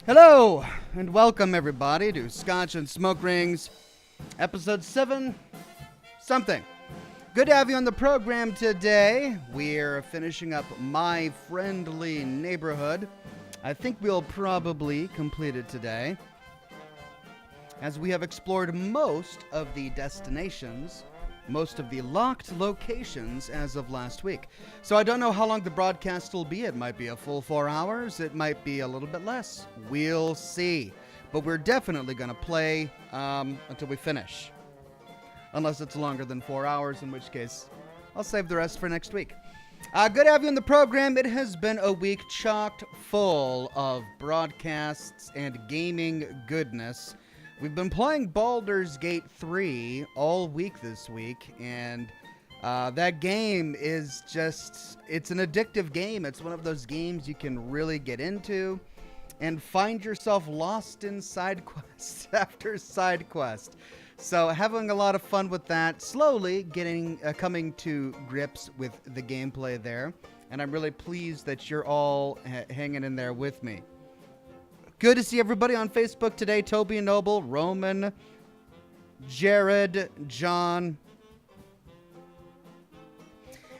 Hello, and welcome everybody to Scotch and Smoke Rings, episode 7 something. Good to have you on the program today. We're finishing up My Friendly Neighborhood. I think we'll probably complete it today, as we have explored most of the destinations, most of the locked locations as of last week. So I don't know how long the broadcast will be. It might be a full 4 hours. It might be a little bit less. We'll see. But we're definitely going to play until we finish. Unless it's longer than 4 hours, in which case I'll save the rest for next week. Good to have you on the program. It has been a week chocked full of broadcasts and gaming goodness. We've been playing Baldur's Gate 3 all week this week, and that game is just, it's an addictive game. It's one of those games you can really get into and find yourself lost in side quest after side quest. So having a lot of fun with that, slowly coming to grips with the gameplay there, and I'm really pleased that you're all hanging in there with me. Good to see everybody on Facebook today. Toby and Noble, Roman, Jared, John.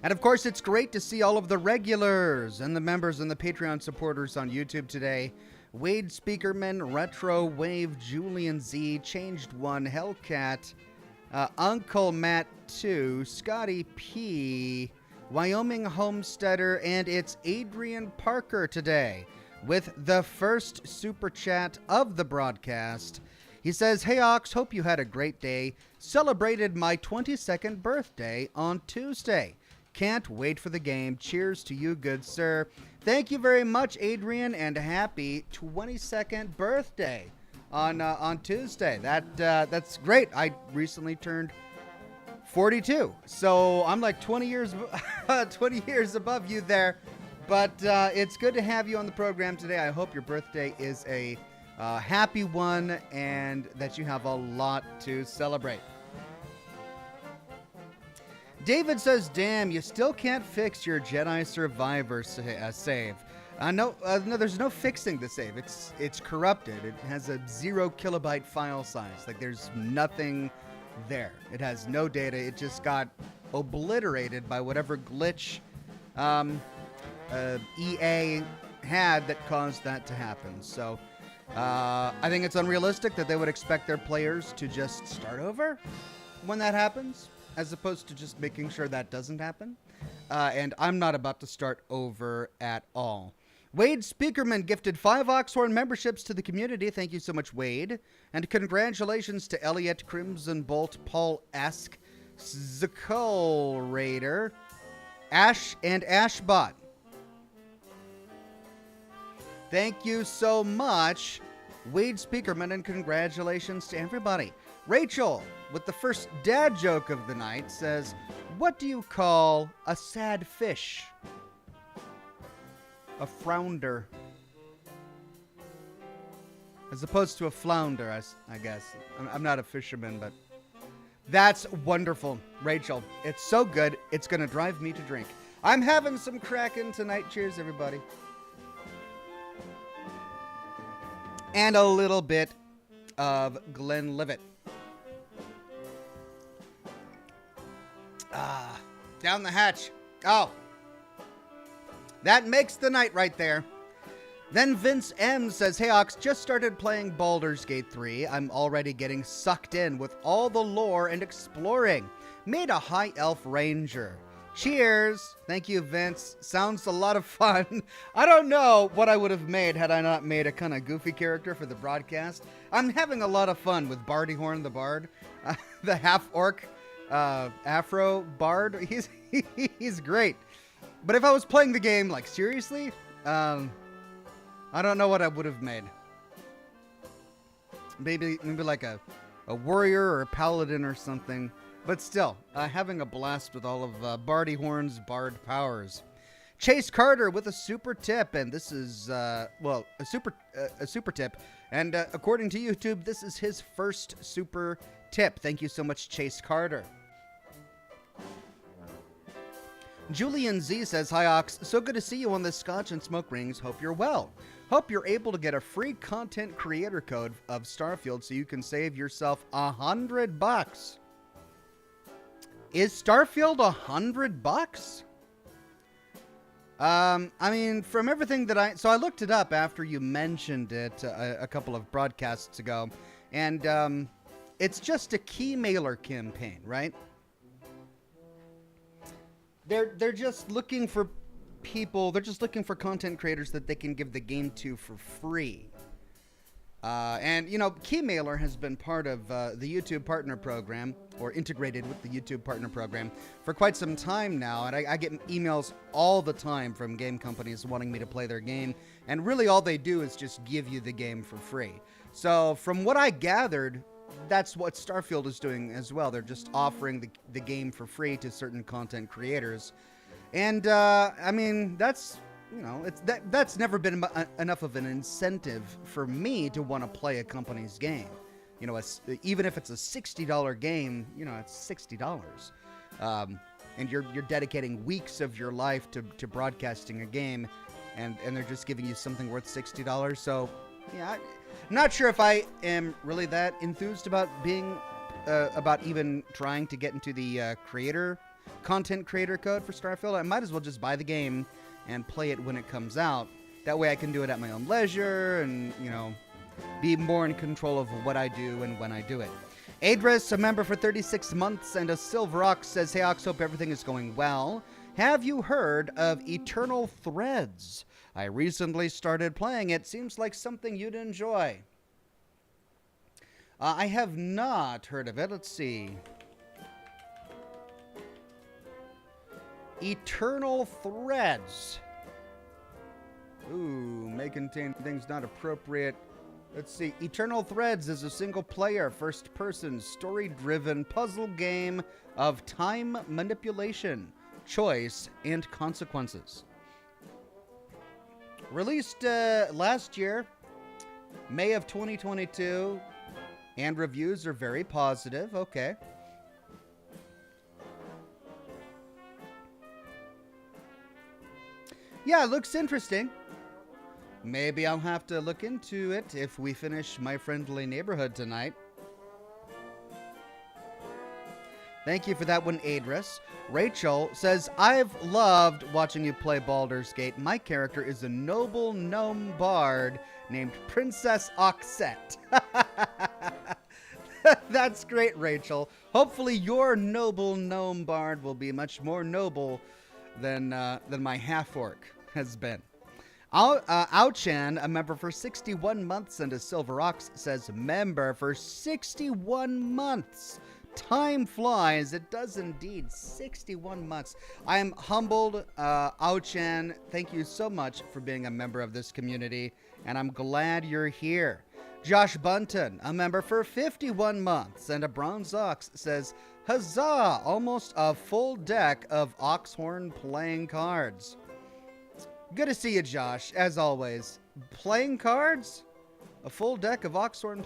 And of course, it's great to see all of the regulars and the members and the Patreon supporters on YouTube today. Wade Speakerman, Retro Wave, Julian Z, Changed One, Hellcat, Uncle Matt 2, Scotty P, Wyoming Homesteader, and it's Adrian Parker today with the first super chat of the broadcast. He says, "Hey Ox, hope you had a great day. Celebrated my 22nd birthday on Tuesday. Can't wait for the game. Cheers to you, good sir." Thank you very much, Adrian, and happy 22nd birthday on Tuesday. That's great. I recently turned 42, so I'm like 20 years 20 years above you there. But it's good to have you on the program today. I hope your birthday is a happy one and that you have a lot to celebrate. David says, "Damn, you still can't fix your Jedi Survivor save." No, there's no fixing the save. It's corrupted. It has a 0 kilobyte file size. Like, there's nothing there. It has no data. It just got obliterated by whatever glitch EA had that caused that to happen. So I think it's unrealistic that they would expect their players to just start over when that happens, as opposed to just making sure that doesn't happen. And I'm not about to start over at all. Wade Speakerman gifted 5 Oxhorn memberships to the community. Thank you so much, Wade. And congratulations to Elliot, Crimson Bolt, Paul Esk, Zakol Raider, Ash, and Ashbot. Thank you so much, Wade Speakerman, and congratulations to everybody. Rachel, with the first dad joke of the night, says, "What do you call a sad fish?" A flounder. As opposed to a flounder, I guess. I'm not a fisherman, but that's wonderful, Rachel. It's so good, it's going to drive me to drink. I'm having some Kraken tonight. Cheers, everybody. And a little bit of Glenlivet. Down the hatch. Oh. That makes the night right there. Then Vince M says, "Hey Ox, just started playing Baldur's Gate 3. I'm already getting sucked in with all the lore and exploring. Made a high elf ranger. Cheers." Thank you, Vince. Sounds a lot of fun. I don't know what I would have made had I not made a kind of goofy character for the broadcast. I'm having a lot of fun with Bardyhorn the Bard, the half-orc Afro Bard. He's great. But if I was playing the game, like, seriously, I don't know what I would have made. Maybe like a warrior or a paladin or something. But still, having a blast with all of Bardyhorn's bard powers. Chase Carter with a super tip, and this is, a super tip. And according to YouTube, this is his first super tip. Thank you so much, Chase Carter. Julian Z says, "Hi Ox, so good to see you on the Scotch and Smoke Rings. Hope you're well. Hope you're able to get a free content creator code of Starfield so you can save yourself $100. Is Starfield $100? I mean, from everything that I looked it up after you mentioned it a couple of broadcasts ago, and it's just a key mailer campaign, right? They're just looking for people. They're just looking for content creators that they can give the game to for free. And, you know, Keymailer has been part of the YouTube Partner Program, or integrated with the YouTube Partner Program, for quite some time now. And I get emails all the time from game companies wanting me to play their game. And really all they do is just give you the game for free. So from what I gathered, that's what Starfield is doing as well. They're just offering the game for free to certain content creators. And, I mean, that's... You know, that's never been enough of an incentive for me to want to play a company's game. You know, even if it's a $60 game, you know, it's $60. And you're dedicating weeks of your life to broadcasting a game, and they're just giving you something worth $60. So, yeah, I'm not sure if I am really that enthused about being, about even trying to get into the content creator code for Starfield. I might as well just buy the game and play it when it comes out. That way I can do it at my own leisure and, you know, be more in control of what I do and when I do it. Adris, a member for 36 months and a Silver Ox, says, "Hey Ox, hope everything is going well. Have you heard of Eternal Threads? I recently started playing it. Seems like something you'd enjoy." I have not heard of it. Let's see. Eternal Threads. Ooh, may contain things not appropriate. Let's see. Eternal Threads is a single-player, first-person, story-driven puzzle game of time manipulation, choice, and consequences. Released last year, May of 2022, and reviews are very positive. Okay. Yeah, it looks interesting. Maybe I'll have to look into it if we finish My Friendly Neighborhood tonight. Thank you for that one, Adris. Rachel says, "I've loved watching you play Baldur's Gate. My character is a noble gnome bard named Princess Oxette." That's great, Rachel. Hopefully your noble gnome bard will be much more noble than my half-orc has been. Ao-chan, a member for 61 months and a Silver Ox, says, "Member for 61 months. Time flies. It does indeed. 61 months. I am humbled. Ao-chan, thank you so much for being a member of this community, and I'm glad you're here." Josh Bunton, a member for 51 months and a Bronze Ox, says, "Huzzah! Almost a full deck of Oxhorn playing cards." Good to see you, Josh, as always. Playing cards? A full deck of Oxhorn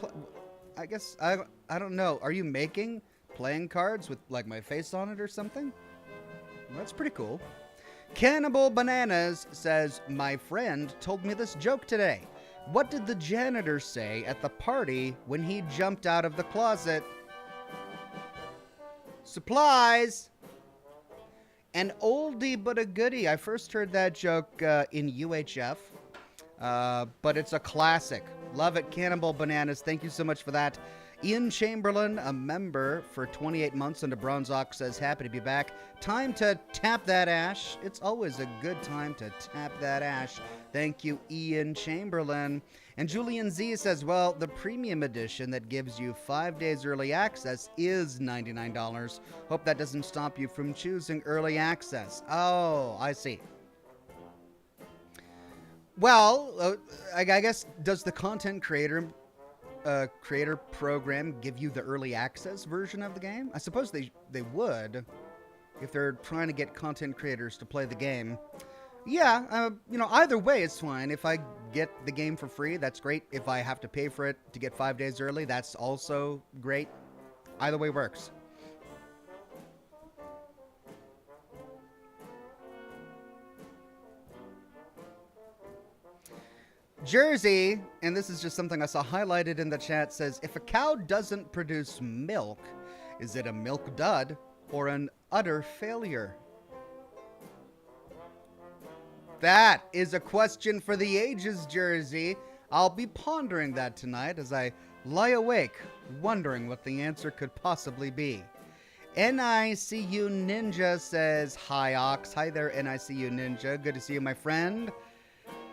I guess, I don't know. Are you making playing cards with, like, my face on it or something? Well, that's pretty cool. Cannibal Bananas says, "My friend told me this joke today. What did the janitor say at the party when he jumped out of the closet?" Supplies! An oldie but a goodie. I first heard that joke in UHF, but it's a classic. Love it, Cannibal Bananas. Thank you so much for that. Ian Chamberlain, a member for 28 months and a Bronze Ox, says, "Happy to be back. Time to tap that ash." It's always a good time to tap that ash. Thank you, Ian Chamberlain. And Julian Z says, "Well, the premium edition that gives you 5 days early access is $99. Hope that doesn't stop you from choosing early access." Oh, I see. Well, I guess, does the content creator program give you the early access version of the game? I suppose they would, if they're trying to get content creators to play the game. Yeah, you know, either way it's fine. If I get the game for free, that's great. If I have to pay for it to get 5 days early, that's also great. Either way works. Jersey, and this is just something I saw highlighted in the chat, says, if a cow doesn't produce milk, is it a milk dud or an utter failure? That is a question for the ages, Jersey. I'll be pondering that tonight as I lie awake, wondering what the answer could possibly be. NICU Ninja says, hi, Ox. Hi there, NICU Ninja. Good to see you, my friend.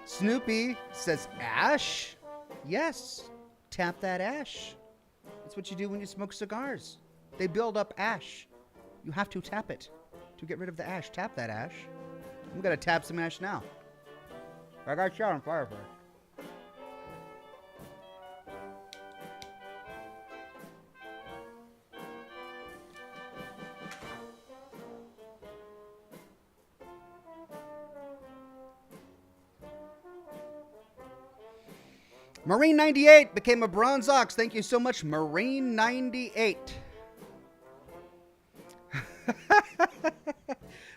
Snoopy says, ash? Yes. Tap that ash. That's what you do when you smoke cigars. They build up ash. You have to tap it to get rid of the ash. Tap that ash. I'm going to tap some ash now. I got shot on fire first. Marine 98 became a bronze ox. Thank you so much, Marine 98.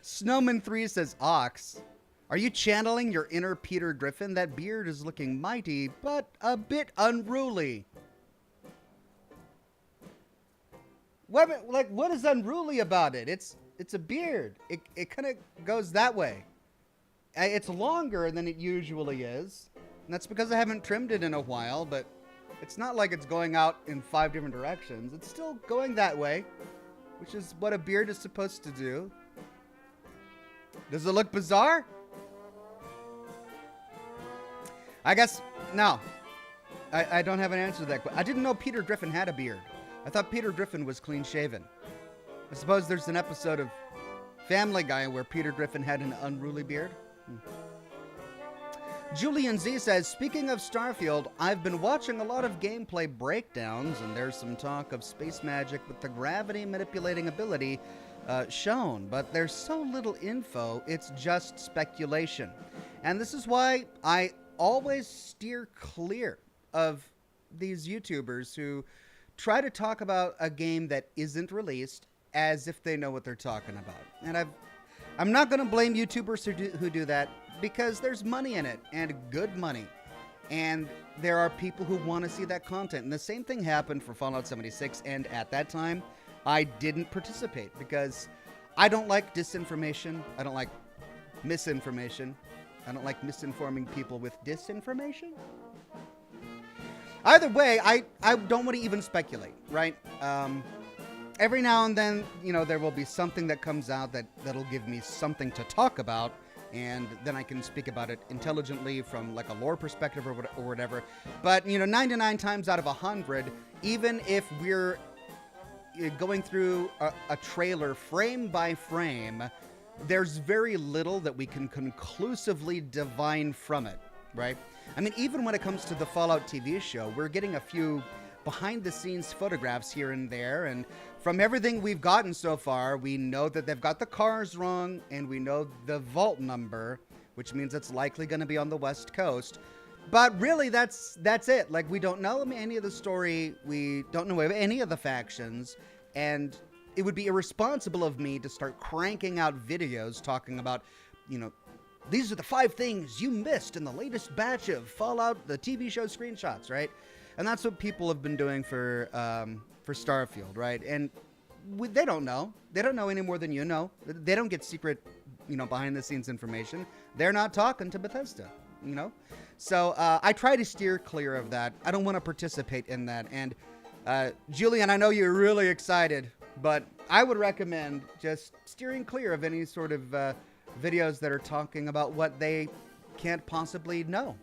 Snowman 3 says, ox, are you channeling your inner Peter Griffin? That beard is looking mighty, but a bit unruly. What is unruly about it? It's a beard. It kind of goes that way. It's longer than it usually is. And that's because I haven't trimmed it in a while, but it's not like it's going out in 5 different directions. It's still going that way, which is what a beard is supposed to do. Does it look bizarre? I guess, no. I don't have an answer to that. I didn't know Peter Griffin had a beard. I thought Peter Griffin was clean shaven. I suppose there's an episode of Family Guy where Peter Griffin had an unruly beard. Julian Z says, speaking of Starfield, I've been watching a lot of gameplay breakdowns, and there's some talk of space magic with the gravity manipulating ability shown, but there's so little info, it's just speculation. And this is why I always steer clear of these YouTubers who try to talk about a game that isn't released as if they know what they're talking about. And I'm not going to blame YouTubers who do that, because there's money in it, and good money. And there are people who want to see that content. And the same thing happened for Fallout 76, and at that time, I didn't participate because I don't like disinformation. I don't like misinformation. I don't like misinforming people with disinformation. Either way, I don't want to even speculate, right? Every now and then, you know, there will be something that comes out that'll give me something to talk about, and then I can speak about it intelligently from like a lore perspective or whatever. But, you know, 99 times out of 100, even if we're going through a trailer frame by frame, there's very little that we can conclusively divine from it, right? I mean, even when it comes to the Fallout TV show, we're getting a few behind-the-scenes photographs here and there, and from everything we've gotten so far, we know that they've got the cars wrong, and we know the vault number, which means it's likely going to be on the West Coast. But really, that's it. Like, we don't know any of the story, we don't know any of the factions, and it would be irresponsible of me to start cranking out videos talking about, you know, these are the 5 things you missed in the latest batch of Fallout, the TV show screenshots, right? And that's what people have been doing for Starfield, right? And they don't know. They don't know any more than you know. They don't get secret, you know, behind-the-scenes information. They're not talking to Bethesda, you know? So I try to steer clear of that. I don't want to participate in that. And Julian, I know you're really excited, but I would recommend just steering clear of any sort of videos that are talking about what they can't possibly know.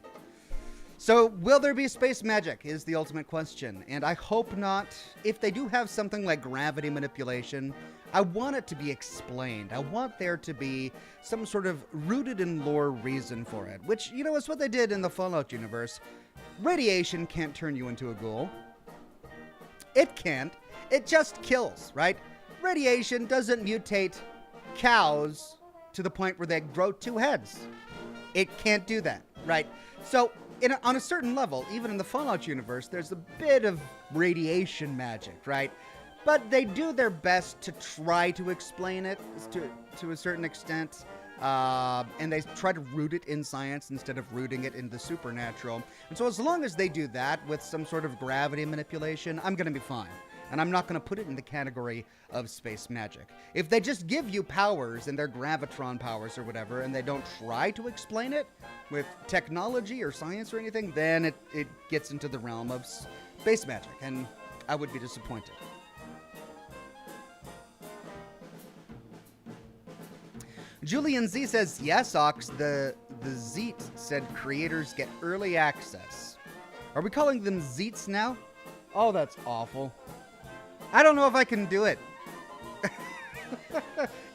So, will there be space magic is the ultimate question, and I hope not. If they do have something like gravity manipulation, I want it to be explained. I want there to be some sort of rooted in lore reason for it, which, you know, is what they did in the Fallout universe. Radiation can't turn you into a ghoul. It can't. It just kills, right? Radiation doesn't mutate cows to the point where they grow 2 heads. It can't do that, right? So, on a certain level, even in the Fallout universe, there's a bit of radiation magic, right? But they do their best to try to explain it to a certain extent. And they try to root it in science instead of rooting it in the supernatural. And so as long as they do that with some sort of gravity manipulation, I'm going to be fine. And I'm not going to put it in the category of space magic. If they just give you powers and they're gravitron powers or whatever, and they don't try to explain it with technology or science or anything, then it gets into the realm of space magic, and I would be disappointed. Julian Z says, yes, Ox, the Zeet said creators get early access. Are we calling them Zeets now? Oh, that's awful. I don't know if I can do it.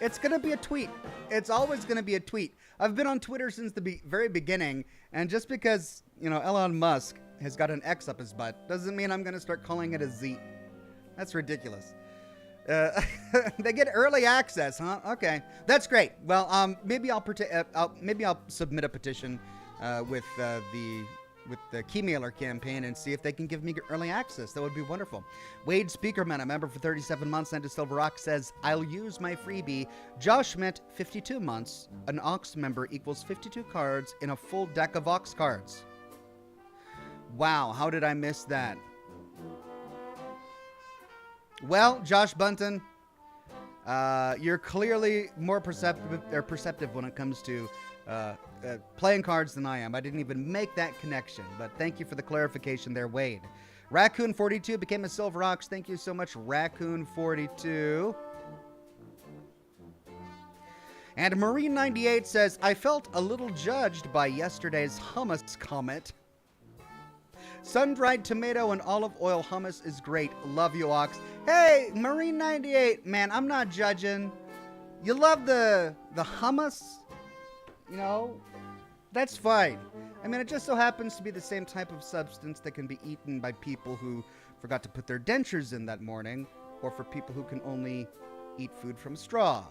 It's going to be a tweet. It's always going to be a tweet. I've been on Twitter since the very beginning, and just because, Elon Musk has got an X up his butt doesn't mean I'm going to start calling it a Z. That's ridiculous. They get early access, huh? Okay, that's great. Well, maybe I'll submit a petition with the Keymailer campaign and see if they can give me early access. That would be wonderful. Wade Speakerman, a member for 37 months, and to Silver Rock, says, I'll use my freebie. Josh Schmidt, 52 months. An Ox member equals 52 cards in a full deck of Ox cards. Wow, how did I miss that? Well, Josh Bunton, you're clearly more perceptive when it comes to playing cards than I am. I didn't even make that connection, but thank you for the clarification there, Wade. Raccoon42 became a Silver Ox. Thank you so much, Raccoon42. And Marine98 says, I felt a little judged by yesterday's hummus comment. Sun-dried tomato and olive oil hummus is great. Love you, Ox. Hey, Marine98, man, I'm not judging. You love the hummus? That's fine. I mean, it just so happens to be the same type of substance that can be eaten by people who forgot to put their dentures in that morning, or for people who can only eat food from straw.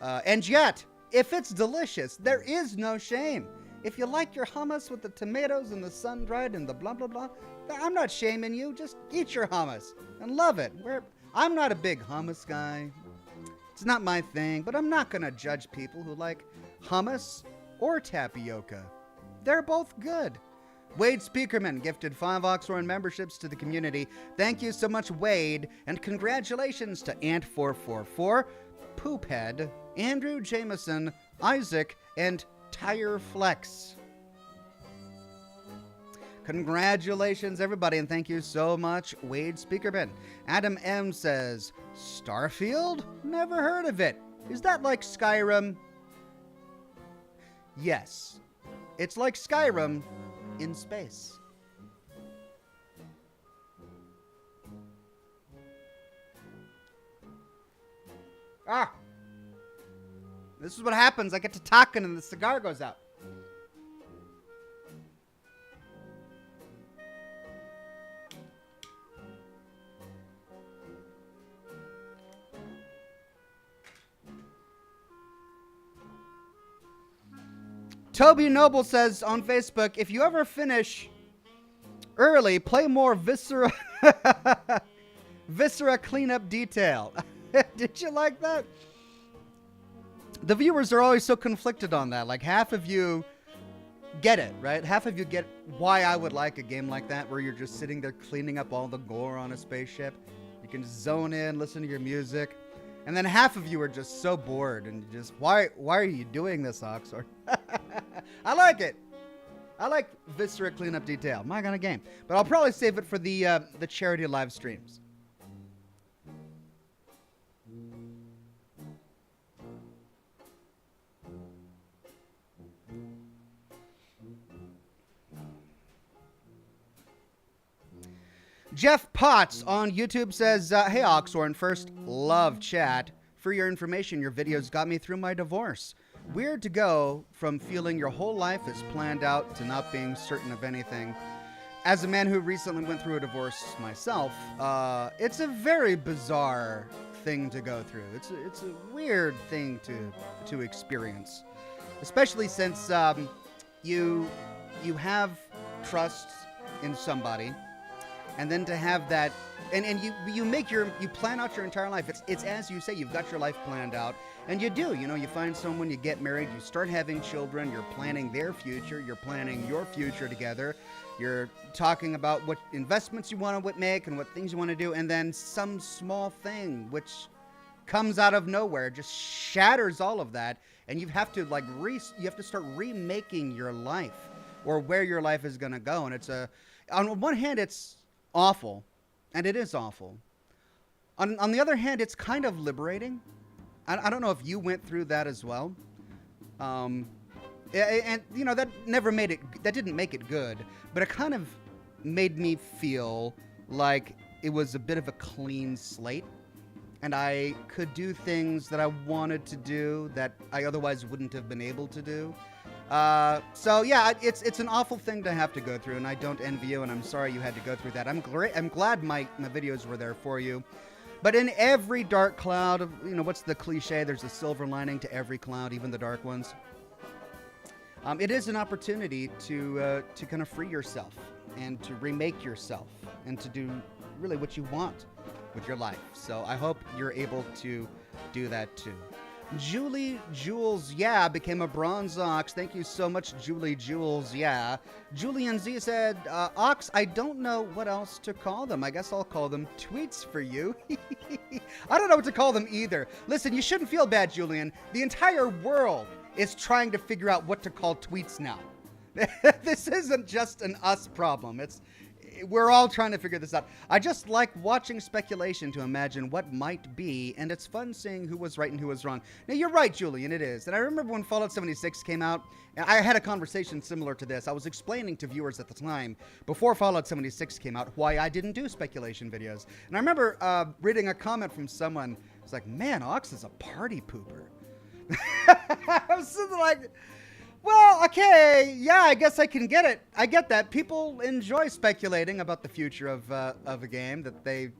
And yet, if it's delicious, there is no shame. If you like your hummus with the tomatoes and the sun-dried and the blah, blah, blah, I'm not shaming you. Just eat your hummus and love it. I'm not a big hummus guy. It's not my thing, but I'm not going to judge people who like hummus or tapioca. They're both good. Wade Speakerman gifted 5 Oxhorn memberships to the community. Thank you so much, Wade, and congratulations to Ant444, Poophead, Andrew Jameson, Isaac, and Tire Flex. Congratulations, everybody, and thank you so much, Wade Speakerman. Adam M says, Starfield? Never heard of it. Is that like Skyrim? Yes. It's like Skyrim in space. This is what happens. I get to talking and the cigar goes out. Toby Noble says on Facebook, if you ever finish early, play more Viscera cleanup detail. Did you like that? The viewers are always so conflicted on that. Like, half of you get it, right? Half of you get why I would like a game like that, where you're just sitting there cleaning up all the gore on a spaceship. You can zone in, listen to your music. And then half of you are just so bored and just, why are you doing this, Oxhorn? I like it. I like Viscera cleanup detail. My kind of game. But I'll probably save it for the charity live streams. Jeff Potts on YouTube says, hey, Oxhorn, first, love chat. For your information, your videos got me through my divorce. Weird to go from feeling your whole life is planned out to not being certain of anything. As a man who recently went through a divorce myself, it's a very bizarre thing to go through. It's a weird thing to experience, especially since you have trust in somebody. And then to have that, and you plan out your entire life. It's as you say, you've got your life planned out, and you do. You find someone, you get married, you start having children, you're planning their future, you're planning your future together, you're talking about what investments you want to make and what things you want to do, and then some small thing which comes out of nowhere just shatters all of that, and you have to start remaking your life or where your life is going to go. And on one hand, it's awful, and it is awful. On the other hand, it's kind of liberating. I don't know if you went through that as well. And that didn't make it good, but it kind of made me feel like it was a bit of a clean slate, and I could do things that I wanted to do that I otherwise wouldn't have been able to do. So yeah, it's an awful thing to have to go through, and I don't envy you, and I'm sorry you had to go through that. I'm glad my videos were there for you. But in every dark cloud, what's the cliche? There's a silver lining to every cloud, even the dark ones. It is an opportunity to kind of free yourself and to remake yourself and to do really what you want with your life. So I hope you're able to do that too. Julie Jules, became a bronze ox. Thank you so much, Julie Jules, Julian Z said, Ox, I don't know what else to call them. I guess I'll call them tweets for you. I don't know what to call them either. Listen, you shouldn't feel bad, Julian. The entire world is trying to figure out what to call tweets now. This isn't just an us problem. We're all trying to figure this out. I just like watching speculation to imagine what might be, and it's fun seeing who was right and who was wrong. Now, you're right, Julian, it is. And I remember when Fallout 76 came out, and I had a conversation similar to this. I was explaining to viewers at the time, before Fallout 76 came out, why I didn't do speculation videos. And I remember reading a comment from someone. It's like, man, Ox is a party pooper. I was sitting like, well, okay, yeah, I guess I can get it. I get that. People enjoy speculating about the future of a game that they,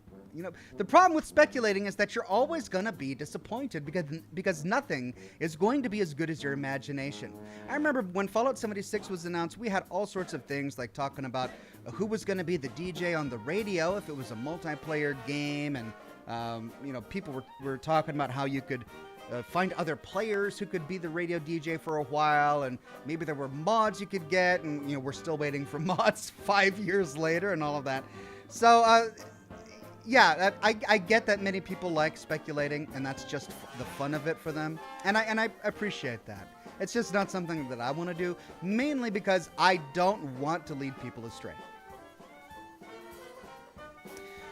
the problem with speculating is that you're always going to be disappointed because nothing is going to be as good as your imagination. I remember when Fallout 76 was announced, we had all sorts of things like talking about who was going to be the DJ on the radio if it was a multiplayer game, and people were talking about how you could find other players who could be the radio DJ for a while, and maybe there were mods you could get, and we're still waiting for mods 5 years later and all of that. So I get that many people like speculating, and that's just the fun of it for them, and I appreciate that. It's just not something that I want to do, mainly because I don't want to lead people astray.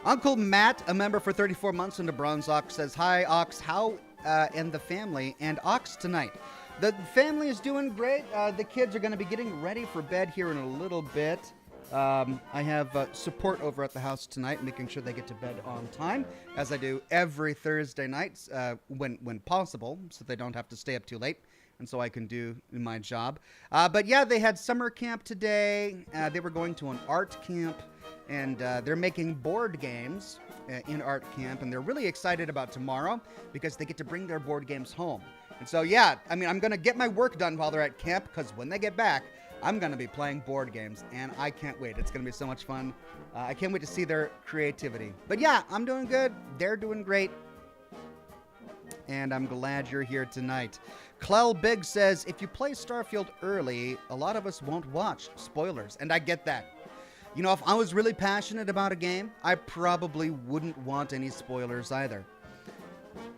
Uncle Matt, a member for 34 months into Bronze Ox, says, hi, Ox, how and the family and Ox tonight? The family is doing great. The kids are going to be getting ready for bed here in a little bit. I have support over at the house tonight, making sure they get to bed on time, as I do every Thursday night when possible, so they don't have to stay up too late, and so I can do my job. But yeah, they had summer camp today. They were going to an art camp, and they're making board games in art camp, and they're really excited about tomorrow because they get to bring their board games home. And so, yeah, I'm going to get my work done while they're at camp, because when they get back, I'm going to be playing board games, and I can't wait. It's going to be so much fun. I can't wait to see their creativity. But yeah, I'm doing good. They're doing great. And I'm glad you're here tonight. Clell Big says, if you play Starfield early, a lot of us won't watch. Spoilers. And I get that. If I was really passionate about a game, I probably wouldn't want any spoilers either.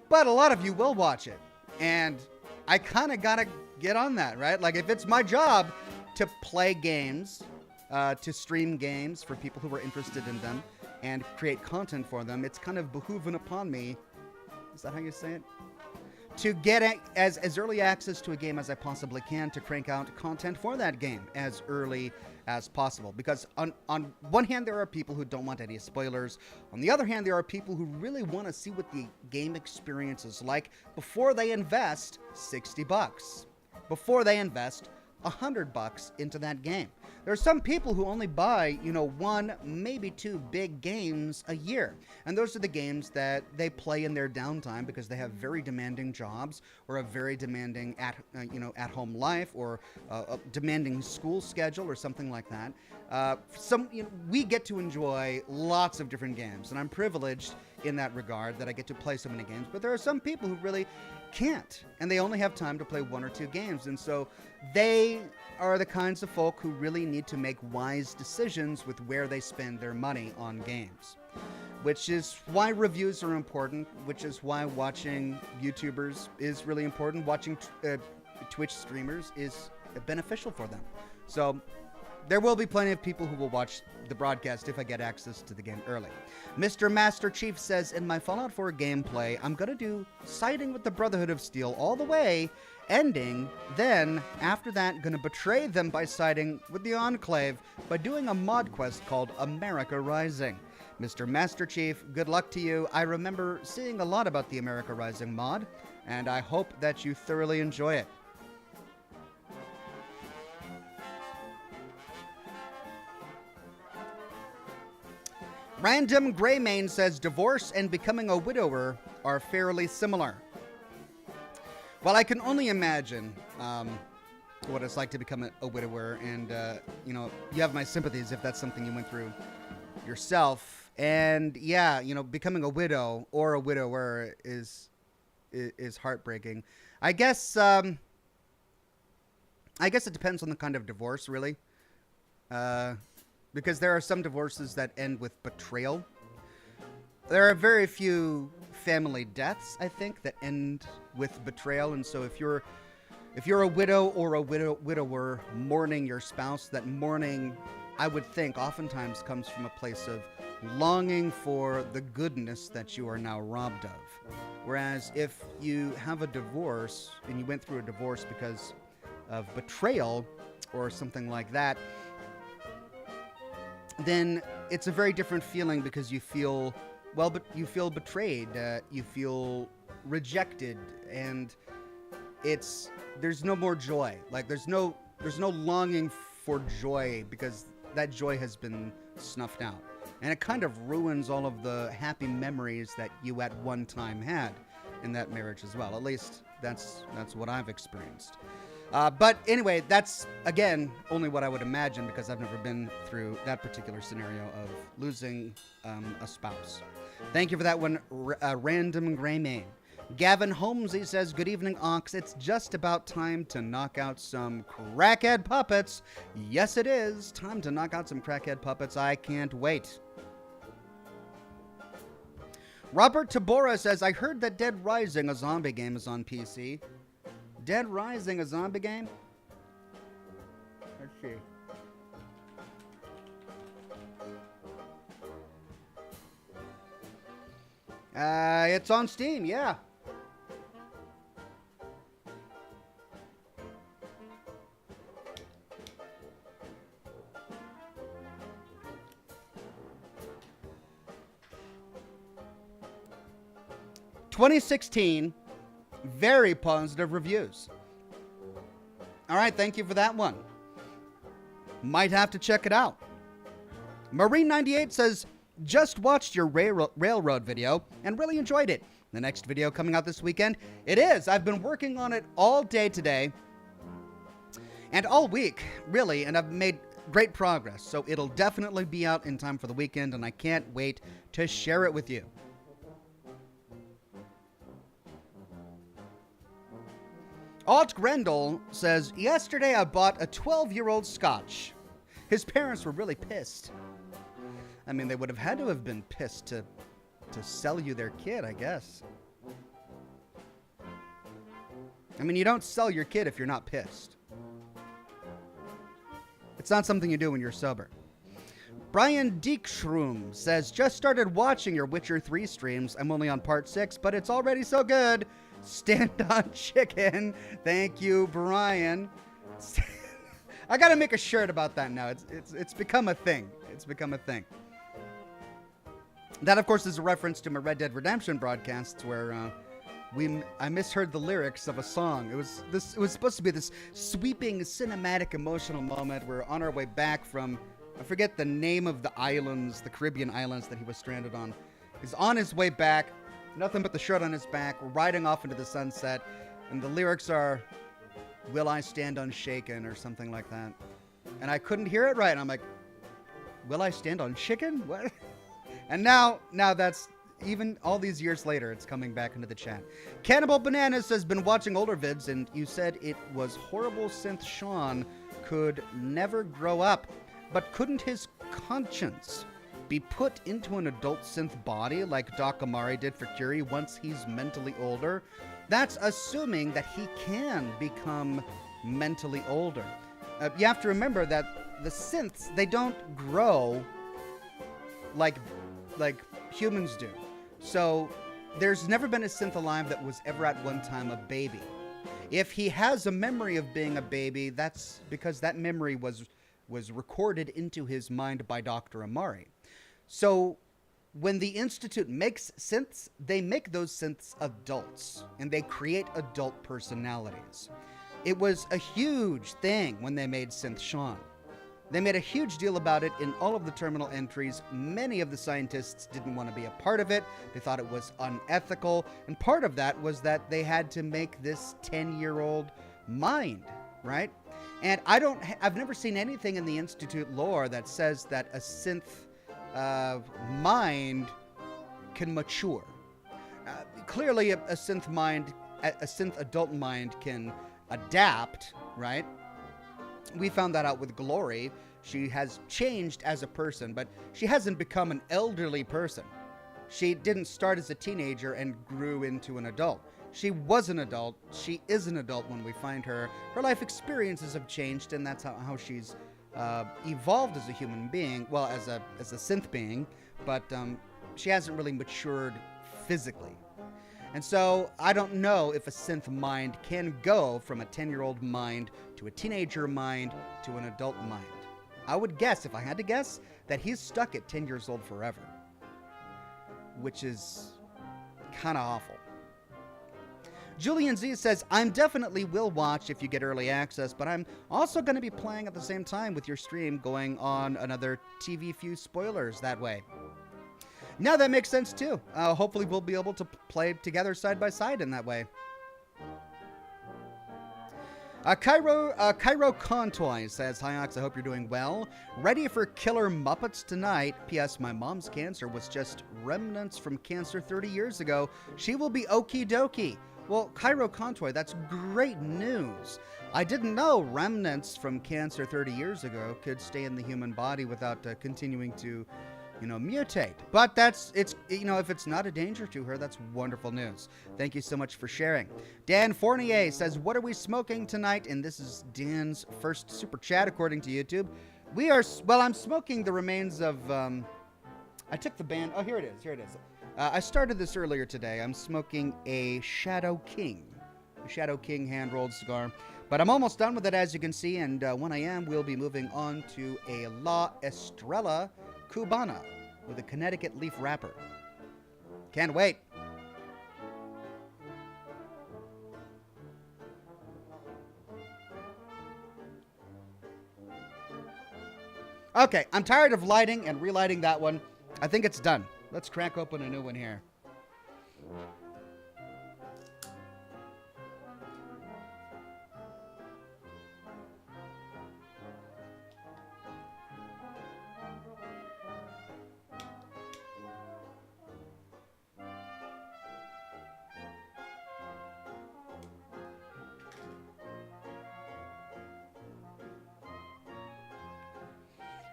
But a lot of you will watch it. And I kind of got to get on that, right? Like, if it's my job to play games, to stream games for people who are interested in them, and create content for them, it's kind of behooving upon me. Is that how you say it? To get as early access to a game as I possibly can, to crank out content for that game as early as possible. Because on one hand, there are people who don't want any spoilers. On the other hand, there are people who really want to see what the game experience is like before they invest $60, before they invest $100 into that game. There are some people who only buy, one, maybe two big games a year. And those are the games that they play in their downtime because they have very demanding jobs or a very demanding at-home life or a demanding school schedule or something like that. We get to enjoy lots of different games, and I'm privileged in that regard that I get to play so many games. But there are some people who really can't, and they only have time to play one or two games, and so they are the kinds of folk who really need to make wise decisions with where they spend their money on games, which is why reviews are important, which is why watching YouTubers is really important. Watching Twitch streamers is beneficial for them. So there will be plenty of people who will watch the broadcast if I get access to the game early. Mr. Master Chief says, in my Fallout 4 gameplay, I'm going to do siding with the Brotherhood of Steel all the way, ending, then, after that, going to betray them by siding with the Enclave by doing a mod quest called America Rising. Mr. Master Chief, good luck to you. I remember seeing a lot about the America Rising mod, and I hope that you thoroughly enjoy it. Random Greymane says divorce and becoming a widower are fairly similar. Well, I can only imagine what it's like to become a widower, and you have my sympathies if that's something you went through yourself. And yeah, becoming a widow or a widower is heartbreaking. I guess it depends on the kind of divorce, really. Because there are some divorces that end with betrayal. There are very few family deaths, I think, that end with betrayal. And so if you're a widow or a widower mourning your spouse, that mourning, I would think, oftentimes comes from a place of longing for the goodness that you are now robbed of. Whereas if you have a divorce and you went through a divorce because of betrayal or something like that, then it's a very different feeling because you feel, you feel betrayed, you feel rejected, and there's no more joy. Like there's no longing for joy because that joy has been snuffed out. And it kind of ruins all of the happy memories that you at one time had in that marriage as well. At least that's what I've experienced. But anyway, that's, again, only what I would imagine because I've never been through that particular scenario of losing a spouse. Thank you for that one, Random Greymane. Gavin Holmesy says, good evening, Ox. It's just about time to knock out some crackhead puppets. Yes, it is. Time to knock out some crackhead puppets. I can't wait. Robert Tabora says, I heard that Dead Rising, a zombie game, is on PC. Dead Rising, a zombie game? Let's see. It's on Steam, yeah. (2016) Very positive reviews. All right, thank you for that one. Might have to check it out. Marine98 says, just watched your railroad video and really enjoyed it. The next video coming out this weekend? It is. I've been working on it all day today and all week, really, and I've made great progress. So it'll definitely be out in time for the weekend, and I can't wait to share it with you. Alt Grendel says, yesterday I bought a 12-year-old Scotch. His parents were really pissed. I mean, they would have had to have been pissed to sell you their kid, I guess. I mean, you don't sell your kid if you're not pissed. It's not something you do when you're sober. Brian Diekschroom says, just started watching your Witcher 3 streams. I'm only on part 6, but it's already so good. Stand on chicken. Thank you, Brian. I gotta make a shirt about that now. It's become a thing. It's become a thing. That, of course, is a reference to my Red Dead Redemption broadcasts where I misheard the lyrics of a song. It was supposed to be this sweeping cinematic emotional moment. We're on our way back from, I forget the name of the islands, the Caribbean islands that he was stranded on. He's on his way back, nothing but the shirt on his back. We're riding off into the sunset, and the lyrics are, "Will I stand unshaken?" or something like that. And I couldn't hear it right. And I'm like, "Will I stand on chicken?" What? And now that's, even all these years later, it's coming back into the chat. Cannibal Bananas has been watching older vids, and you said it was horrible synth Sean could never grow up. But couldn't his conscience be put into an adult synth body like Doc Amari did for Curie once he's mentally older? That's assuming that he can become mentally older. You have to remember that the synths, they don't grow like humans do. So there's never been a synth alive that was ever at one time a baby. If he has a memory of being a baby, that's because that memory was recorded into his mind by Dr. Amari. So when the Institute makes synths, they make those synths adults, and they create adult personalities. It was a huge thing when they made Synth Sean. They made a huge deal about it in all of the terminal entries. Many of the scientists didn't want to be a part of it. They thought it was unethical. And part of that was that they had to make this 10-year-old mind, right? And I've never seen anything in the Institute lore that says that a synth mind can mature. Clearly, a synth adult mind can adapt, right? We found that out with Glory. She has changed as a person, but she hasn't become an elderly person. She didn't start as a teenager and grew into an adult. She was an adult. She is an adult when we find her. Her life experiences have changed, and that's how she's evolved as a human being. Well, as a synth being, but she hasn't really matured physically. And so I don't know if a synth mind can go from a 10-year-old mind to a teenager mind to an adult mind. I would guess, if I had to guess, that he's stuck at 10 years old forever, which is kind of awful. Julian Z says, I'm definitely will watch if you get early access, but I'm also going to be playing at the same time with your stream, going on another TV few spoilers that way. Now that makes sense too. Hopefully we'll be able to play together side by side in that way. Cairo Contoy says, Hi Ox, I hope you're doing well. Ready for Killer Muppets tonight. P.S. My mom's cancer was just remnants from cancer 30 years ago. She will be okie dokie. Well, Cairo Contoy, that's great news. I didn't know remnants from cancer 30 years ago could stay in the human body without continuing to, mutate. But if it's not a danger to her, that's wonderful news. Thank you so much for sharing. Dan Fournier says, what are we smoking tonight? And this is Dan's first super chat, according to YouTube. I'm smoking the remains of, I took the band, here it is. I started this earlier today. I'm smoking a Shadow King hand-rolled cigar. But I'm almost done with it, as you can see, and when I am, we'll be moving on to a La Estrella Cubana with a Connecticut leaf wrapper. Can't wait. Okay, I'm tired of lighting and relighting that one. I think it's done. Let's crack open a new one here.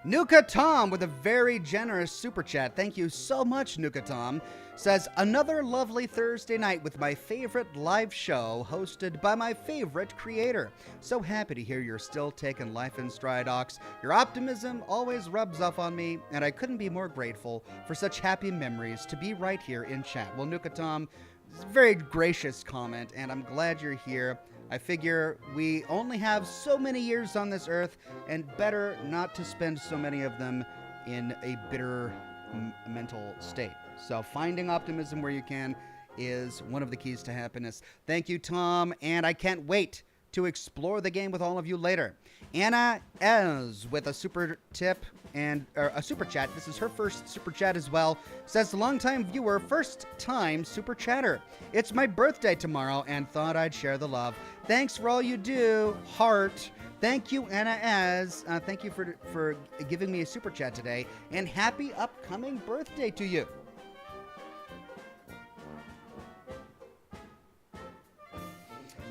Nuka Tom with a very generous super chat. Thank you so much, Nuka Tom. Says, another lovely Thursday night with my favorite live show hosted by my favorite creator. So happy to hear you're still taking life in stride, Ox. Your optimism always rubs off on me, and I couldn't be more grateful for such happy memories to be right here in chat. Well, Nuka Tom, very gracious comment, and I'm glad you're here. I figure we only have so many years on this earth, and better not to spend so many of them in a bitter mental state. So finding optimism where you can is one of the keys to happiness. Thank you, Tom, and I can't wait to explore the game with all of you later. Anna Ez with a super tip and a super chat. This is her first super chat as well. Says, long-time viewer, first-time super chatter. It's my birthday tomorrow and thought I'd share the love. Thanks for all you do. Heart. Thank you, Anna Ez. Thank you for giving me a super chat today, and happy upcoming birthday to you.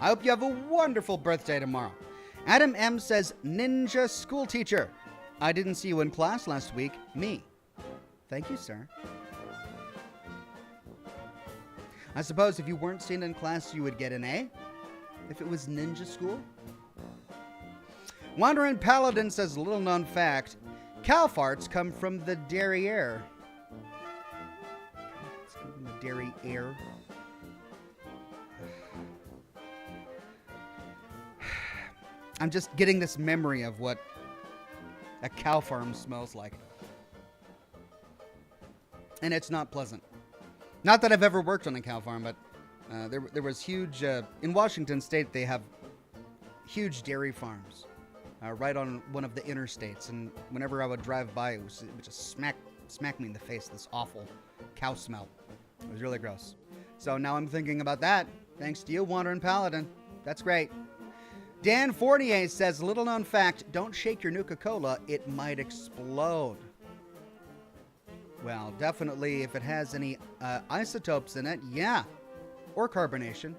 I hope you have a wonderful birthday tomorrow. Adam M says, ninja school teacher. I didn't see you in class last week. Me. Thank you, sir. I suppose if you weren't seen in class, you would get an A? If it was ninja school? Wandering Paladin says, little known fact, cow farts come from the derriere. It's come from the derriere. I'm just getting this memory of what a cow farm smells like. And it's not pleasant. Not that I've ever worked on a cow farm, but there was huge... in Washington State, they have huge dairy farms right on one of the interstates. And whenever I would drive by, it would just smack me in the face, this awful cow smell. It was really gross. So now I'm thinking about that. Thanks to you, Wandering Paladin. That's great. Dan Fournier says, little known fact, don't shake your Nuka-Cola, it might explode. Well, definitely if it has any isotopes in it, yeah. Or carbonation.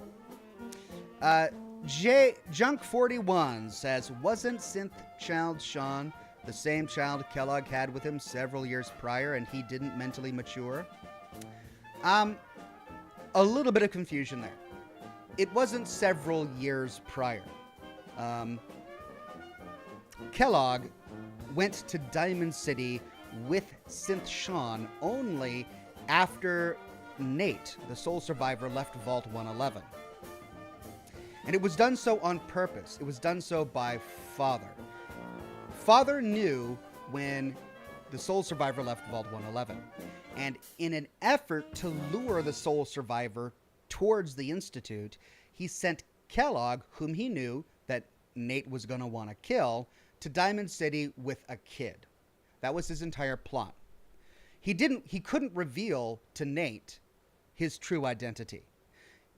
Junk41 says, wasn't Synth Child Sean the same child Kellogg had with him several years prior and he didn't mentally mature? A little bit of confusion there. It wasn't several years prior. Kellogg went to Diamond City with Synth Sean only after Nate, the sole survivor, left Vault 111. And it was done so on purpose. It was done so by Father. Father knew when the sole survivor left Vault 111. And in an effort to lure the sole survivor towards the Institute, he sent Kellogg, whom he knew that Nate was going to want to kill, to Diamond City with a kid. That was his entire plot. He couldn't reveal to Nate his true identity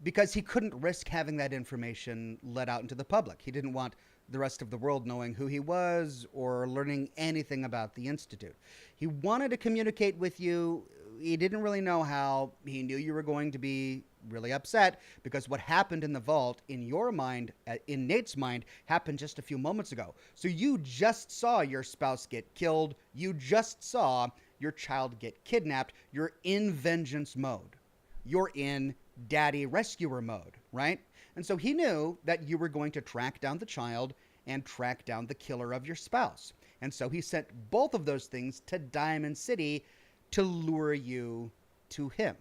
because he couldn't risk having that information let out into the public. He didn't want the rest of the world knowing who he was or learning anything about the Institute. He wanted to communicate with you. He didn't really know how. He knew you were going to be really upset because what happened in the vault, in your mind, in Nate's mind, happened just a few moments ago. So you just saw your spouse get killed. You just saw your child get kidnapped. You're in vengeance mode. You're in daddy rescuer mode, right? And so he knew that you were going to track down the child and track down the killer of your spouse. And so he sent both of those things to Diamond City to lure you to him.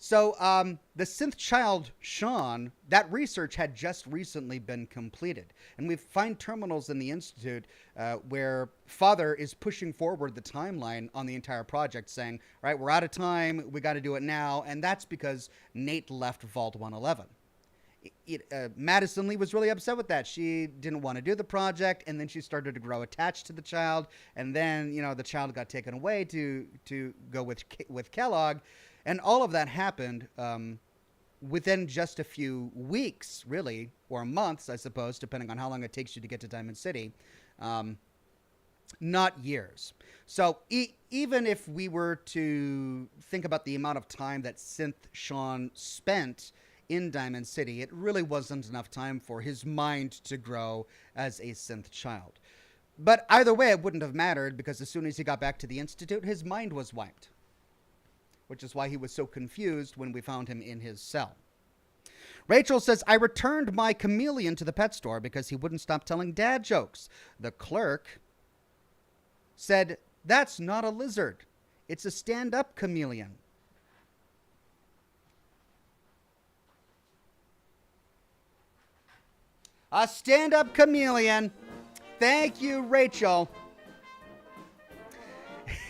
So the synth child, Sean, that research had just recently been completed. And we find terminals in the Institute where Father is pushing forward the timeline on the entire project, saying, all right, we're out of time, we got to do it now. And that's because Nate left Vault 111. Madison Lee was really upset with that. She didn't want to do the project, and then she started to grow attached to the child. And then, you know, the child got taken away to go with Kellogg. And all of that happened within just a few weeks, really, or months, I suppose, depending on how long it takes you to get to Diamond City. Not years. So even if we were to think about the amount of time that Synth Sean spent in Diamond City, it really wasn't enough time for his mind to grow as a synth child. But either way, it wouldn't have mattered because as soon as he got back to the Institute, his mind was wiped. Which is why he was so confused when we found him in his cell. Rachel says, I returned my chameleon to the pet store because he wouldn't stop telling dad jokes. The clerk said, that's not a lizard. It's a stand-up chameleon. A stand-up chameleon. Thank you, Rachel.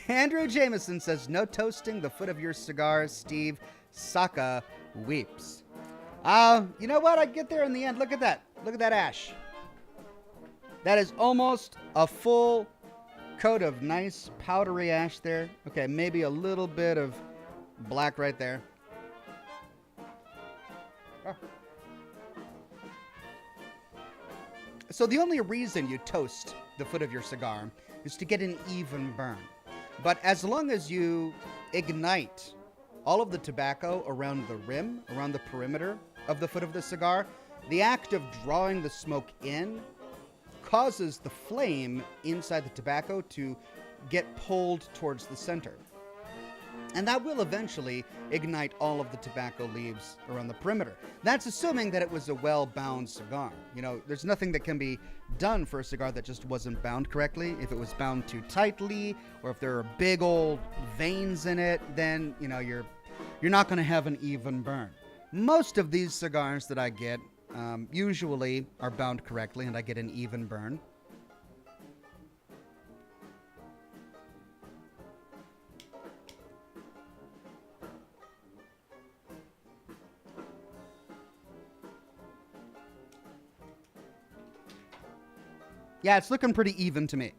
Andrew Jameson says, no toasting the foot of your cigar, Steve. Saka weeps. You know what? I'd get there in the end. Look at that. Look at that ash. That is almost a full coat of nice powdery ash there. Okay, maybe a little bit of black right there. Oh. So the only reason you toast the foot of your cigar is to get an even burn. But as long as you ignite all of the tobacco around the rim, around the perimeter of the foot of the cigar, the act of drawing the smoke in causes the flame inside the tobacco to get pulled towards the center. And that will eventually ignite all of the tobacco leaves around the perimeter. That's assuming that it was a well-bound cigar. You know, there's nothing that can be done for a cigar that just wasn't bound correctly. If it was bound too tightly, or if there are big old veins in it, then, you know, you're not going to have an even burn. Most of these cigars that I get usually are bound correctly, and I get an even burn. Yeah, it's looking pretty even to me.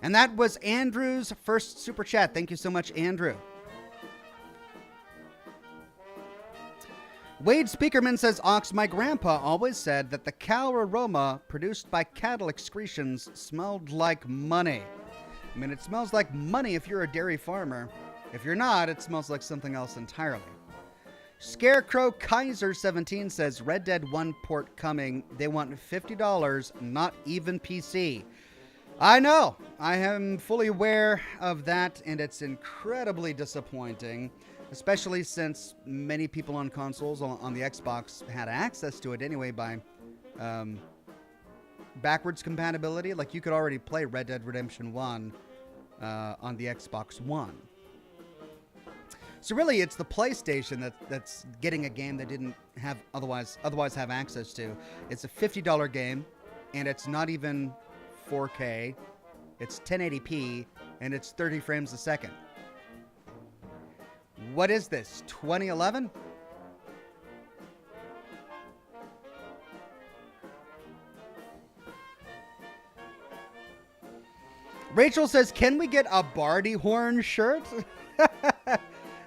And that was Andrew's first super chat. Thank you so much, Andrew. Wade Speakerman says, Ox, my grandpa always said that the cow aroma produced by cattle excretions smelled like money. I mean, it smells like money if you're a dairy farmer. If you're not, it smells like something else entirely. Scarecrow Kaiser 17 says, Red Dead 1 port coming. They want $50, not even PC. I know. I am fully aware of that, and it's incredibly disappointing, especially since many people on consoles on the Xbox had access to it anyway by backwards compatibility. Like, you could already play Red Dead Redemption 1 on the Xbox One. So really, it's the PlayStation that's getting a game they didn't have otherwise have access to. It's a $50 game, and it's not even 4K. It's 1080p, and it's 30 frames a second. What is this, 2011? Rachel says, can we get a Barty Horn shirt?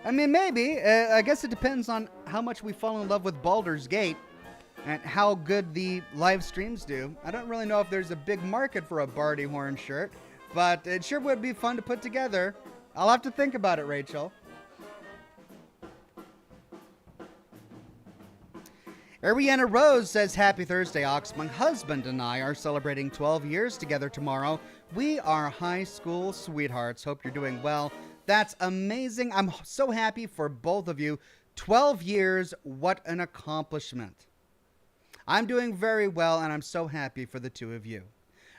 I mean, maybe. I guess it depends on how much we fall in love with Baldur's Gate and how good the live streams do. I don't really know if there's a big market for a Barty Horn shirt, but it sure would be fun to put together. I'll have to think about it, Rachel. Ariana Rose says, Happy Thursday, Ox. My husband and I are celebrating 12 years together tomorrow. We are high school sweethearts. Hope you're doing well. That's amazing. I'm so happy for both of you. 12 years, what an accomplishment. I'm doing very well, and I'm so happy for the two of you.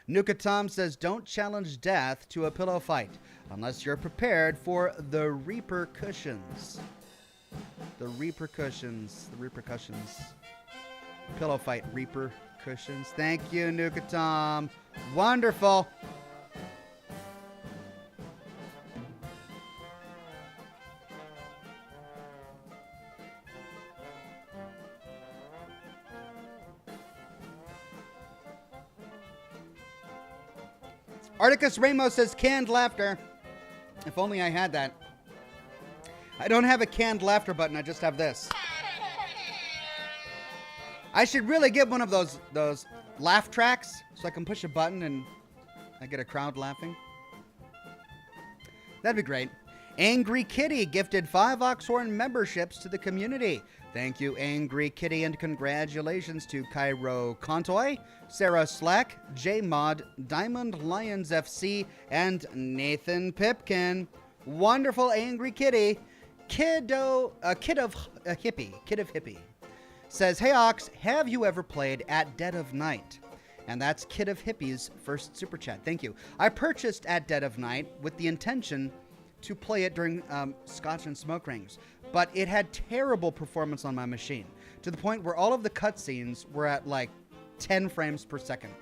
Nuka Tom says, don't challenge death to a pillow fight unless you're prepared for the repercussions. The repercussions. Pillow fight repercussions. Thank you, Nuka Tom. Wonderful. Articus Ramos says, canned laughter. If only I had that. I don't have a canned laughter button. I just have this. I should really get one of those laugh tracks so I can push a button and I get a crowd laughing. That'd be great. Angry Kitty gifted 5 Oxhorn memberships to the community. Thank you, Angry Kitty, and congratulations to Cairo Contoy, Sarah Slack, J Mod, Diamond Lions FC, and Nathan Pipkin. Wonderful, Angry Kitty. Kid of Hippie says, hey Ox, have you ever played At Dead of Night? And that's Kid of Hippie's first super chat. Thank you. I purchased At Dead of Night with the intention to play it during Scotch and Smoke Rings, but it had terrible performance on my machine to the point where all of the cutscenes were at like 10 frames per second.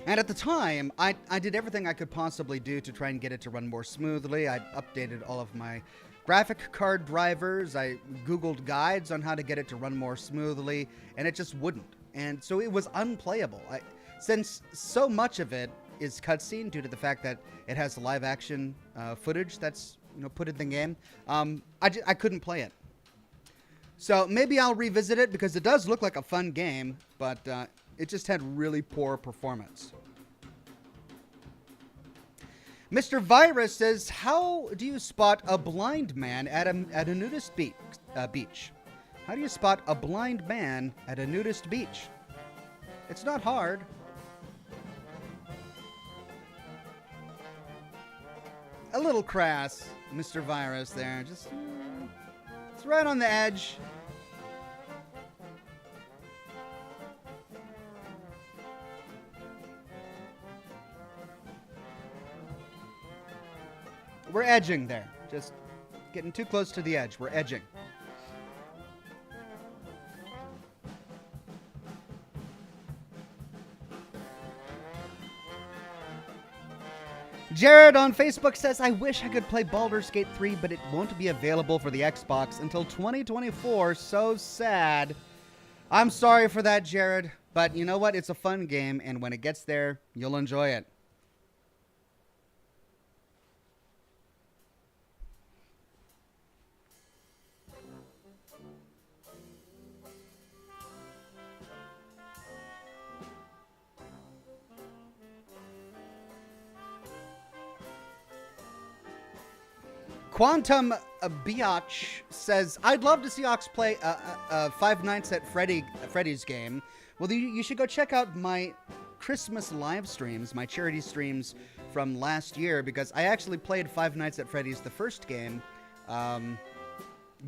And at the time, I did everything I could possibly do to try and get it to run more smoothly. I updated all of my Graphic card drivers, I Googled guides on how to get it to run more smoothly, and it just wouldn't. And so it was unplayable. Since so much of it is cutscene due to the fact that it has live action footage that's put in the game, I couldn't play it. So maybe I'll revisit it because it does look like a fun game, but it just had really poor performance. Mr. Virus says, how do you spot a blind man at a nudist beach? How do you spot a blind man at a nudist beach? It's not hard. A little crass, Mr. Virus there. Just, it's right on the edge. We're edging there. Just getting too close to the edge. We're edging. Jared on Facebook says, I wish I could play Baldur's Gate 3, but it won't be available for the Xbox until 2024. So sad. I'm sorry for that, Jared. But you know what? It's a fun game, and when it gets there, you'll enjoy it. Quantum Biatch says, I'd love to see Ox play Five Nights at Freddy's game. Well, you should go check out my Christmas live streams, my charity streams from last year, because I actually played Five Nights at Freddy's, the first game,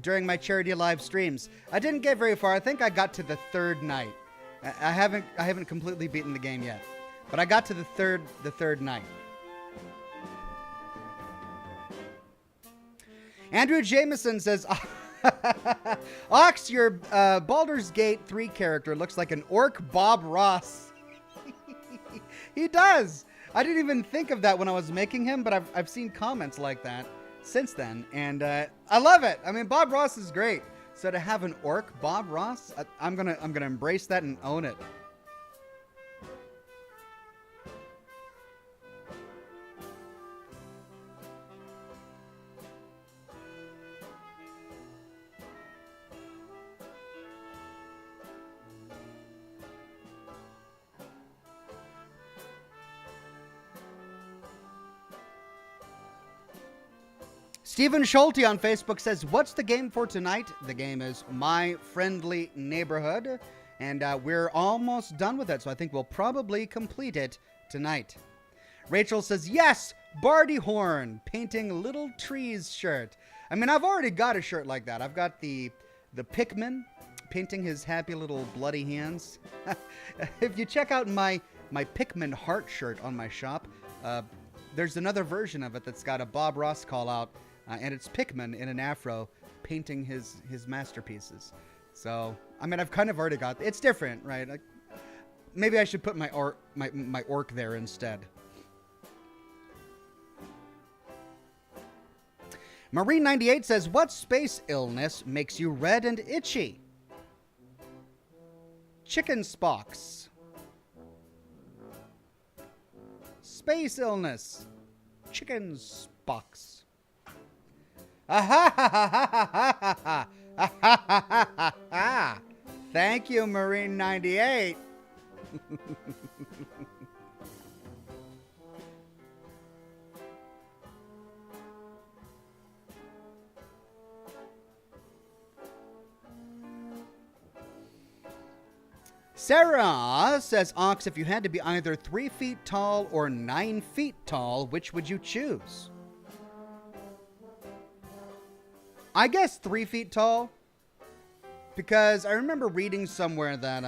during my charity live streams. I didn't get very far. I think I got to the third night. I haven't completely beaten the game yet, but I got to the third night. Andrew Jameson says, Ox, your Baldur's Gate 3 character looks like an orc Bob Ross. He does. I didn't even think of that when I was making him, but I've seen comments like that since then, and I love it. I mean, Bob Ross is great. So to have an orc Bob Ross, I'm gonna embrace that and own it. Stephen Schulte on Facebook says, what's the game for tonight? The game is My Friendly Neighborhood, and we're almost done with it, so I think we'll probably complete it tonight. Rachel says, yes, Barty Horn, painting little trees shirt. I mean, I've already got a shirt like that. I've got the Pikmin painting his happy little bloody hands. If you check out my Pikmin heart shirt on my shop, there's another version of it that's got a Bob Ross call out. And it's Pikmin in an afro painting his masterpieces. So, I mean, I've kind of already got... It's different, right? Like, maybe I should put my orc there instead. Marine98 says, what space illness makes you red and itchy? Chicken spox. Space illness. Chicken spox. Thank you, Marine98. Sarah says, Ox, if you had to be either 3 feet tall or 9 feet tall, which would you choose? I guess 3 feet tall, because I remember reading somewhere that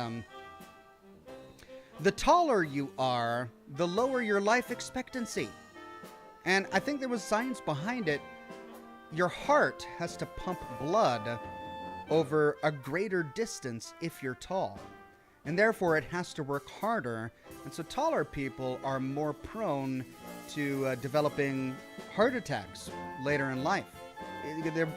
the taller you are, the lower your life expectancy. And I think there was science behind it. Your heart has to pump blood over a greater distance if you're tall. And therefore it has to work harder. And so taller people are more prone to developing heart attacks later in life.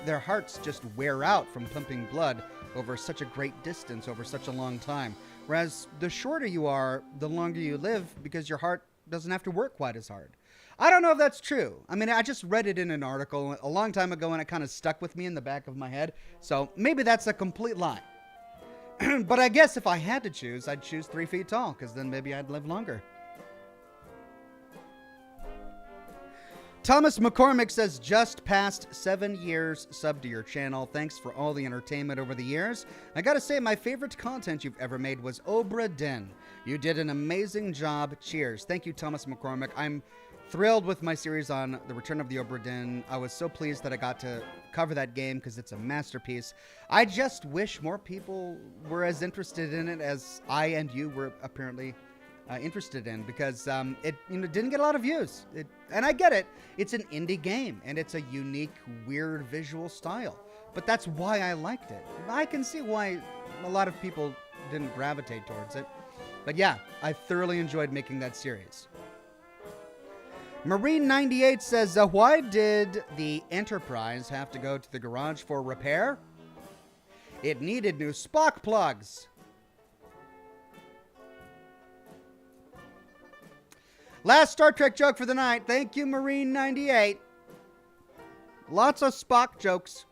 their hearts just wear out from pumping blood over such a great distance, over such a long time. Whereas the shorter you are, the longer you live because your heart doesn't have to work quite as hard. I don't know if that's true. I mean, I just read it in an article a long time ago and it kind of stuck with me in the back of my head. So maybe that's a complete lie. But I guess if I had to choose, I'd choose 3 feet tall because then maybe I'd live longer. Thomas McCormick says, just past 7 years sub to your channel. Thanks for all the entertainment over the years. I gotta say, my favorite content you've ever made was Obra Dinn. You did an amazing job. Cheers. Thank you, Thomas McCormick. I'm thrilled with my series on the Return of the Obra Dinn. I was so pleased that I got to cover that game because it's a masterpiece. I just wish more people were as interested in it as I and you were apparently interested in, because it didn't get a lot of views. And I get it. It's an indie game, and it's a unique, weird visual style. But that's why I liked it. I can see why a lot of people didn't gravitate towards it. But yeah, I thoroughly enjoyed making that series. Marine98 says, why did the Enterprise have to go to the garage for repair? It needed new spark plugs. Last Star Trek joke for the night. Thank you, Marine98. Lots of Spock jokes.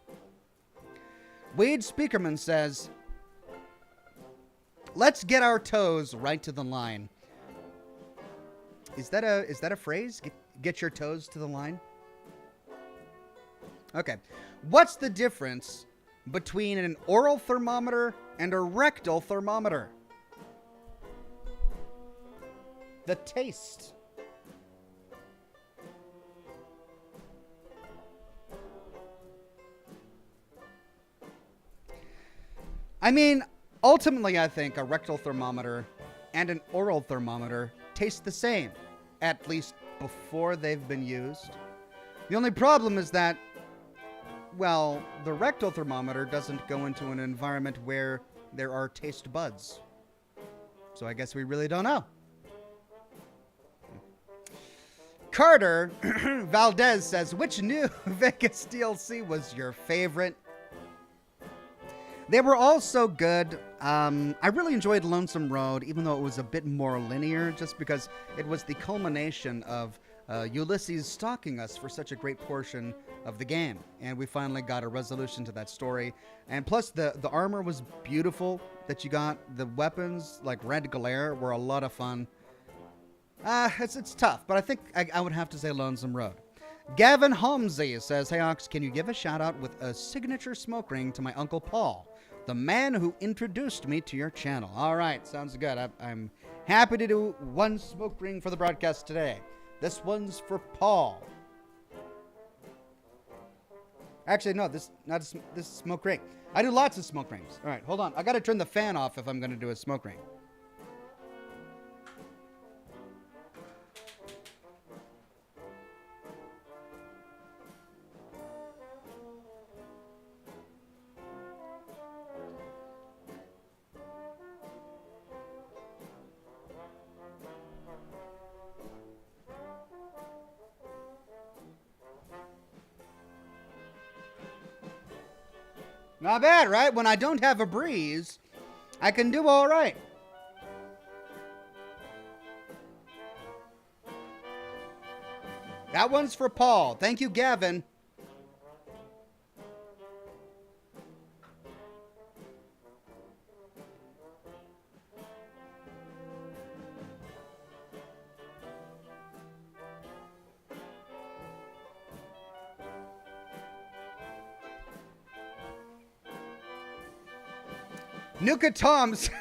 Wade Speakerman says, let's get our toes right to the line. Is that a phrase? Get your toes to the line? Okay. What's the difference between an oral thermometer and a rectal thermometer? The taste. I mean, ultimately, I think a rectal thermometer and an oral thermometer taste the same, at least before they've been used. The only problem is that, well, the rectal thermometer doesn't go into an environment where there are taste buds. So I guess we really don't know. Carter Valdez says, which new Vegas DLC was your favorite? They were all so good. I really enjoyed Lonesome Road, even though it was a bit more linear, just because it was the culmination of Ulysses stalking us for such a great portion of the game. And we finally got a resolution to that story. And plus, the armor was beautiful that you got. The weapons, like Red Glare, were a lot of fun. It's tough, but I think I would have to say Lonesome Road. Gavin Holmesy says, hey, Ox, can you give a shout-out with a signature smoke ring to my Uncle Paul, the man who introduced me to your channel? All right, sounds good. I'm happy to do one smoke ring for the broadcast today. This one's for Paul. Actually, no, this is smoke ring. I do lots of smoke rings. All right, hold on. I got to turn the fan off if I'm going to do a smoke ring. Not bad, right? When I don't have a breeze, I can do all right. That one's for Paul. Thank you, Gavin. Nuka Toms.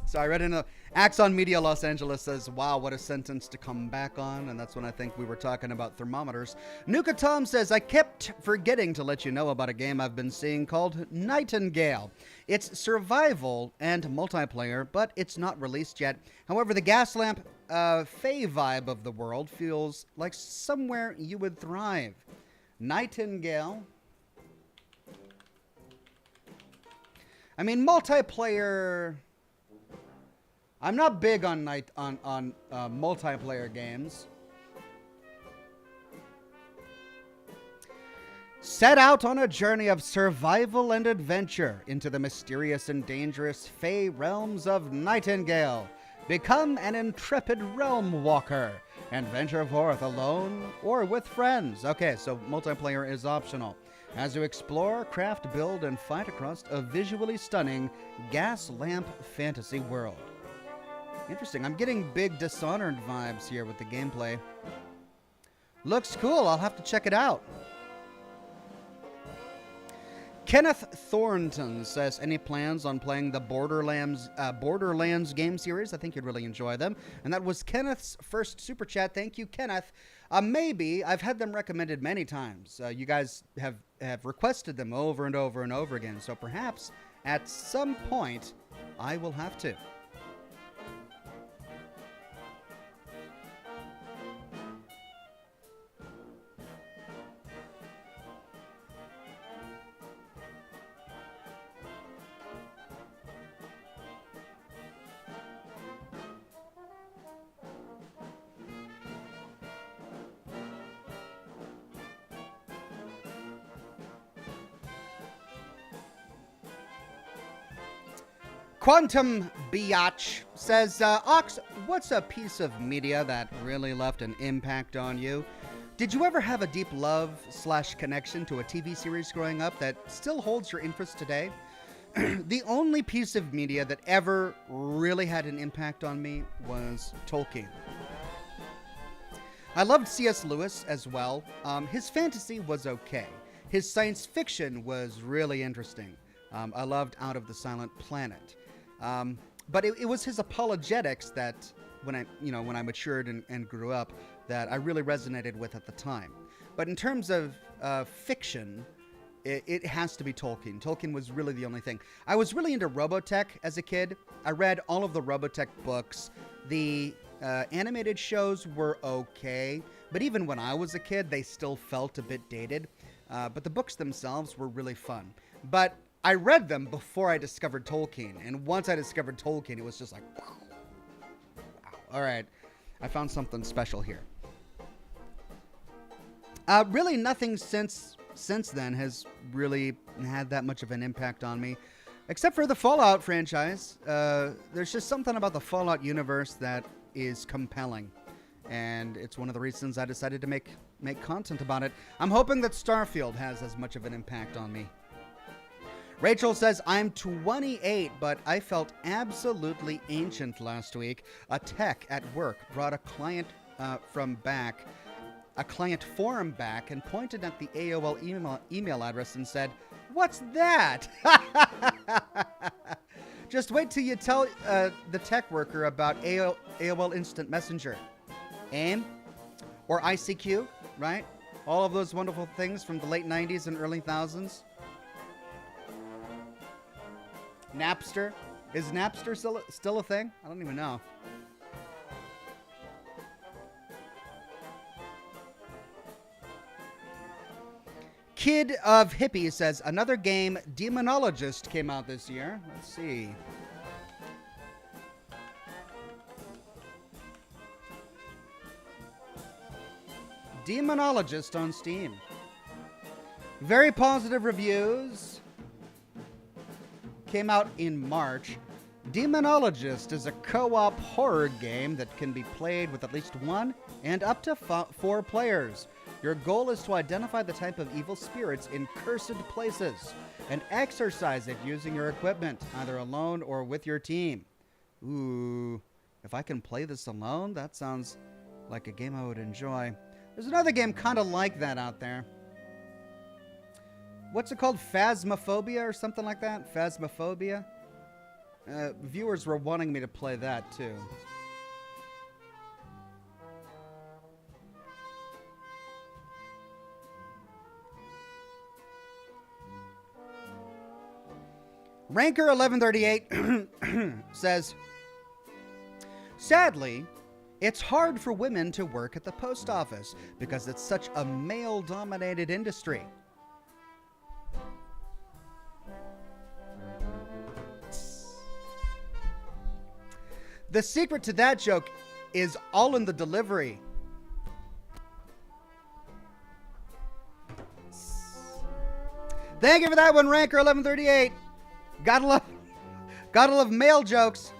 So I read in Axon Media Los Angeles says, wow, what a sentence to come back on. And that's when I think we were talking about thermometers. Nuka Tom says, I kept forgetting to let you know about a game I've been seeing called Nightingale. It's survival and multiplayer, but it's not released yet. However, the Gaslamp Fae vibe of the world feels like somewhere you would thrive. Nightingale. I mean, multiplayer. I'm not big on multiplayer games. Set out on a journey of survival and adventure into the mysterious and dangerous fey realms of Nightingale. Become an intrepid realm walker and venture forth alone or with friends. Okay, so multiplayer is optional. As you explore, craft, build, and fight across a visually stunning gas lamp fantasy world. Interesting. I'm getting big Dishonored vibes here with the gameplay. Looks cool. I'll have to check it out. Kenneth Thornton says, any plans on playing the Borderlands game series? I think you'd really enjoy them. And that was Kenneth's first super chat. Thank you, Kenneth. Maybe. I've had them recommended many times. You guys have requested them over and over and over again. So perhaps at some point I will have to. Quantum Biatch says, Ox, what's a piece of media that really left an impact on you? Did you ever have a deep love/connection to a TV series growing up that still holds your interest today? The only piece of media that ever really had an impact on me was Tolkien. I loved C.S. Lewis as well. His fantasy was okay. His science fiction was really interesting. I loved Out of the Silent Planet. But it was his apologetics that when I matured and grew up, that I really resonated with at the time. But in terms of fiction, it has to be Tolkien. Tolkien was really the only thing. I was really into Robotech as a kid. I read all of the Robotech books. The animated shows were okay, but even when I was a kid, they still felt a bit dated. But the books themselves were really fun. But I read them before I discovered Tolkien, and once I discovered Tolkien, it was just like, wow. All right, I found something special here. Really nothing since then has really had that much of an impact on me, except for the Fallout franchise. There's just something about the Fallout universe that is compelling, and it's one of the reasons I decided to make content about it. I'm hoping that Starfield has as much of an impact on me. Rachel says, I'm 28, but I felt absolutely ancient last week. A tech at work brought a client forum back and pointed at the AOL email address and said, "What's that?" Just wait till you tell the tech worker about AOL Instant Messenger. AIM or ICQ, right? All of those wonderful things from the late 90s and early 2000s. Napster? Is Napster still a thing? I don't even know. Kid of Hippie says, another game, Demonologist, came out this year. Let's see. Demonologist on Steam. Very positive reviews. Came out in March. Demonologist is a co-op horror game that can be played with at least one and up to 4 players. Your goal is to identify the type of evil spirits in cursed places and exorcise it using your equipment, either alone or with your team. Ooh, if I can play this alone, that sounds like a game I would enjoy. There's another game kind of like that out there. What's it called? Phasmophobia or something like that? Phasmophobia? Viewers were wanting me to play that too. Ranker 1138 says, sadly, it's hard for women to work at the post office because it's such a male-dominated industry. The secret to that joke is all in the delivery. Thank you for that one, Ranker 1138. Gotta love male jokes.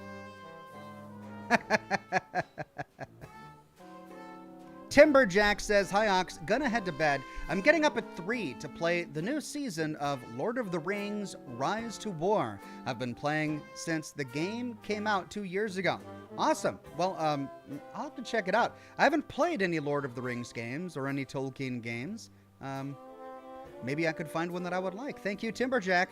Timberjack says, hi Ox, gonna head to bed. I'm getting up at 3 to play the new season of Lord of the Rings Rise to War. I've been playing since the game came out 2 years ago. Awesome. Well, I'll have to check it out. I haven't played any Lord of the Rings games or any Tolkien games. Maybe I could find one that I would like. Thank you, Timberjack.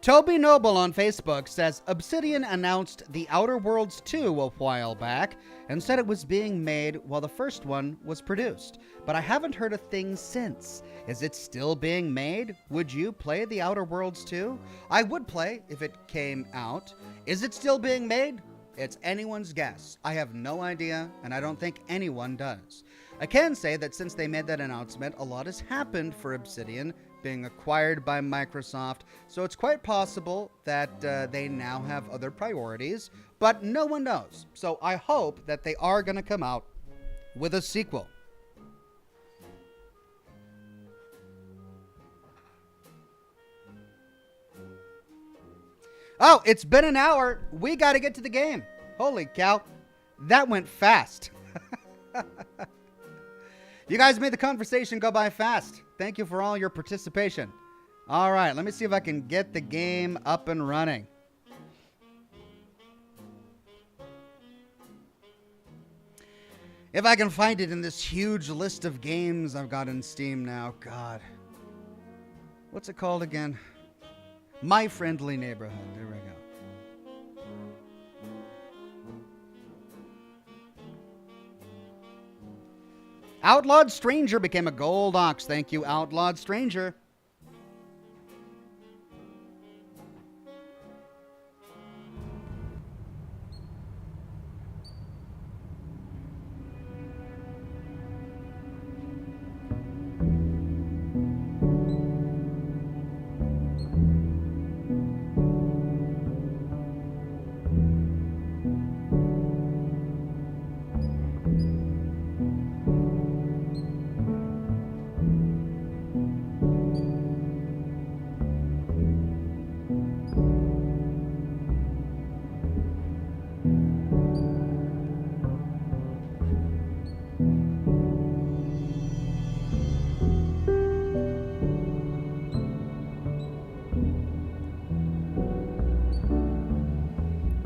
Toby Noble on Facebook says, Obsidian announced The Outer Worlds 2 a while back and said it was being made while the first one was produced. But I haven't heard a thing since. Is it still being made? Would you play The Outer Worlds 2? I would play if it came out. Is it still being made? It's anyone's guess. I have no idea, and I don't think anyone does. I can say that since they made that announcement, a lot has happened for Obsidian, being acquired by Microsoft, so it's quite possible that they now have other priorities, but no one knows. So I hope that they are going to come out with a sequel. Oh, it's been an hour. We got to get to the game. Holy cow. That went fast. You guys made the conversation go by fast. Thank you for all your participation. All right, let me see if I can get the game up and running. If I can find it in this huge list of games I've got in Steam now. God. What's it called again? My Friendly Neighborhood. There we go. Outlawed Stranger became a gold ox. Thank you, Outlawed Stranger.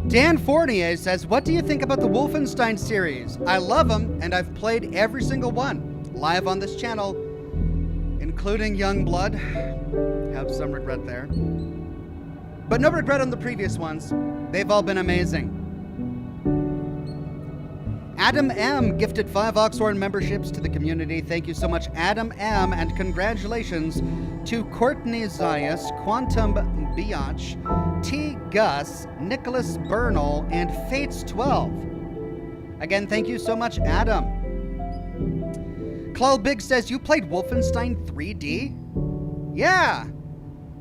Dan Fournier says, what do you think about the Wolfenstein series? I love them, and I've played every single one live on this channel, including Youngblood. Have some regret there. But no regret on the previous ones. They've all been amazing. Adam M. gifted 5 Oxhorn memberships to the community. Thank you so much, Adam M. And congratulations to Courtney Zayas, Quantum Biatch, T. Gus, Nicholas Bernal, and Fates12. Again, thank you so much, Adam. Claw Big says, you played Wolfenstein 3D? Yeah.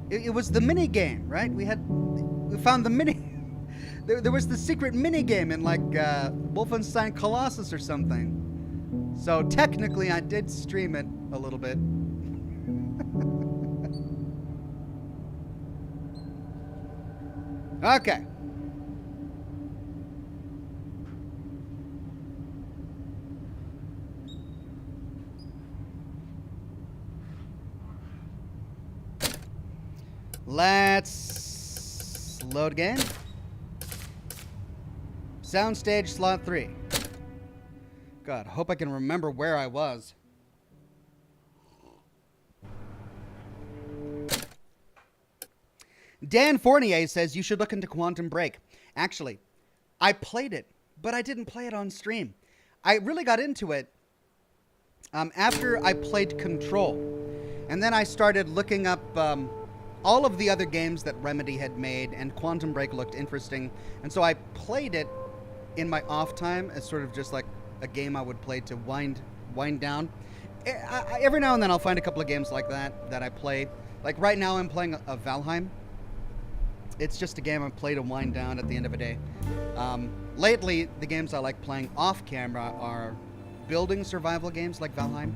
It was the mini game, right? We found the mini... There was the secret mini game in like Wolfenstein Colossus or something. So technically I did stream it a little bit. Okay. Let's load game. Soundstage slot 3. God, hope I can remember where I was. Dan Fournier says you should look into Quantum Break. Actually, I played it, but I didn't play it on stream. I really got into it after I played Control. And then I started looking up all of the other games that Remedy had made, and Quantum Break looked interesting. And so I played it in my off time as sort of just like a game I would play to wind down. every now and then I'll find a couple of games like that I play. Like right now I'm playing a Valheim. It's just a game I play to wind down at the end of a day. Lately, the games I like playing off camera are building survival games like Valheim.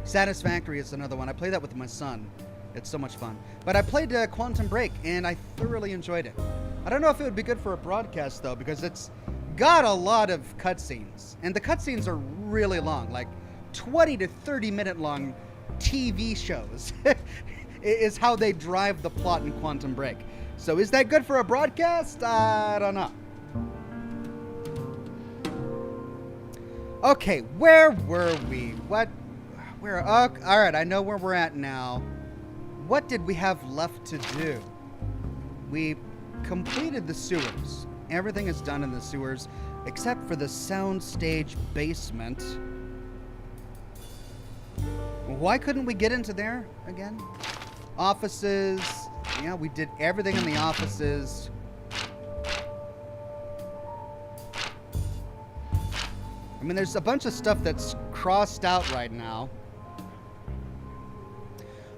Satisfactory is another one. I play that with my son. It's so much fun. But I played Quantum Break, and I thoroughly enjoyed it. I don't know if it would be good for a broadcast, though, because it's got a lot of cutscenes. And the cutscenes are really long, like 20 to 30 minute long TV shows is how they drive the plot in Quantum Break. So is that good for a broadcast? I don't know. Okay, where were we? All right, I know where we're at now. What did we have left to do? We completed the sewers. Everything is done in the sewers, except for the soundstage basement. Why couldn't we get into there again? Offices. Yeah, we did everything in the offices. I mean, there's a bunch of stuff that's crossed out right now.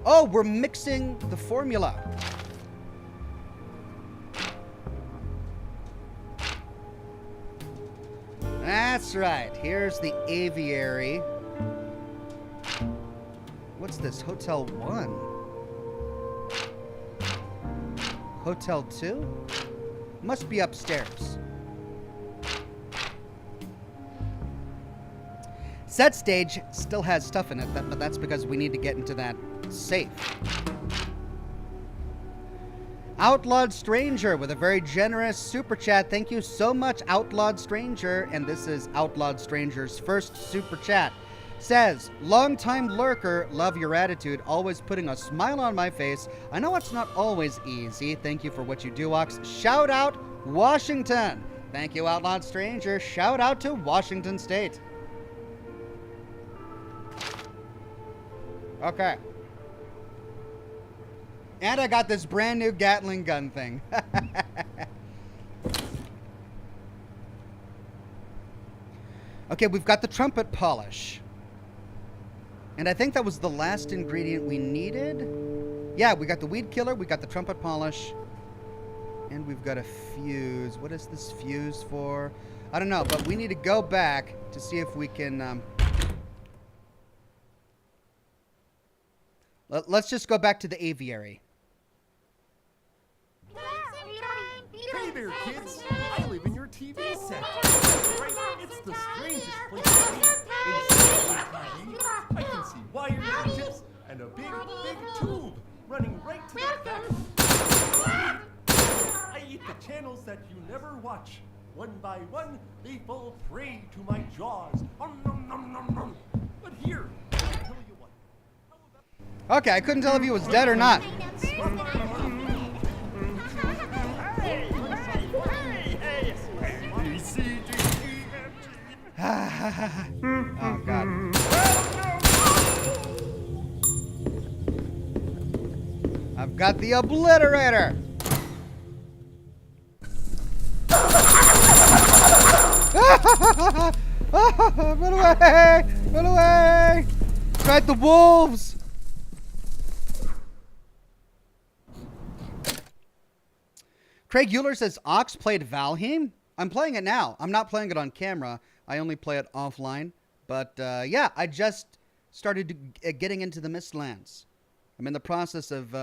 Oh, we're mixing the formula. That's right. Here's the aviary. What's this? Hotel 1? Hotel 2? Must be upstairs. Set stage still has stuff in it, but that's because we need to get into that safe. Outlawed Stranger with a very generous super chat. Thank you so much, Outlawed Stranger. And this is Outlawed Stranger's first super chat. Says, long-time lurker, love your attitude, always putting a smile on my face. I know it's not always easy. Thank you for what you do, Ox. Shout out, Washington. Thank you, Outlawed Stranger. Shout out to Washington State. Okay. And I got this brand new Gatling gun thing. Okay, we've got the trumpet polish. And I think that was the last ingredient we needed. Yeah, we got the weed killer, we got the trumpet polish. And we've got a fuse. What is this fuse for? I don't know, but we need to go back to see if we can... Let's just go back to the aviary. Hey there, kids! I live in your TV set. Right? It's the strangest place to be. Inside the TV, I can see wires and tips and a big tube running right to the back. I eat the channels that you never watch. One by one, they fall prey to my jaws. Nom, nom, nom, nom. But here, I'll tell you what. Okay, I couldn't tell if he was dead or not. Oh, God. I've got the obliterator. Run away! Run away! Fight the wolves! Craig Euler says, Ox played Valheim? I'm playing it now. I'm not playing it on camera. I only play it offline. But, yeah, I just started getting into the Mistlands. I'm in the process of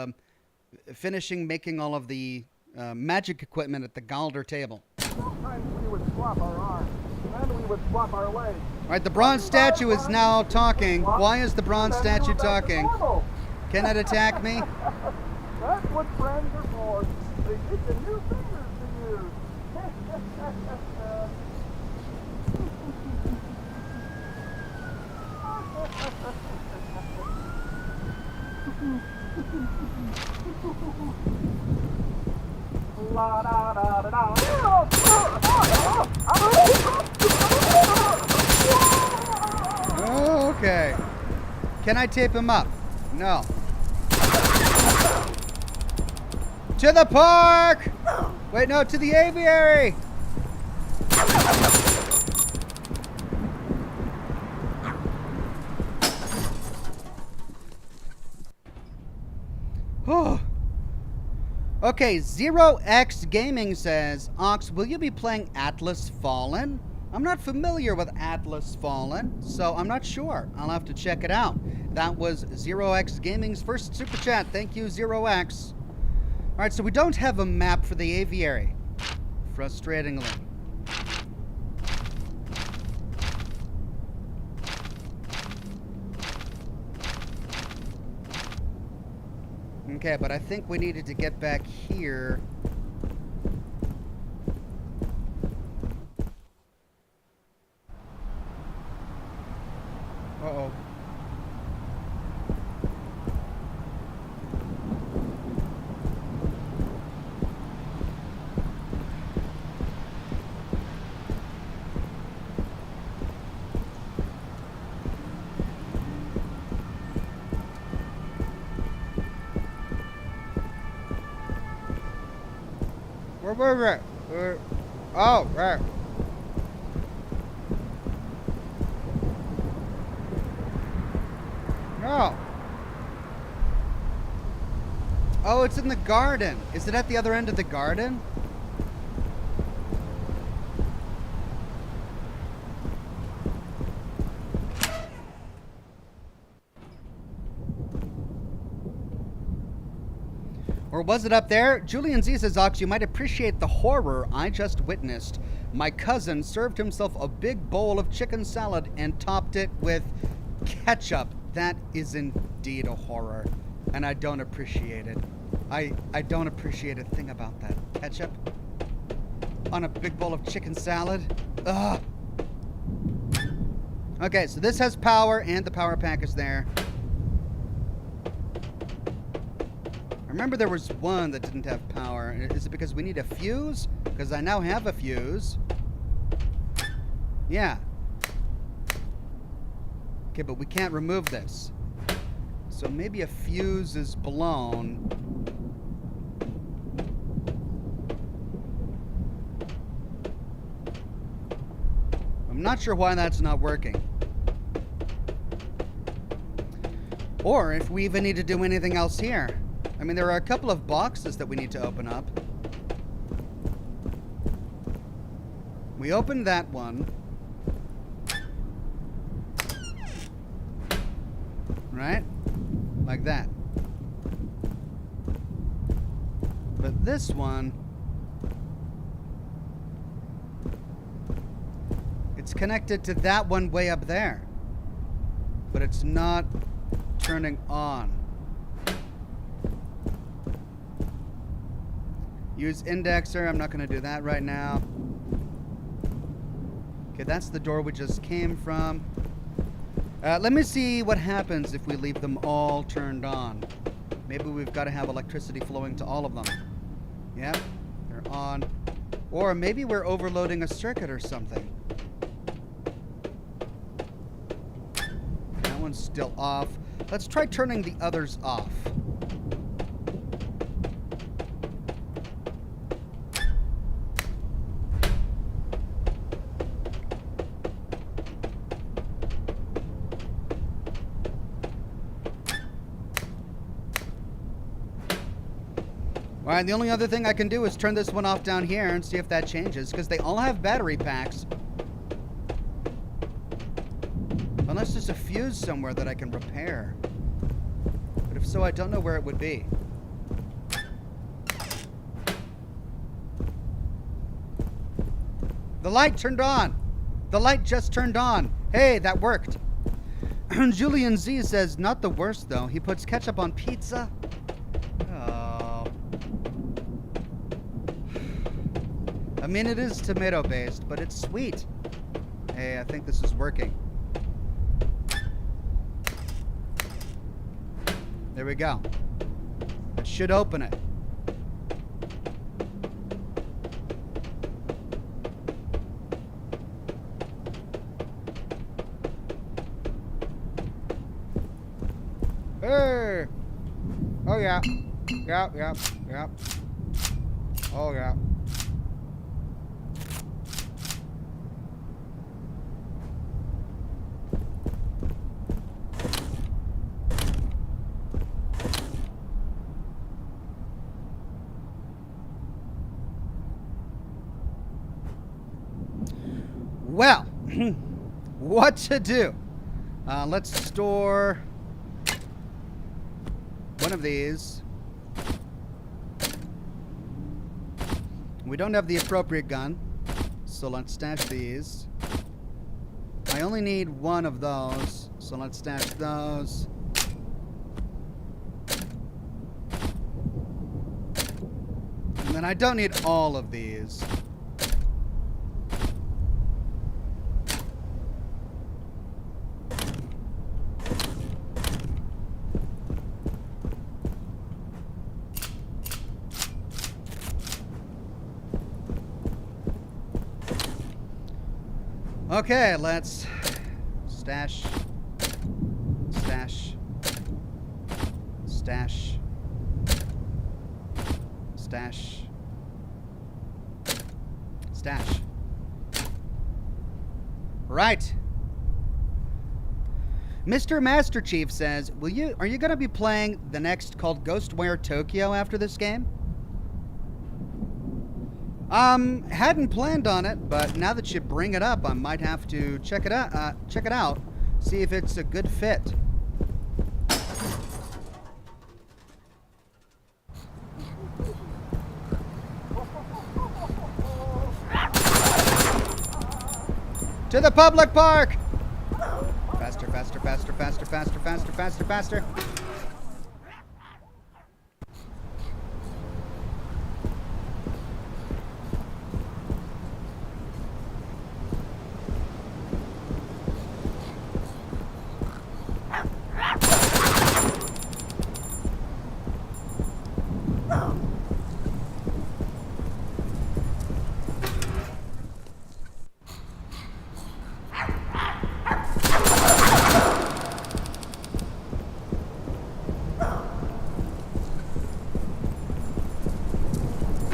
finishing making all of the magic equipment at the Galder table. Sometimes we would swap our arms, and we would swap our legs. All right, the bronze statue is now talking. Why is the bronze statue talking? Can it attack me? That's what friends are for. They give you new fingers to use. La da da da da. Oh, okay. Can I tape him up? No. To the park! Wait, no, to the aviary! Okay, 0x Gaming says, Ox, will you be playing Atlas Fallen? I'm not familiar with Atlas Fallen, so I'm not sure. I'll have to check it out. That was 0x Gaming's first super chat. Thank you, 0x. All right, so we don't have a map for the aviary, frustratingly. Okay, but I think we needed to get back here. Uh-oh. Where? Oh, right. No. Oh, it's in the garden. Is it at the other end of the garden? Or was it up there? Julian Z says, Ox, you might appreciate the horror I just witnessed. My cousin served himself a big bowl of chicken salad and topped it with ketchup. That is indeed a horror, and I don't appreciate it. I don't appreciate a thing about that. Ketchup on a big bowl of chicken salad? Ugh. Okay, so this has power, and the power pack is there. Remember there was one that didn't have power. Is it because we need a fuse? Because I now have a fuse. Yeah. Okay, but we can't remove this. So maybe a fuse is blown. I'm not sure why that's not working. Or if we even need to do anything else here. I mean, there are a couple of boxes that we need to open up. We opened that one. Right? Like that. But this one, it's connected to that one way up there. But it's not turning on. Use indexer. I'm not going to do that right now. Okay, that's the door we just came from. Let me see what happens if we leave them all turned on. Maybe we've got to have electricity flowing to all of them. Yep, they're on. Or maybe we're overloading a circuit or something. That one's still off. Let's try turning the others off. Alright, the only other thing I can do is turn this one off down here and see if that changes, because they all have battery packs. Unless there's a fuse somewhere that I can repair. But if so, I don't know where it would be. The light turned on! The light just turned on! Hey, that worked! Julian Z says, not the worst though. He puts ketchup on pizza. I mean, it is tomato-based, but it's sweet. Hey, I think this is working. There we go. It should open it. Hey! Oh, yeah. Yep. Oh, yeah. Well, what to do? Let's store one of these. We don't have the appropriate gun, so let's stash these. I only need one of those, so let's stash those. And then I don't need all of these. Okay, let's stash, stash, stash, stash, stash. Right. Mr. Master Chief says, are you going to be playing the next called Ghostwire Tokyo after this game? Hadn't planned on it, but now that you bring it up, I might have to check it out, see if it's a good fit. To the public park! Faster, faster, faster, faster, faster, faster, faster, faster.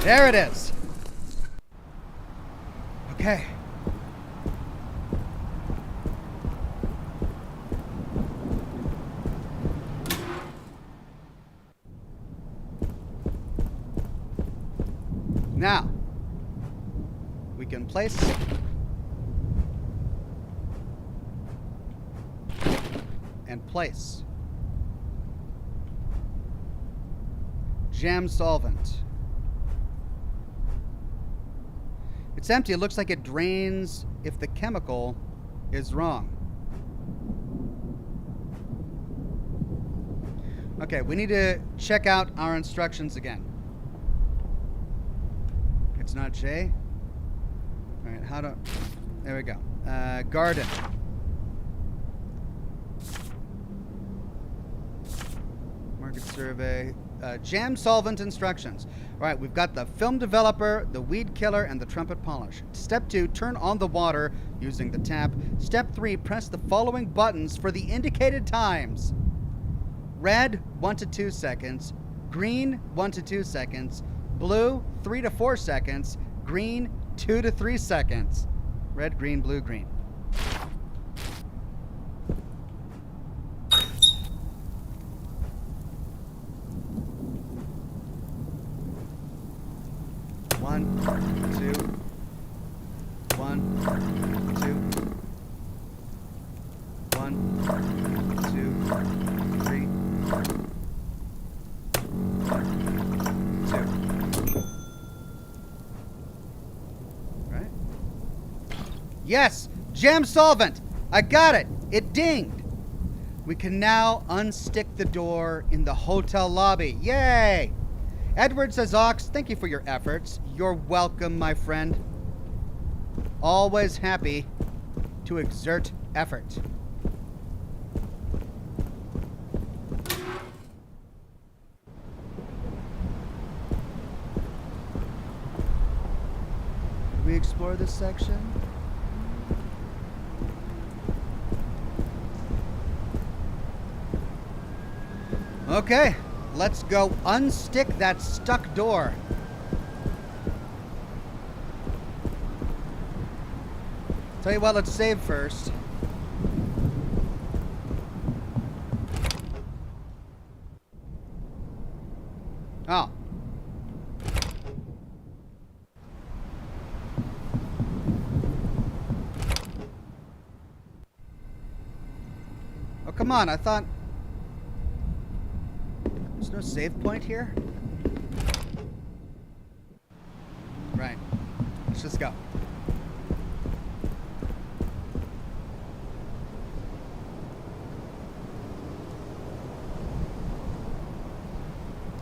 There it is. Okay. Now, we can place and place jam solvent. It's empty. It looks like it drains if the chemical is wrong. Okay, we need to check out our instructions again. It's not J. All right, how to... There we go. Garden. Market survey. Jam solvent instructions. All right, we've got the film developer, the weed killer, and the trumpet polish. Step 2, turn on the water using the tap. Step 3, press the following buttons for the indicated times. Red, 1 to 2 seconds. Green, 1 to 2 seconds. Blue, 3 to 4 seconds. Green, 2 to 3 seconds. Red, green, blue, green. One, two, 1, 2, 1, 2, 3, 1, 2. Right? Yes! Jam solvent! I got it! It dinged! We can now unstick the door in the hotel lobby. Yay! Edward says, Ox, thank you for your efforts. You're welcome, my friend. Always happy to exert effort. Did we explore this section? Okay. Let's go unstick that stuck door. Tell you what, let's save first. Oh. come on, I thought... There's no save point here? Right. Let's just go.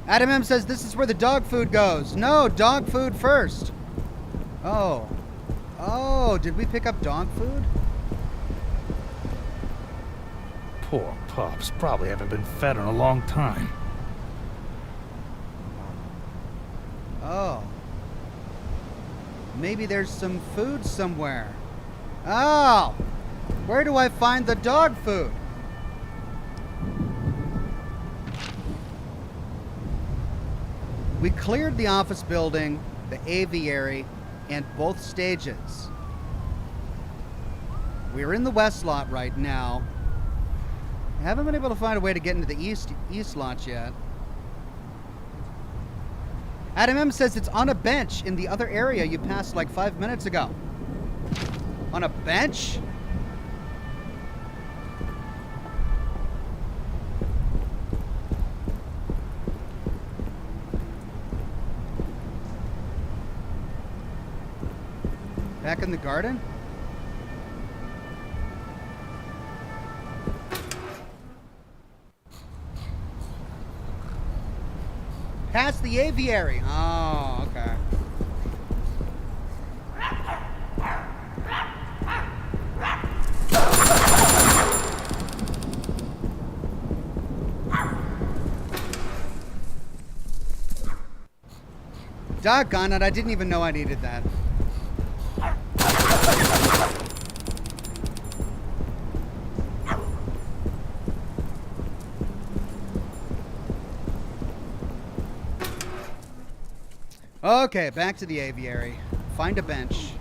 Adam M says this is where the dog food goes. No, dog food first. Oh. Oh, did we pick up dog food? Poor pups probably haven't been fed in a long time. Oh. Maybe there's some food somewhere. Oh. Where do I find the dog food? We cleared the office building, the aviary, and both stages. We're in the west lot right now. I haven't been able to find a way to get into the east lot yet. Adam M says it's on a bench in the other area you passed like 5 minutes ago. On a bench? Back in the garden? Past the aviary. Oh, okay. Doggone it, I didn't even know I needed that. Okay, back to the aviary. Find a bench.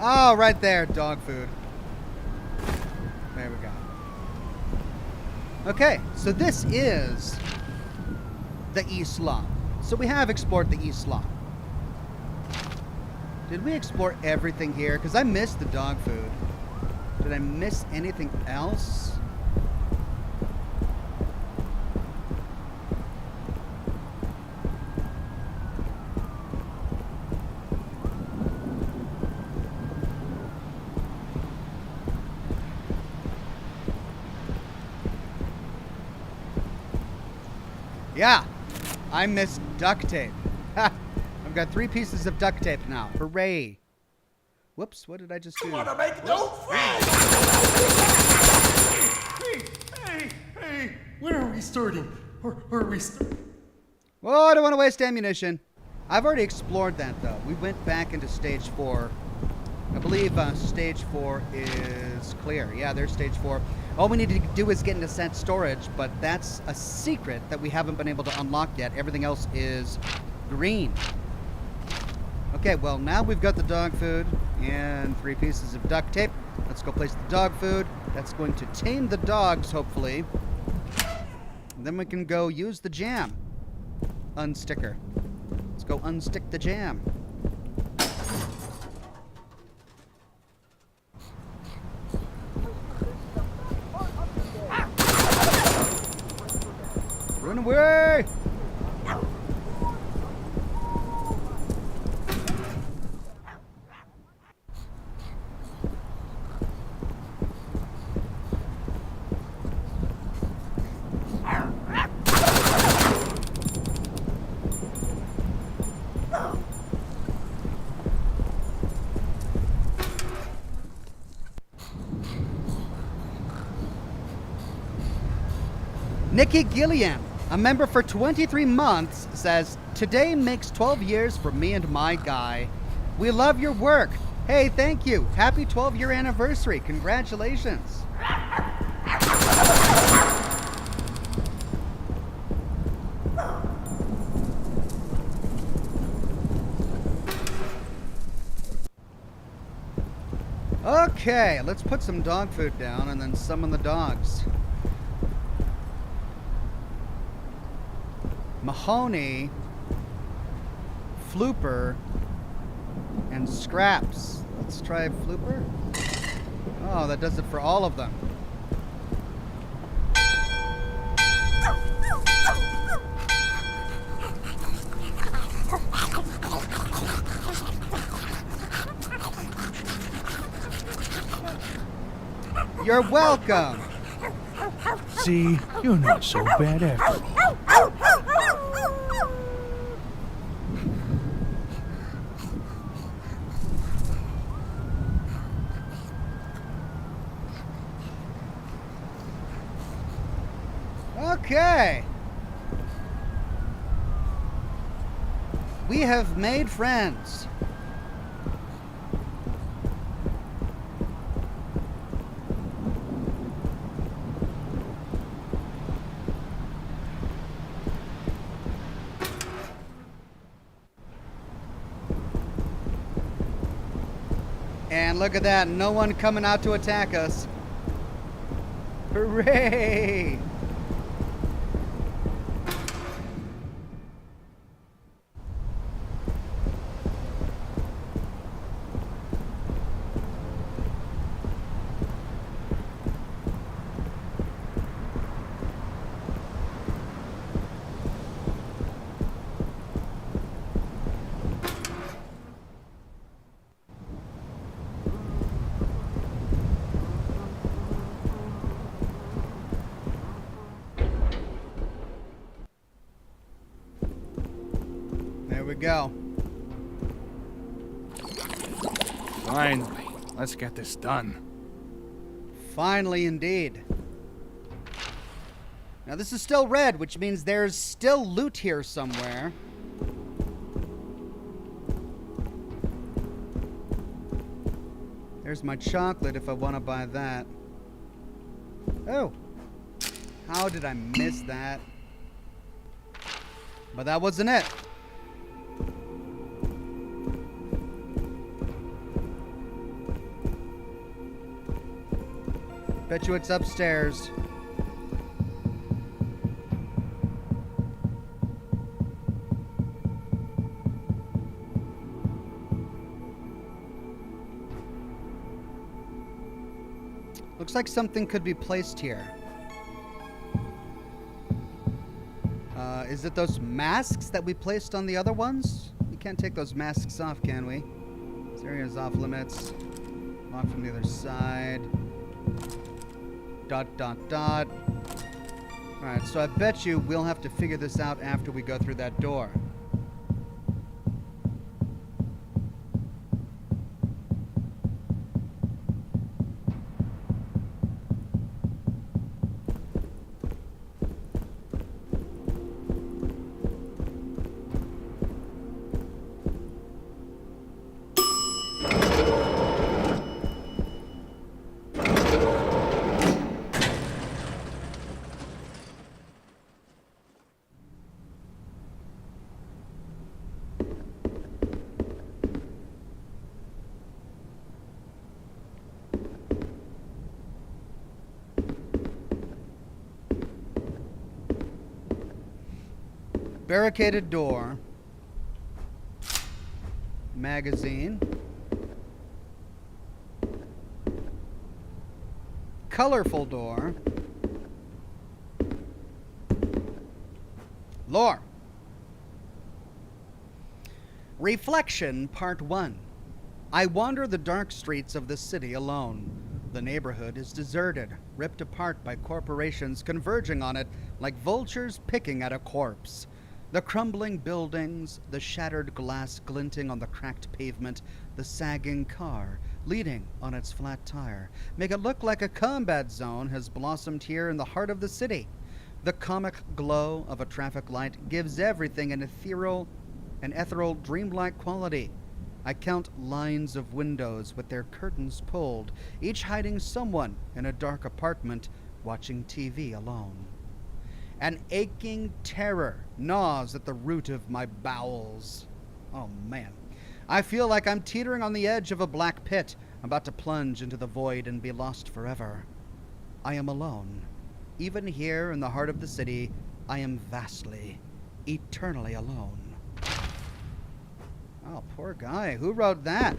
Oh, right there, dog food. There we go. Okay, so this is the east lot. So we have explored the east lot. Did we explore everything here? Because I missed the dog food. Did I miss anything else? Yeah, I missed duct tape. Ha! I've got 3 pieces of duct tape now. Hooray. Whoops, what did I just do? Wanna make no friends? Hey, when are we starting? Or are we Oh, I don't want to waste ammunition. I've already explored that, though. We went back into stage 4. I believe stage 4 is clear. Yeah, there's stage 4. All we need to do is get into set storage, but that's a secret that we haven't been able to unlock yet. Everything else is green. Okay, well, now we've got the dog food and 3 pieces of duct tape. Let's go place the dog food. That's going to tame the dogs, hopefully. And then we can go use the jam. Unsticker. Let's go unstick the jam. Run away! Nikki Gilliam, a member for 23 months, says, "Today makes 12 years for me and my guy. We love your work. Hey, thank you. Happy 12-year anniversary. Congratulations." Okay, let's put some dog food down and then summon the dogs. Mahoney, Flooper, and Scraps. Let's try Flooper. Oh, that does it for all of them. You're welcome. See, you're not so bad after all. Okay. We have made friends. And look at that, no one coming out to attack us. Hooray! There we go. Finally, let's get this done. Finally, indeed. Now, this is still red, which means there's still loot here somewhere. There's my chocolate if I want to buy that. Oh. How did I miss that? But that wasn't it. Bet you it's upstairs. Looks like something could be placed here. Is it those masks that we placed on the other ones? We can't take those masks off, can we? This area is off limits. Locked from the other side. ... Alright, so I bet you we'll have to figure this out after we go through that door. Barricaded door. Magazine. Colorful door. Lore. Reflection Part 1. I wander the dark streets of the city alone. The neighborhood is deserted, ripped apart by corporations converging on it like vultures picking at a corpse. The crumbling buildings, the shattered glass glinting on the cracked pavement, the sagging car leaning on its flat tire, make it look like a combat zone has blossomed here in the heart of the city. The comic glow of a traffic light gives everything an ethereal, dreamlike quality. I count lines of windows with their curtains pulled, each hiding someone in a dark apartment watching TV alone. An aching terror gnaws at the root of my bowels. Oh man. I feel like I'm teetering on the edge of a black pit, I'm about to plunge into the void and be lost forever. I am alone. Even here in the heart of the city, I am vastly, eternally alone. Oh, poor guy. Who wrote that?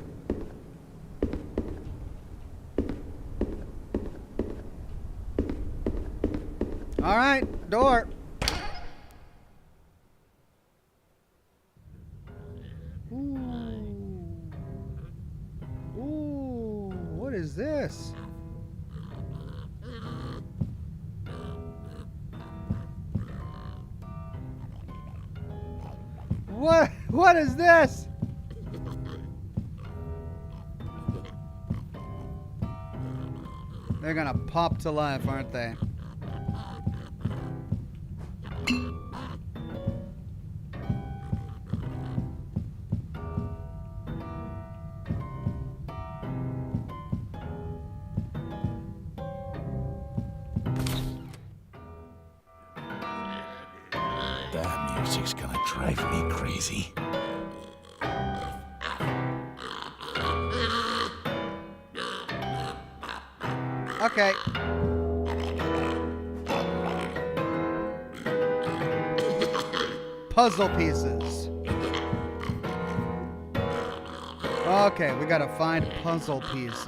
All right, door. Ooh, what is this? What is this? They're gonna pop to life, aren't they? That music's gonna drive me crazy. Okay. Puzzle pieces. Okay, we gotta find puzzle pieces.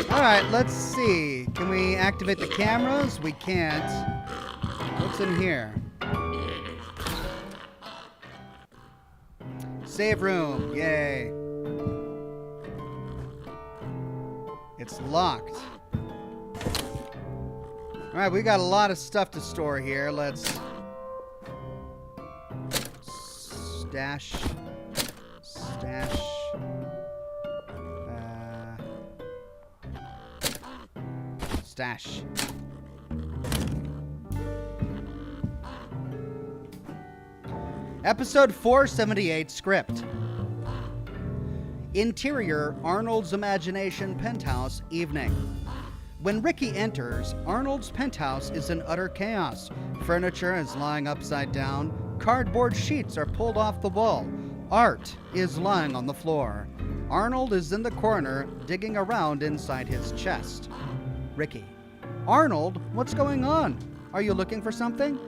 Alright, let's see. Can we activate the cameras? We can't. What's in here? Save room. Yay. It's locked. Alright, we got a lot of stuff to store here. Let's stash. Stash. Episode 478 script. Interior Arnold's Imagination Penthouse evening. When Ricky enters, Arnold's penthouse is in utter chaos. Furniture is lying upside down. Cardboard sheets are pulled off the wall. Art is lying on the floor. Arnold is in the corner, digging around inside his chest. Ricky. Arnold, what's going on? Are you looking for something?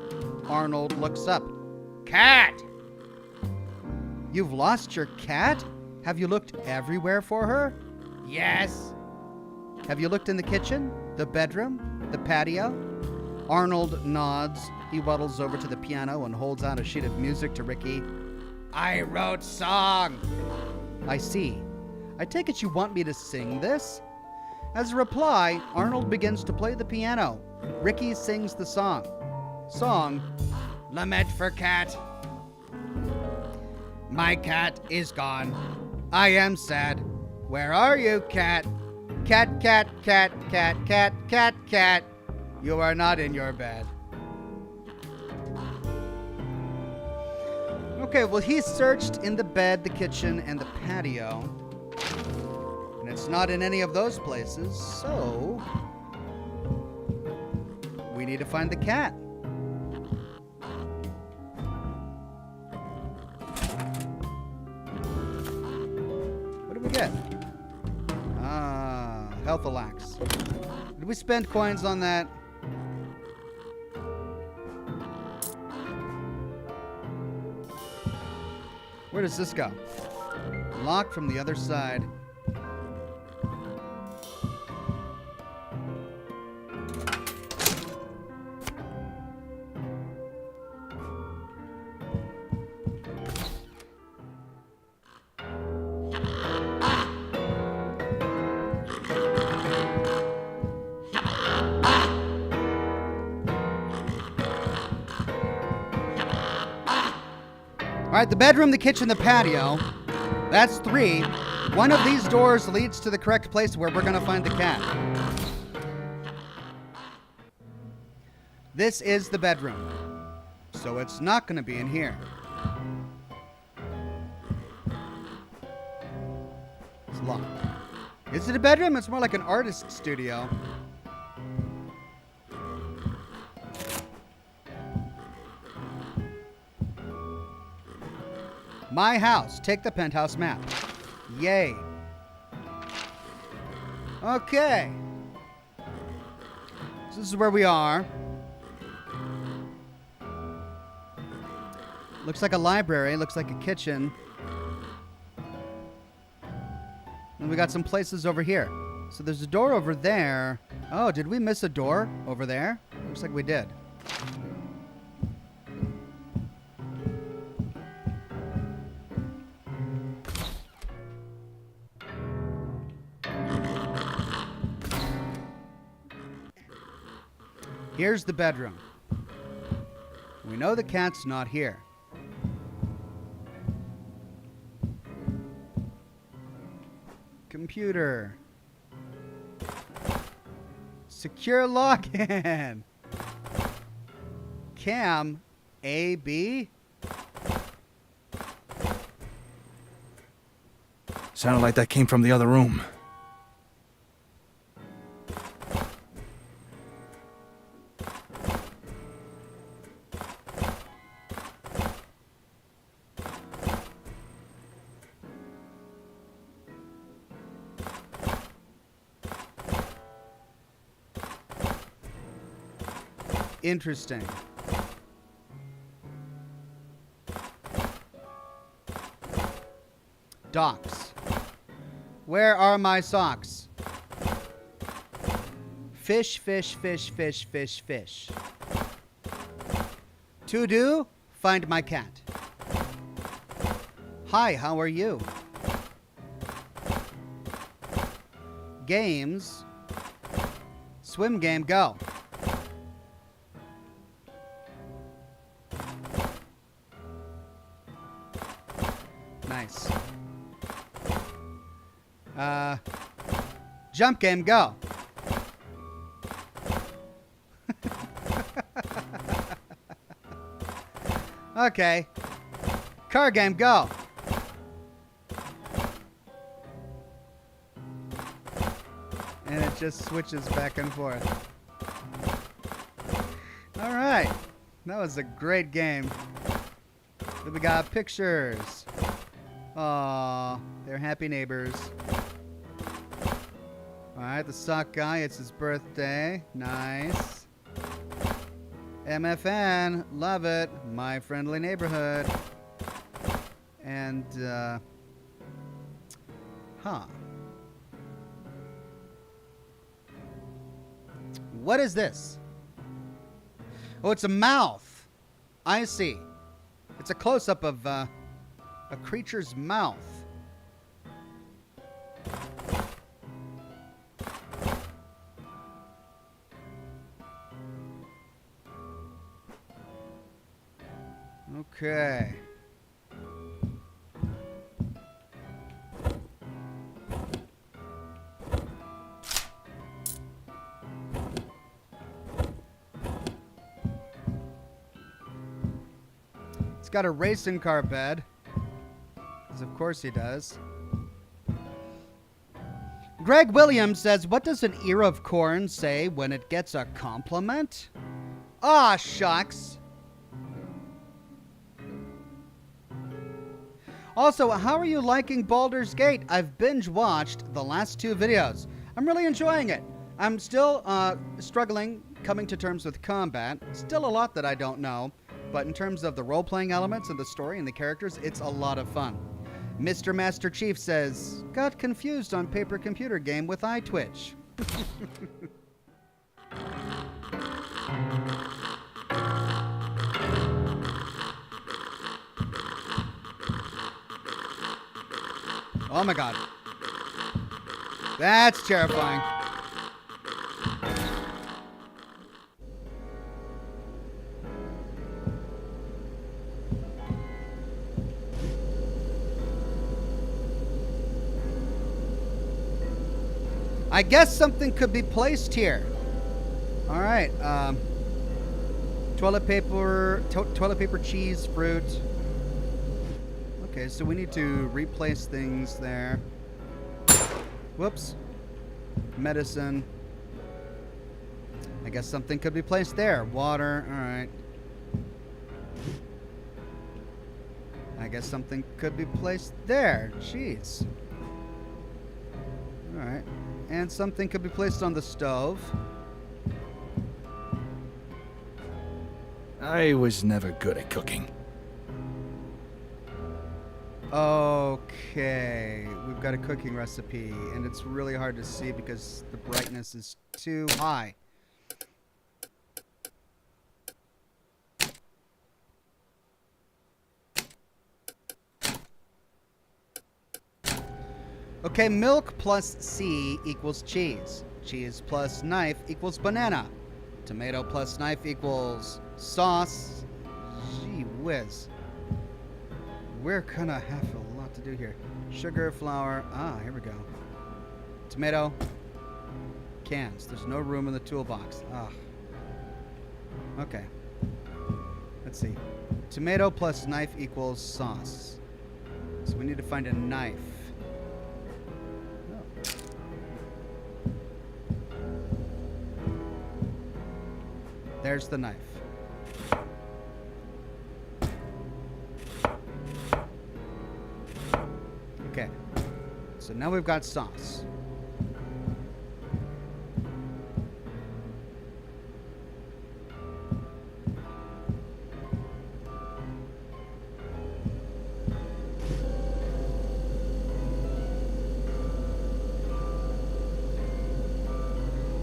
Arnold looks up. Cat! You've lost your cat? Have you looked everywhere for her? Yes. Have you looked in the kitchen, the bedroom, the patio? Arnold nods. He waddles over to the piano and holds out a sheet of music to Ricky. I wrote song. I see. I take it you want me to sing this? As a reply, Arnold begins to play the piano. Ricky sings the song. Song, Lament for Cat. My cat is gone. I am sad. Where are you, cat? Cat, cat, cat, cat, cat, cat, cat. You are not in your bed. Okay, well, he searched in the bed, the kitchen, and the patio. And it's not in any of those places, so we need to find the cat. What did we get? Health Alax. Did we spend coins on that? Where does this go? Locked from the other side. All right, the bedroom, the kitchen, the patio. That's 3. One of these doors leads to the correct place where we're going to find the cat. This is the bedroom. So it's not going to be in here. It's locked. Is it a bedroom? It's more like an artist studio. My house. Take the penthouse map. Yay. Okay. So this is where we are. Looks like a library. Looks like a kitchen. And we got some places over here. So there's a door over there. Oh, did we miss a door over there? Looks like we did. Here's the bedroom. We know the cat's not here. Computer. Secure login. Cam AB. Sounded like that came from the other room. Interesting. Docks. Where are my socks? Fish, fish, fish, fish, fish, fish. To do? Find my cat. Hi, how are you? Games. Swim game, go. Nice. Jump game, go. Okay. Car game, go. And it just switches back and forth. All right. That was a great game. Then we got pictures. Aw, they're happy neighbors. Alright, the sock guy, it's his birthday. Nice. MFN, love it. My friendly neighborhood. And, what is this? Oh, it's a mouth. I see. It's a close-up of, a creature's mouth. Okay. It's got a racing car bed. Of course he does. Greg Williams says, what does an ear of corn say when it gets a compliment? Ah, shucks. Also, how are you liking Baldur's Gate? I've binge watched the last 2 videos. I'm really enjoying it. I'm still struggling coming to terms with combat. Still a lot that I don't know. But in terms of the role-playing elements and the story and the characters, it's a lot of fun. Mr. Master Chief says, got confused on paper computer game with iTwitch. Oh my god. That's terrifying. I guess something could be placed here. All right. Toilet paper, cheese, fruit. Okay, so we need to replace things there. Whoops. Medicine. I guess something could be placed there. Water. Alright. I guess something could be placed there. Jeez. Alright. And something could be placed on the stove. I was never good at cooking. Okay. We've got a cooking recipe, and it's really hard to see because the brightness is too high. Okay, milk plus C equals cheese. Cheese plus knife equals banana. Tomato plus knife equals sauce. Gee whiz. We're gonna have a lot to do here. Sugar, flour. Ah, here we go. Tomato. Cans. There's no room in the toolbox. Ah. Okay. Let's see. Tomato plus knife equals sauce. So we need to find a knife. There's the knife. Okay. So now we've got sauce.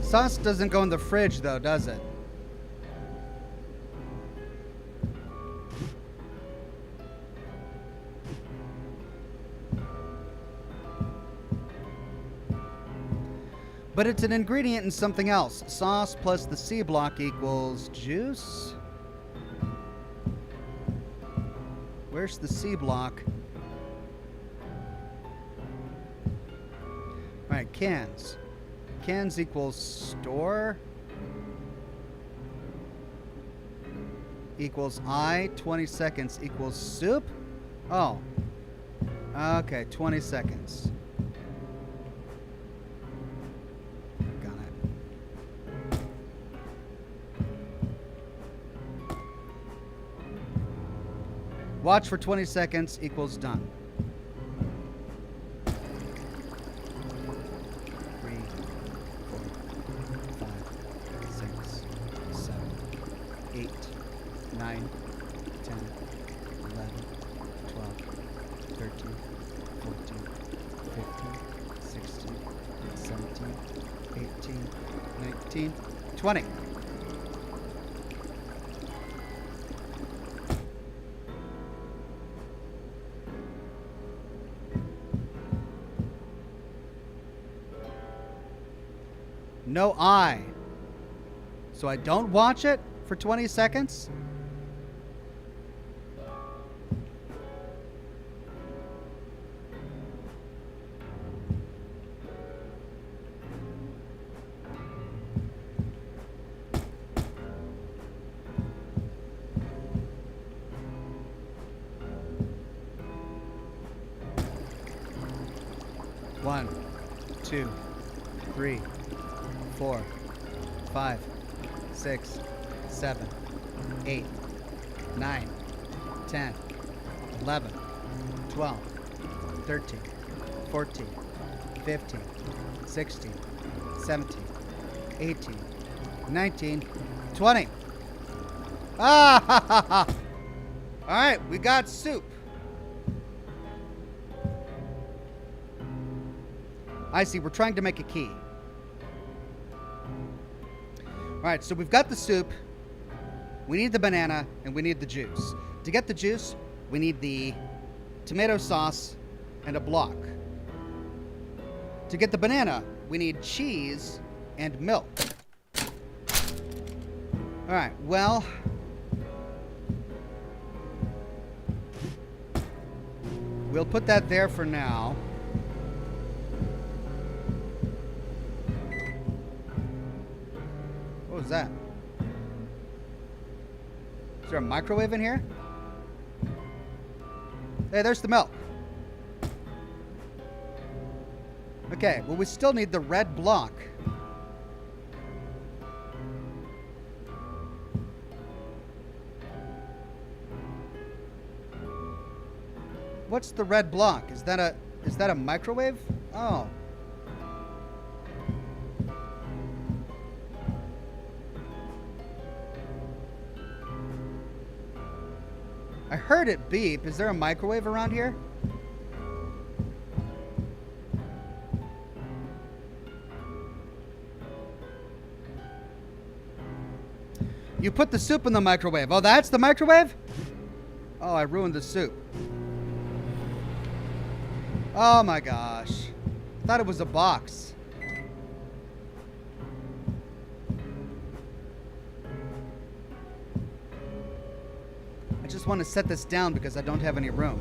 Sauce doesn't go in the fridge though, does it? But it's an ingredient in something else. Sauce plus the C block equals juice. Where's the C block? Alright, cans. Cans equals store. Equals I. 20 seconds equals soup. Oh. Okay, 20 seconds. Watch for 20 seconds equals done. 3, 4, 5, 6, 7, 8, 9, 10, 11, 12, 13, 14, 15, 16, 17, 18, 19, 20. No I. So I don't watch it for 20 seconds? One, 2, 3, 4, 5, 6, 7, 8, 9, 10, 11, 12, 13, 14, 15, 16, 17, 18, 19, 20. Ah, ha, ha, ha. All right, we got soup. I see, we're trying to make a key. All right, so we've got the soup, we need the banana, and we need the juice. To get the juice, we need the tomato sauce and a block. To get the banana, we need cheese and milk. All right, well, we'll put that there for now. What was that? there a microwave in here? Hey, there's the milk. Okay, well, we still need the red block. What's the red block? Is that a microwave? Oh. I heard it beep. Is there a microwave around here? You put the soup in the microwave. Oh, that's the microwave? Oh, I ruined the soup. Oh my gosh. I thought it was a box. I just want to set this down because I don't have any room.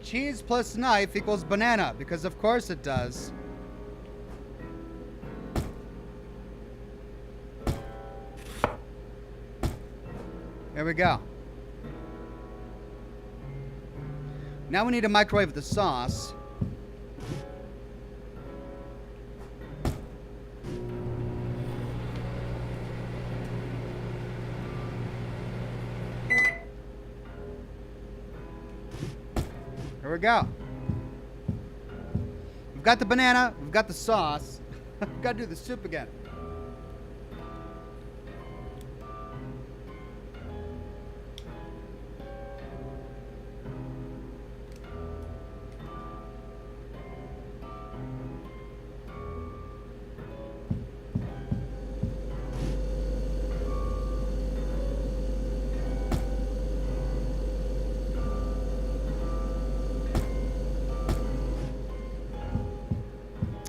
Cheese plus knife equals banana, because of course it does. There we go. Now we need to microwave the sauce. Here we go. We've got the banana. We've got the sauce. We've got to do the soup again.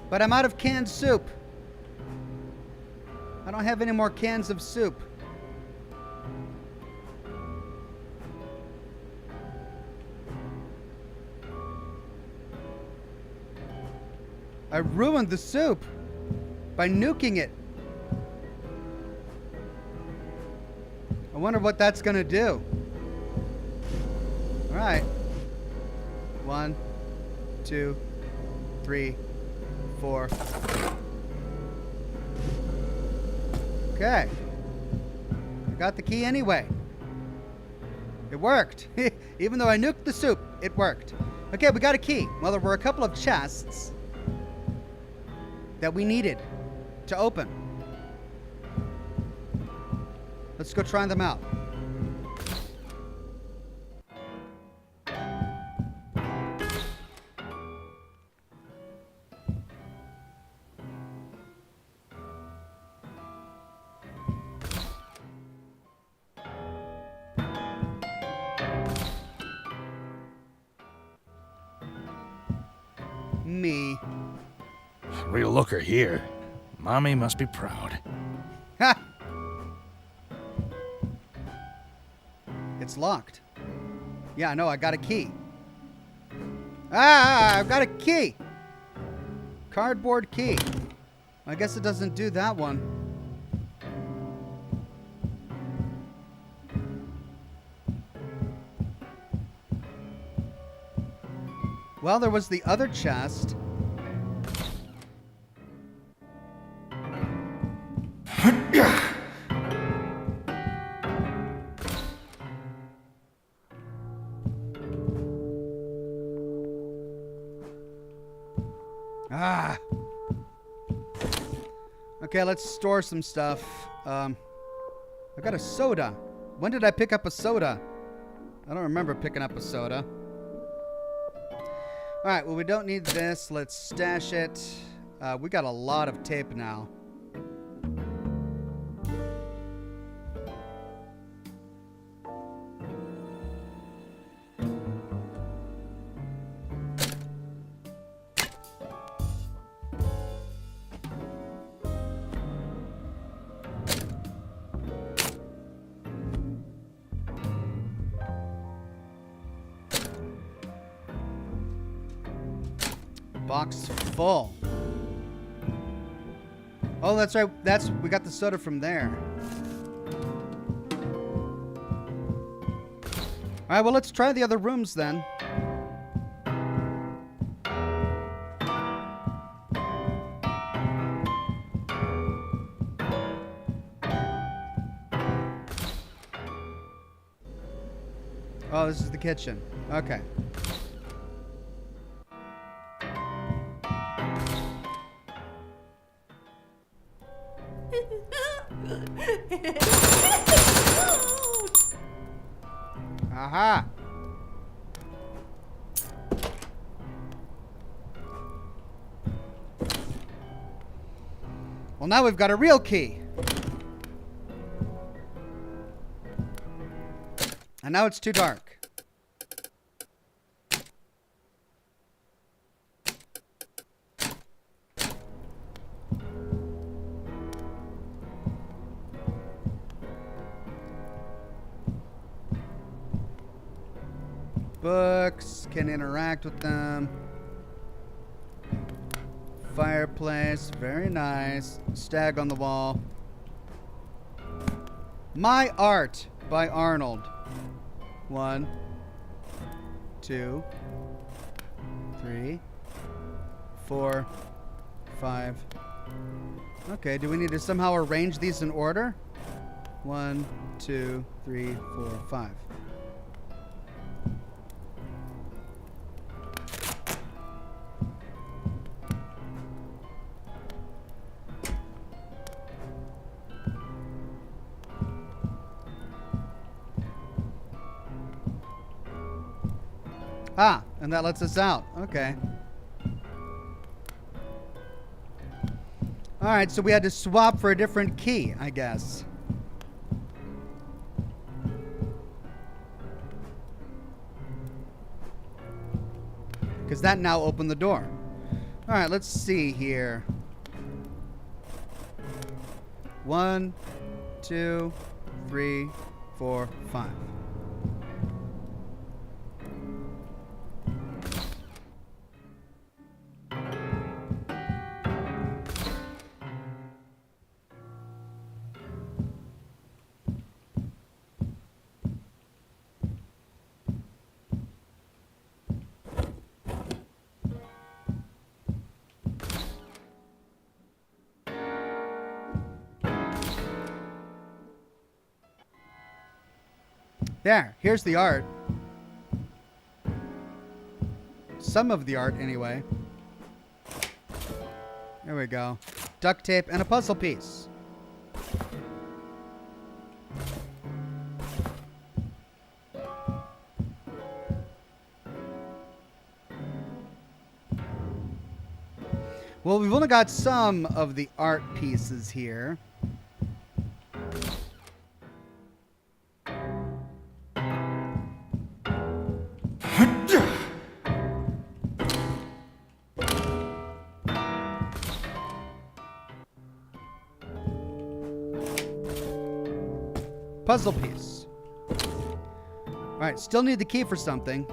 But I'm out of canned soup. I don't have any more cans of soup. I ruined the soup by nuking it. I wonder what that's gonna do. All right. 1, 2, 3, 4. Okay. I got the key anyway. It worked. Even though I nuked the soup, it worked. Okay, we got a key. Well, there were a couple of chests that we needed to open. Let's go try them out. Me. Real looker here. Mommy must be proud. Ha! It's locked. Yeah, no, I got a key. Ah, I've got a key. Cardboard key. I guess it doesn't do that one. Well, there was the other chest. Ah. Okay, let's store some stuff. I got a soda. When did I pick up a soda? I don't remember picking up a soda. All right, well, we don't need this. Let's stash it. We got a lot of tape now. Box full. Oh, that's right. We got the soda from there. All right, well, let's try the other rooms then. Oh, this is the kitchen. Okay. Aha! Well, now we've got a real key. And now it's too dark. Books, can interact with them. Fireplace, very nice. Stag on the wall. My Art by Arnold. 1, 2, 3, 4, 5. Okay, do we need to somehow arrange these in order? 1, 2, 3, 4, 5. Ah, and that lets us out. Okay. Alright, so we had to swap for a different key, I guess. Because that now opened the door. Alright, let's see here. 1, 2, 3, 4, 5. There, here's the art. Some of the art, anyway. There we go. Duct tape and a puzzle piece. Well, we've only got some of the art pieces here. Puzzle piece. All right, still need the key for something.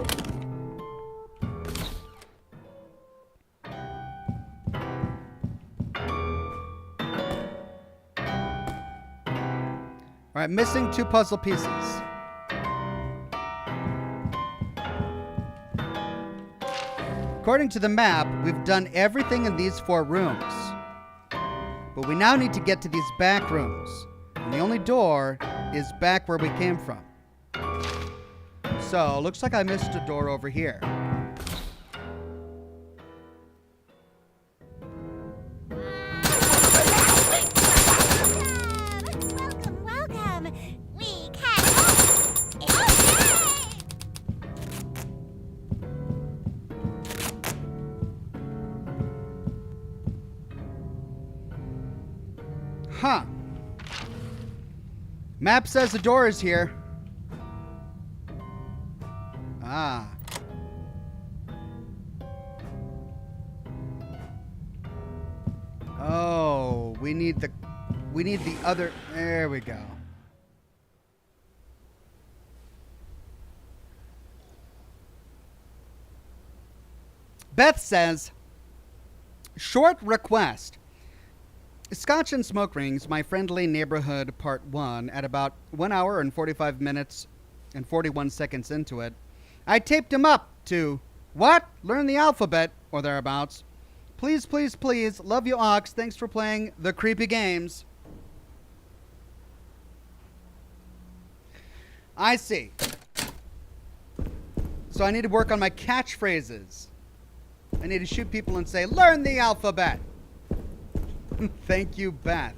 All right, missing 2 puzzle pieces. According to the map, we've done everything in these 4 rooms. But we now need to get to these back rooms. And the only door is back where we came from. So, looks like I missed a door over here. Welcome. We can. Huh. Map says the door is here. Ah. Oh, we need the other. There we go. Beth says, Short request. Scotch and Smoke Rings, My Friendly Neighborhood Part 1, at about 1 hour and 45 minutes and 41 seconds into it, I taped him up to, what? Learn the alphabet, or thereabouts. Please, please, please, love you, Ox. Thanks for playing the creepy games. I see. So I need to work on my catchphrases. I need to shoot people and say, learn the alphabet. Thank you, Beth.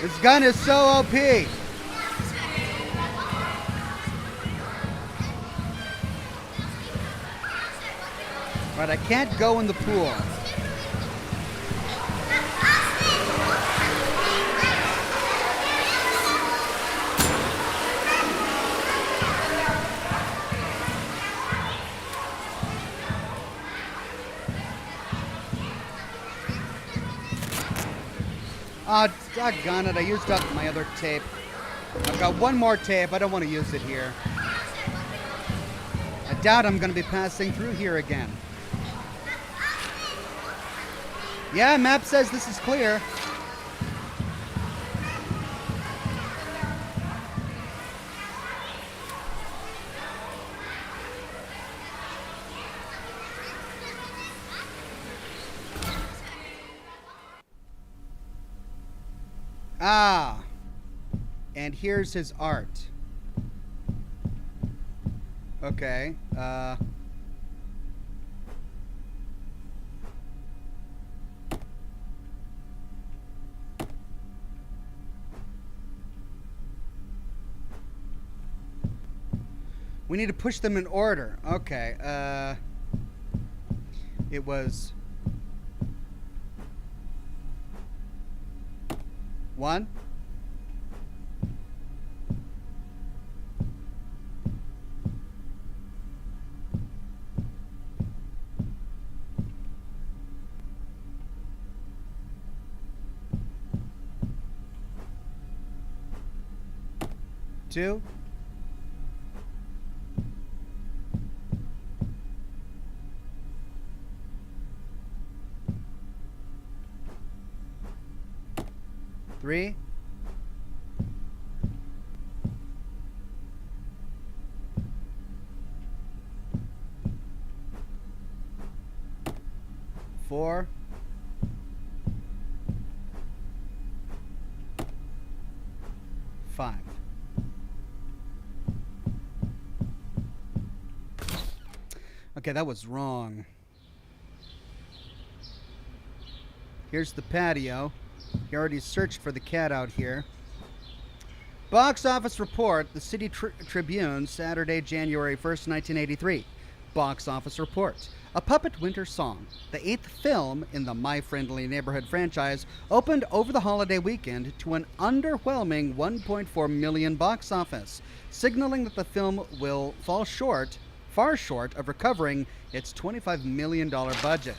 This gun is so OP. Right, I can't go in the pool. Oh, doggone it, I used up my other tape. I've got one more tape, I don't want to use it here. I doubt I'm going to be passing through here again. Yeah, map says this is clear. Ah, and here's his art. Okay, we need to push them in order. Okay, it was 1, 2, 3, 4, 5. Okay, that was wrong. Here's the patio. He already searched for the cat out here. Box office report, the City Tribune, Saturday, January 1st, 1983. Box office report. A Puppet Winter Song, the 8th film in the My Friendly Neighborhood franchise, opened over the holiday weekend to an underwhelming 1.4 million box office, signaling that the film will fall short, far short of recovering its $25 million budget.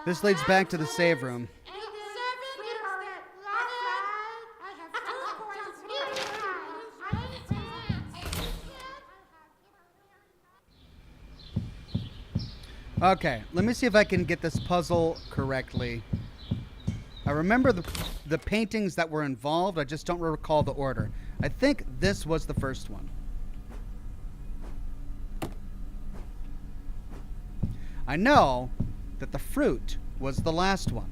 This leads back to the save room. Okay, let me see if I can get this puzzle correctly. I remember the paintings that were involved. I just don't recall the order. I think this was the first one. I know that the fruit was the last one.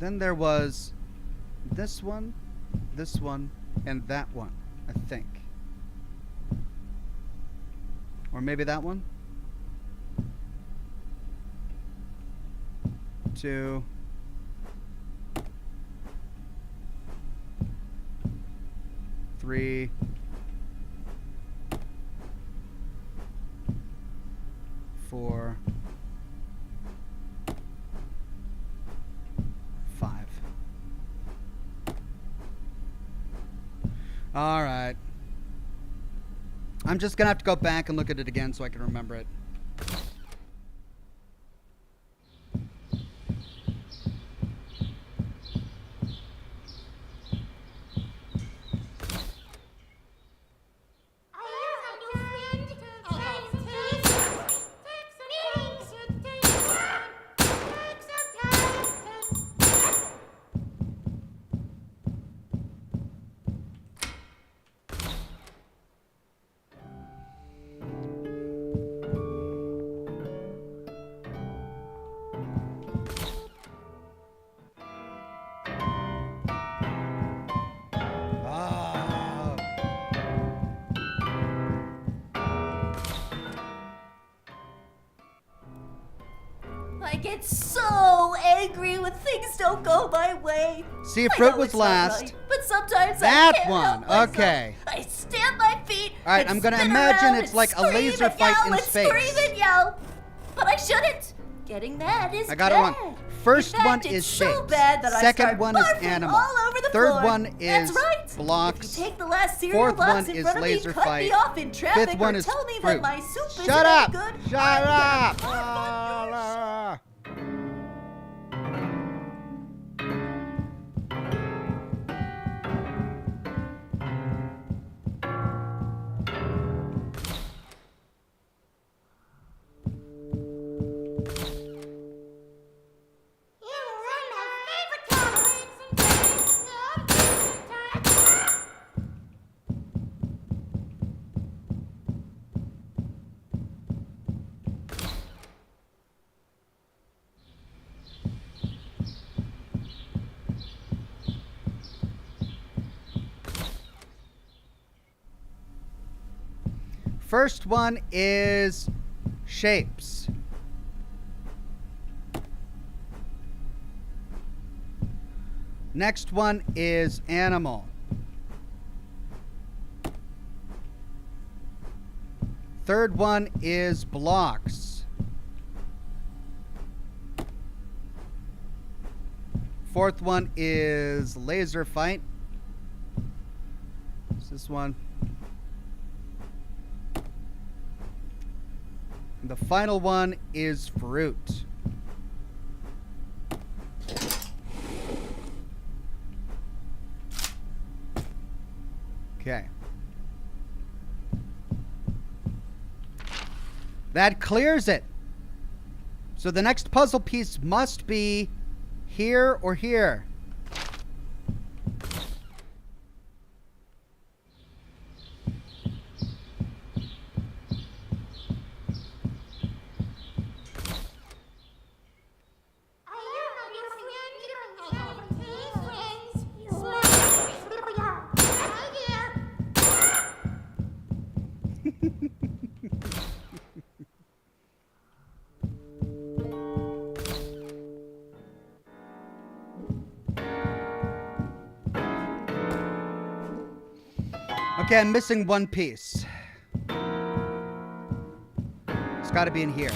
Then there was this one, and that one, I think. Or maybe that one? 2. 3. 4. 5. All right. I'm just gonna have to go back and look at it again so I can remember it. I get so angry when things don't go my way. See, I fruit know was it's not last. right, but sometimes That I can't one, help myself. okay. I stamp my feet. All right, and I'm gonna spin imagine around it's and like a scream laser and fight yell in and space. Scream and yell, but I shouldn't. Getting mad is I got it bad. wrong. First In fact, one it's is so shapes. bad that I Second start one is barfing animal. all over the Third floor. one is That's right. blocks. If you take the last cereal Fourth box one in is front of laser me, cut fight. me off in traffic, Fifth one or is tell me fruit. that my soup isn't Shut up! any good, Shut I'm gonna up! barf on First one is shapes. Next one is animal. Third one is blocks. Fourth one is laser fight. What's this one? And the final one is fruit. Okay. That clears it. So the next puzzle piece must be here or here. Okay, I'm missing one piece. It's got to be in here.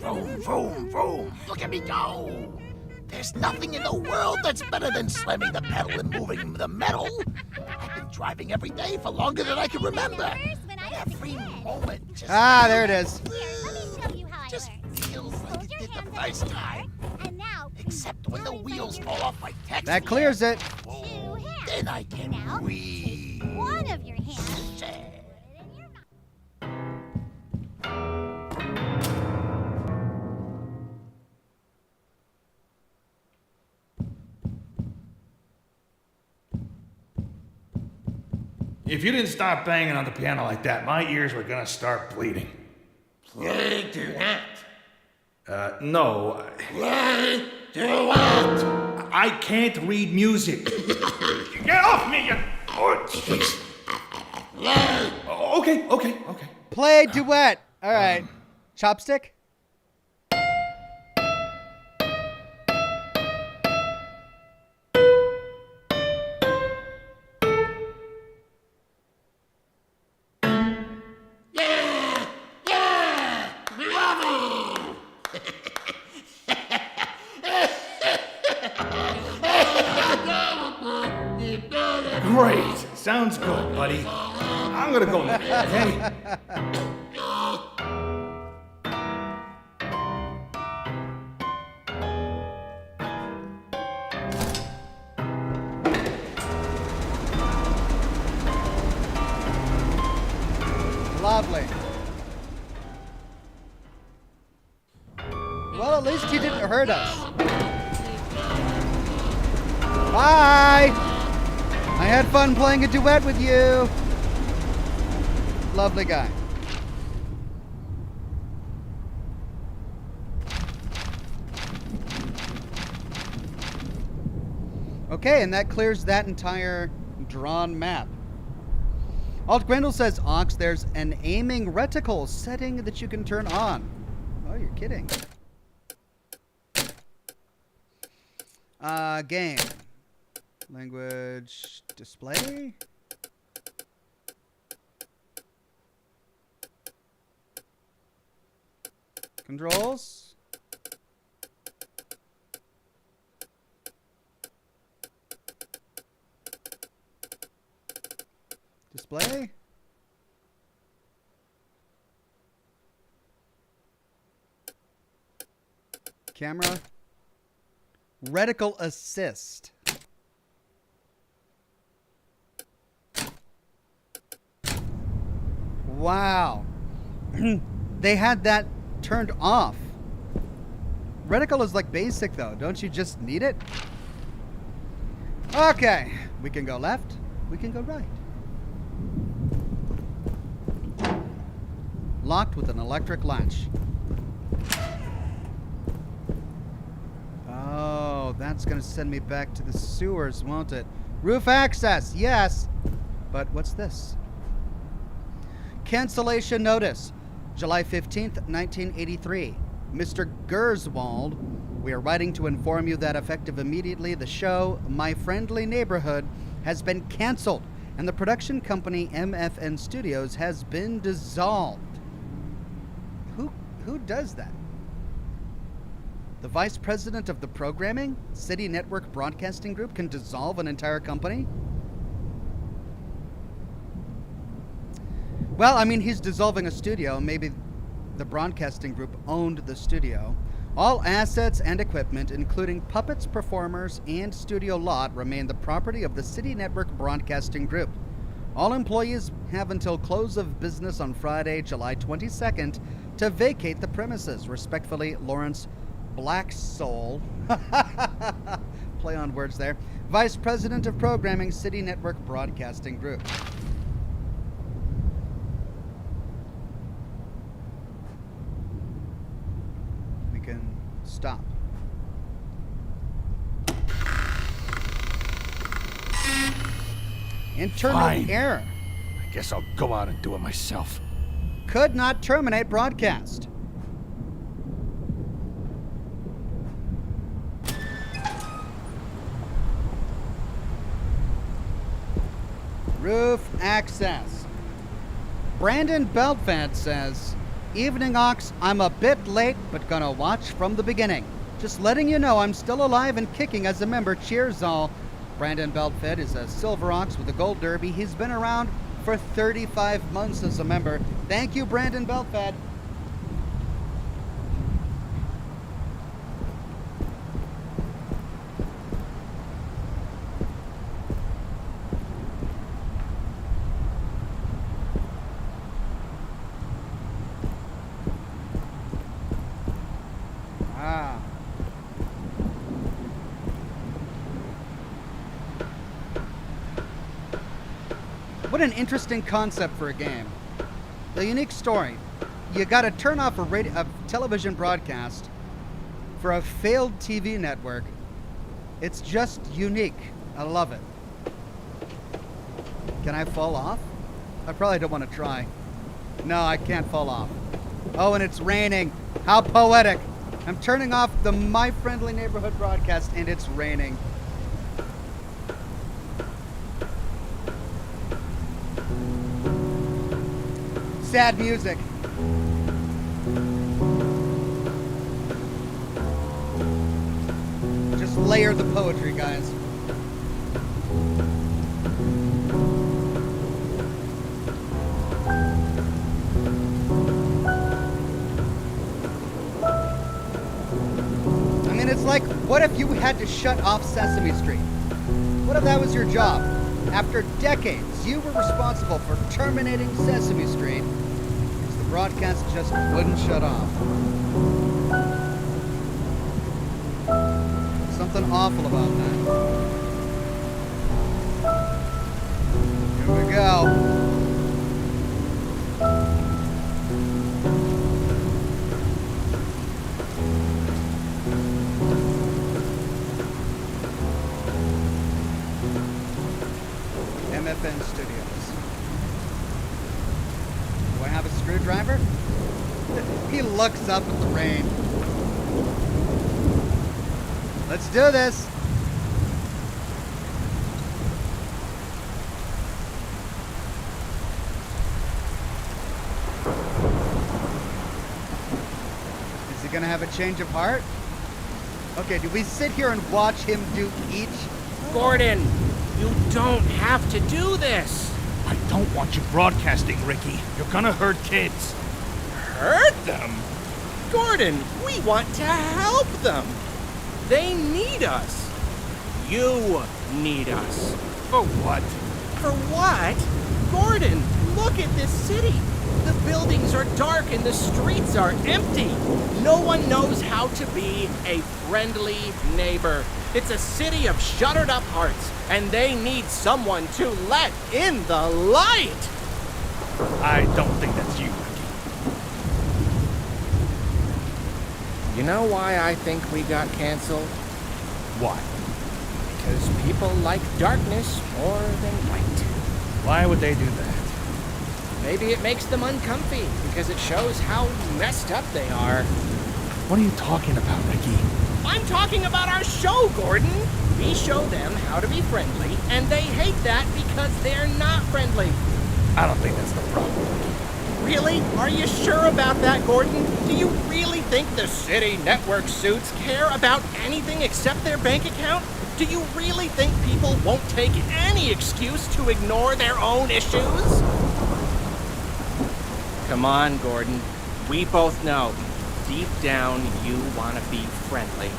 Vroom, vroom, vroom. Look at me go. There's nothing in the world that's better than slamming the pedal and moving the metal. I've been driving every day for longer than I can remember. Every moment just... There it is. Here, let me show you how I just learned. feels like Hold it your did the hands first up time. and now, Except when the wheels fall off my taxi. That clears it. two hands. Then I can Now, breathe. one of your hands. Say, Put it in your mouth. If you didn't start banging on the piano like that, my ears were gonna start bleeding. Play duet. No. Play duet. I can't read music. Get off me, you... Oh, jeez. Okay. Play duet. All right. Chopstick? Great. Sounds good, buddy. I'm gonna go now, okay? Lovely. Well, at least he didn't hurt us. Bye! I had fun playing a duet with you. Lovely guy. Okay, and that clears that entire drawn map. Alt Grendel says, Ox, there's an aiming reticle setting that you can turn on. Oh, you're kidding. Game. Language display. Controls. Display. Camera. Reticle assist. Wow. They had that turned off. Reticle is like basic though. Don't you just need it? Okay. We can go left. We can go right. Locked with an electric latch. Oh, that's going to send me back to the sewers, won't it? Roof access, yes. But what's this? Cancellation notice. July 15th, 1983. Mr. Gerswald, we are writing to inform you that effective immediately, the show My Friendly Neighborhood has been canceled and the production company MFN Studios has been dissolved. Who does that? The vice president of the programming, City Network Broadcasting Group, can dissolve an entire company? Well, I mean, he's dissolving a studio. Maybe the broadcasting group owned the studio. All assets and equipment, including puppets, performers, and studio lot, remain the property of the City Network Broadcasting Group. All employees have until close of business on Friday, July 22nd, to vacate the premises. Respectfully, Lawrence Black Soul, play on words there, Vice President of Programming, City Network Broadcasting Group. We can stop. Internal Fine. error. I guess I'll go out and do it myself. Could not terminate broadcast. Roof access. Brandon Beltfat says, Evening Ox, I'm a bit late, but gonna watch from the beginning. Just letting you know I'm still alive and kicking as a member. Cheers all. Brandon Beltfat is a silver ox with a gold derby. He's been around for 35 months as a member. Thank you, Brandon Beltfat. What an interesting concept for a game. The unique story. You gotta turn off a television broadcast for a failed TV network. It's just unique. I love it. Can I fall off? I probably don't want to try. No, I can't fall off. Oh, and it's raining. How poetic. I'm turning off the My Friendly Neighborhood broadcast and it's raining. Sad music. Just layer the poetry, guys. I mean, it's like, what if you had to shut off Sesame Street? What if that was your job? After decades, you were responsible for terminating Sesame Street because the broadcast just wouldn't shut off. Something awful about that. Here we go. MFN Studios. Do I have a screwdriver? He looks up at the rain. Let's do this. Is he gonna have a change of heart? Okay, do we sit here and watch him do each? Gordon, you don't have to do this. I don't want you broadcasting, Ricky. You're gonna hurt kids. Hurt them? Gordon, we want to help them. They need us. You need us. For what? For what? Gordon, look at this city. The buildings are dark and the streets are empty. No one knows how to be a friendly neighbor. It's a city of shuttered up hearts, and they need someone to let in the light. I don't think that's you, Ricky. You know why I think we got canceled? Why? Because people like darkness more than light. Why would they do that? Maybe it makes them uncomfy because it shows how messed up they are. What are you talking about, Ricky? I'm talking about our show, Gordon. We show them how to be friendly, and they hate that because they're not friendly. I don't think that's the problem. Really? Are you sure about that, Gordon? Do you really think the city network suits care about anything except their bank account? Do you really think people won't take any excuse to ignore their own issues? Come on, Gordon. We both know, deep down, you want to be friendly.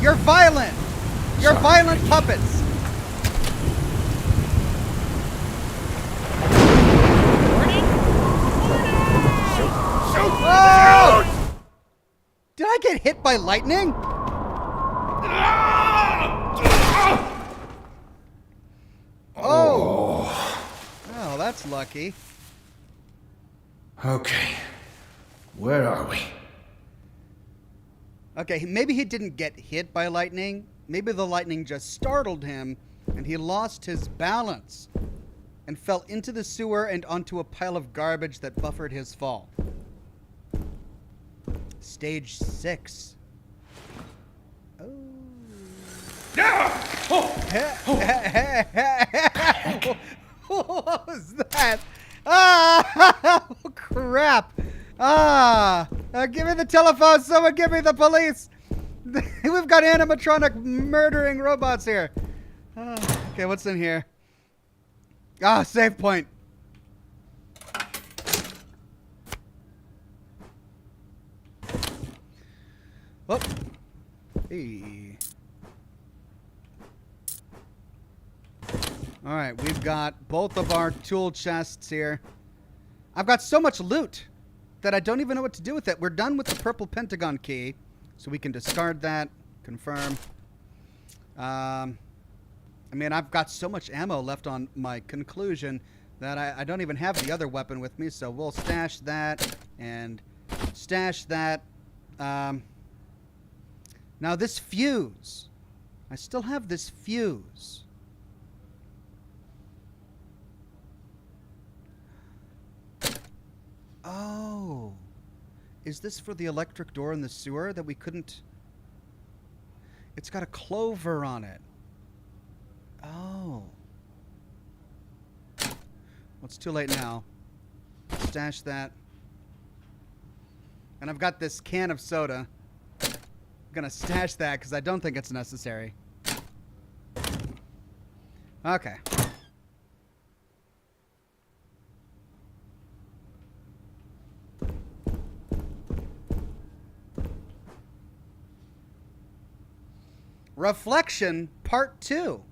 You're violent! You're Sorry, violent Ricky. puppets! Gordon? Oh! Did I get hit by lightning? Oh! Oh, that's lucky. Okay. Where are we? Okay, maybe he didn't get hit by lightning. Maybe the lightning just startled him and he lost his balance and fell into the sewer and onto a pile of garbage that buffered his fall. Stage 6. Oh. What was that? Ah! Oh, crap. Give me the telephone. Someone give me the police. We've got animatronic murdering robots here. Okay, what's in here? Save point. Whoop. Hey. All right, we've got both of our tool chests here. I've got so much loot that I don't even know what to do with it. We're done with the purple pentagon key, so we can discard that, confirm. I mean, I've got so much ammo left on my conclusion that I don't even have the other weapon with me, so we'll stash that and stash that. Now this fuse. I still have this fuse. Oh. Is this for the electric door in the sewer that we couldn't... It's got a clover on it. Oh. Well, it's too late now. Stash that. And I've got this can of soda. I'm gonna stash that because I don't think it's necessary. Okay. Reflection Part 2.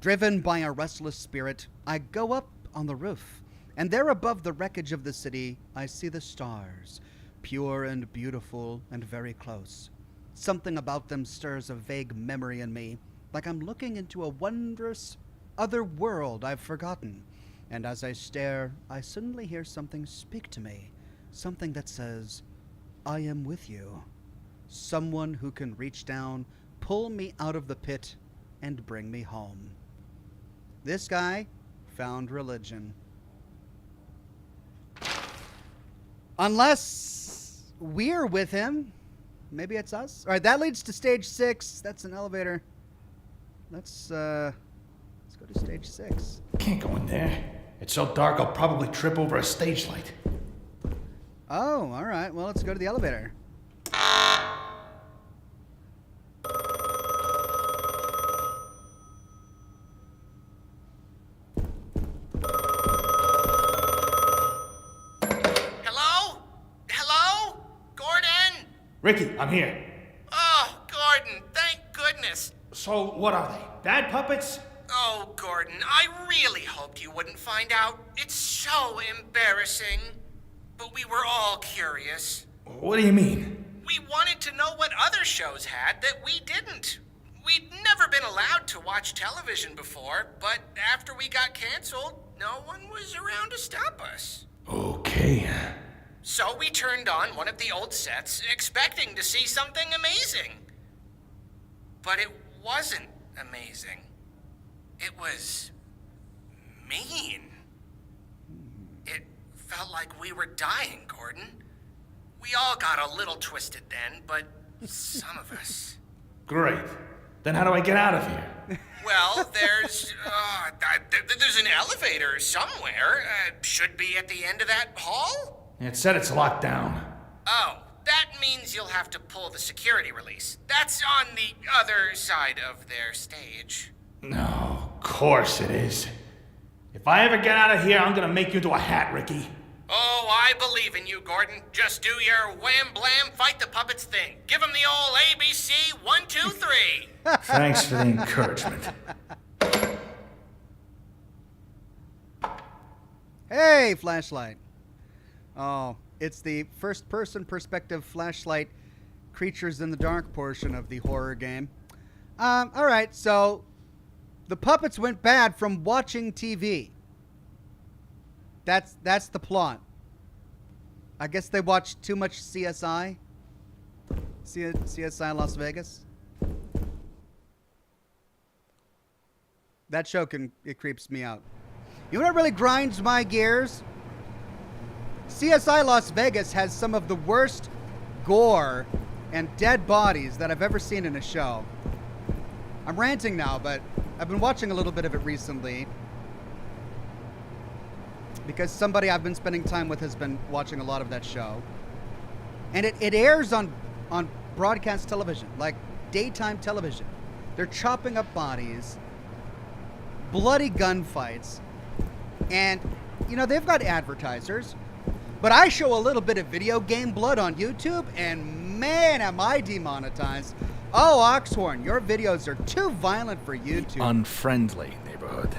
Driven by a restless spirit, I go up on the roof, and there above the wreckage of the city, I see the stars, pure and beautiful and very close. Something about them stirs a vague memory in me, like I'm looking into a wondrous other world I've forgotten. And as I stare, I suddenly hear something speak to me, something that says, I am with you. Someone who can reach down, pull me out of the pit, and bring me home. This guy found religion. Unless we're with him. Maybe it's us. All right, that leads to stage 6. That's an elevator. Let's go to stage 6. Can't go in there. It's so dark I'll probably trip over a stage light. Oh, all right. Well, let's go to the elevator. Ricky, I'm here. Oh, Gordon, thank goodness. So, what are they? Bad puppets? Oh, Gordon, I really hoped you wouldn't find out. It's so embarrassing. But we were all curious. What do you mean? We wanted to know what other shows had that we didn't. We'd never been allowed to watch television before, but after we got canceled, no one was around to stop us. Okay. So we turned on one of the old sets, expecting to see something amazing. But it wasn't amazing. It was mean. It felt like we were dying, Gordon. We all got a little twisted then, but some of us. Great. Then how do I get out of here? Well, there's an elevator somewhere. Should be at the end of that hall? It said it's locked down. Oh, that means you'll have to pull the security release. That's on the other side of their stage. No, of course it is. If I ever get out of here, I'm gonna make you into a hat, Ricky. Oh, I believe in you, Gordon. Just do your wham blam fight the puppets thing. Give him the old ABC 1, 2, 3. Thanks for the encouragement. Hey, flashlight. Oh, it's the first-person perspective flashlight creatures in the dark portion of the horror game. All right, so the puppets went bad from watching TV. That's the plot. I guess they watched too much CSI. CSI Las Vegas. That show it creeps me out. You know what really grinds my gears? CSI Las Vegas has some of the worst gore and dead bodies that I've ever seen in a show. I'm ranting now, but I've been watching a little bit of it recently because somebody I've been spending time with has been watching a lot of that show. And it airs on broadcast television, like daytime television. They're chopping up bodies, bloody gunfights, and, you know, they've got advertisers. But I show a little bit of video game blood on YouTube, and man, am I demonetized. Oh, Oxhorn, your videos are too violent for YouTube. Unfriendly neighborhood.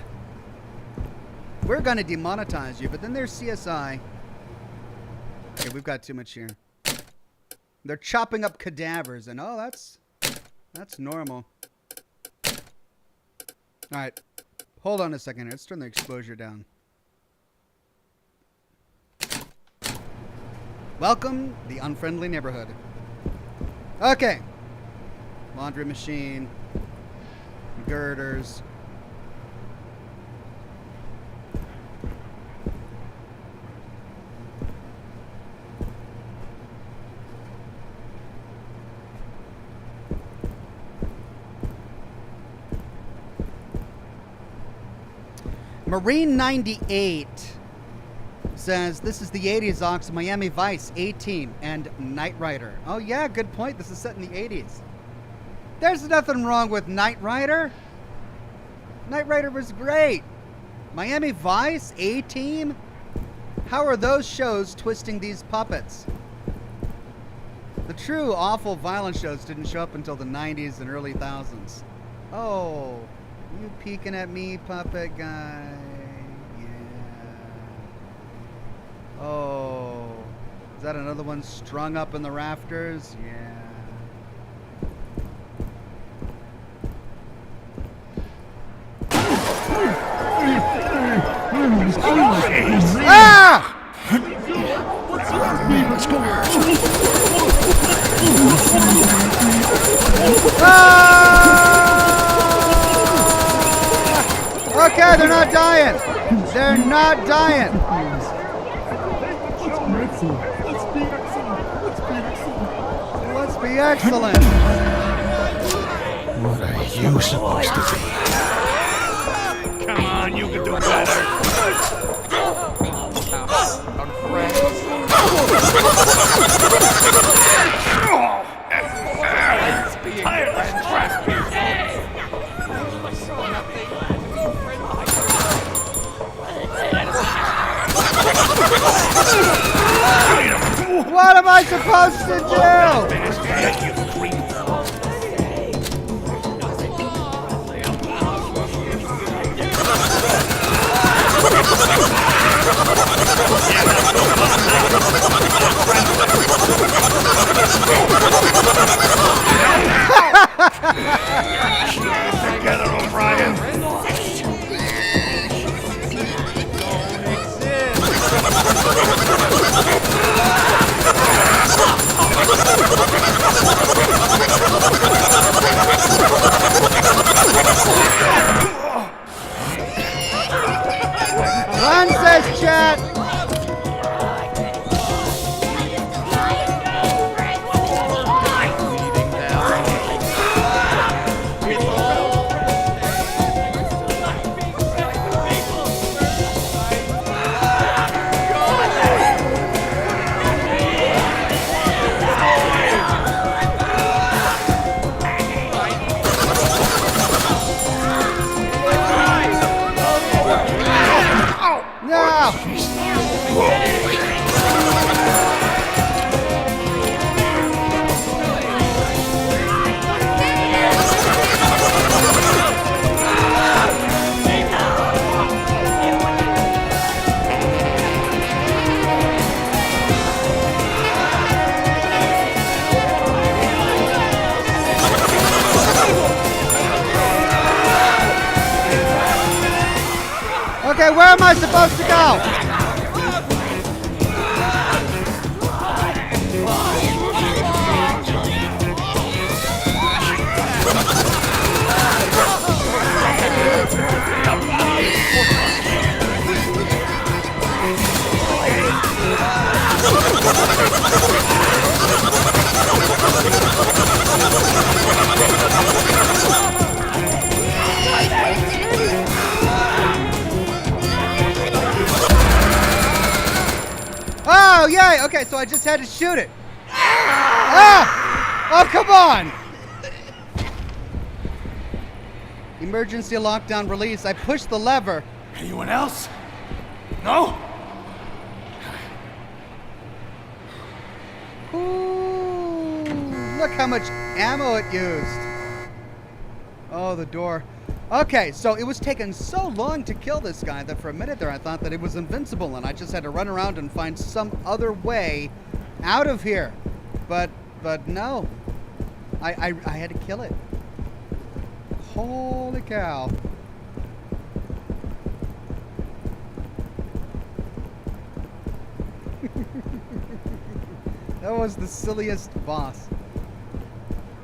We're going to demonetize you, but then there's CSI. Okay, we've got too much here. They're chopping up cadavers, and oh, that's normal. Alright. Hold on a second here. Let's turn the exposure down. Welcome, the unfriendly neighborhood. Okay. Laundry machine. Girders. Marine 98 says, this is the 80s, Ox, Miami Vice, 18, and Knight Rider. Oh yeah, good point. This is set in the 80s. There's nothing wrong with Knight Rider. Knight Rider was great. Miami Vice, A-Team. How are those shows twisting these puppets? The true awful violent shows didn't show up until the 90s and early thousands. Oh, you peeking at me, puppet guy? Yeah. Oh, is that another one strung up in the rafters? Yeah. Ah! Ah! Okay, they're not dying. They're not dying. Let's be excellent. What are you supposed to be? Come on, you can do better. Tired of this crap. What am I supposed to Together, O'Brien. Run, says chat. Okay, where am I supposed to go? Oh, yay! Okay, so I just had to shoot it. Ah! Oh, come on! Emergency lockdown release. I pushed the lever. Anyone else? No? Ooh, look how much ammo it used. Oh, the door. Okay, so it was taking so long to kill this guy that for a minute there I thought that it was invincible and I just had to run around and find some other way out of here. But no. I had to kill it. Holy cow. That was the silliest boss.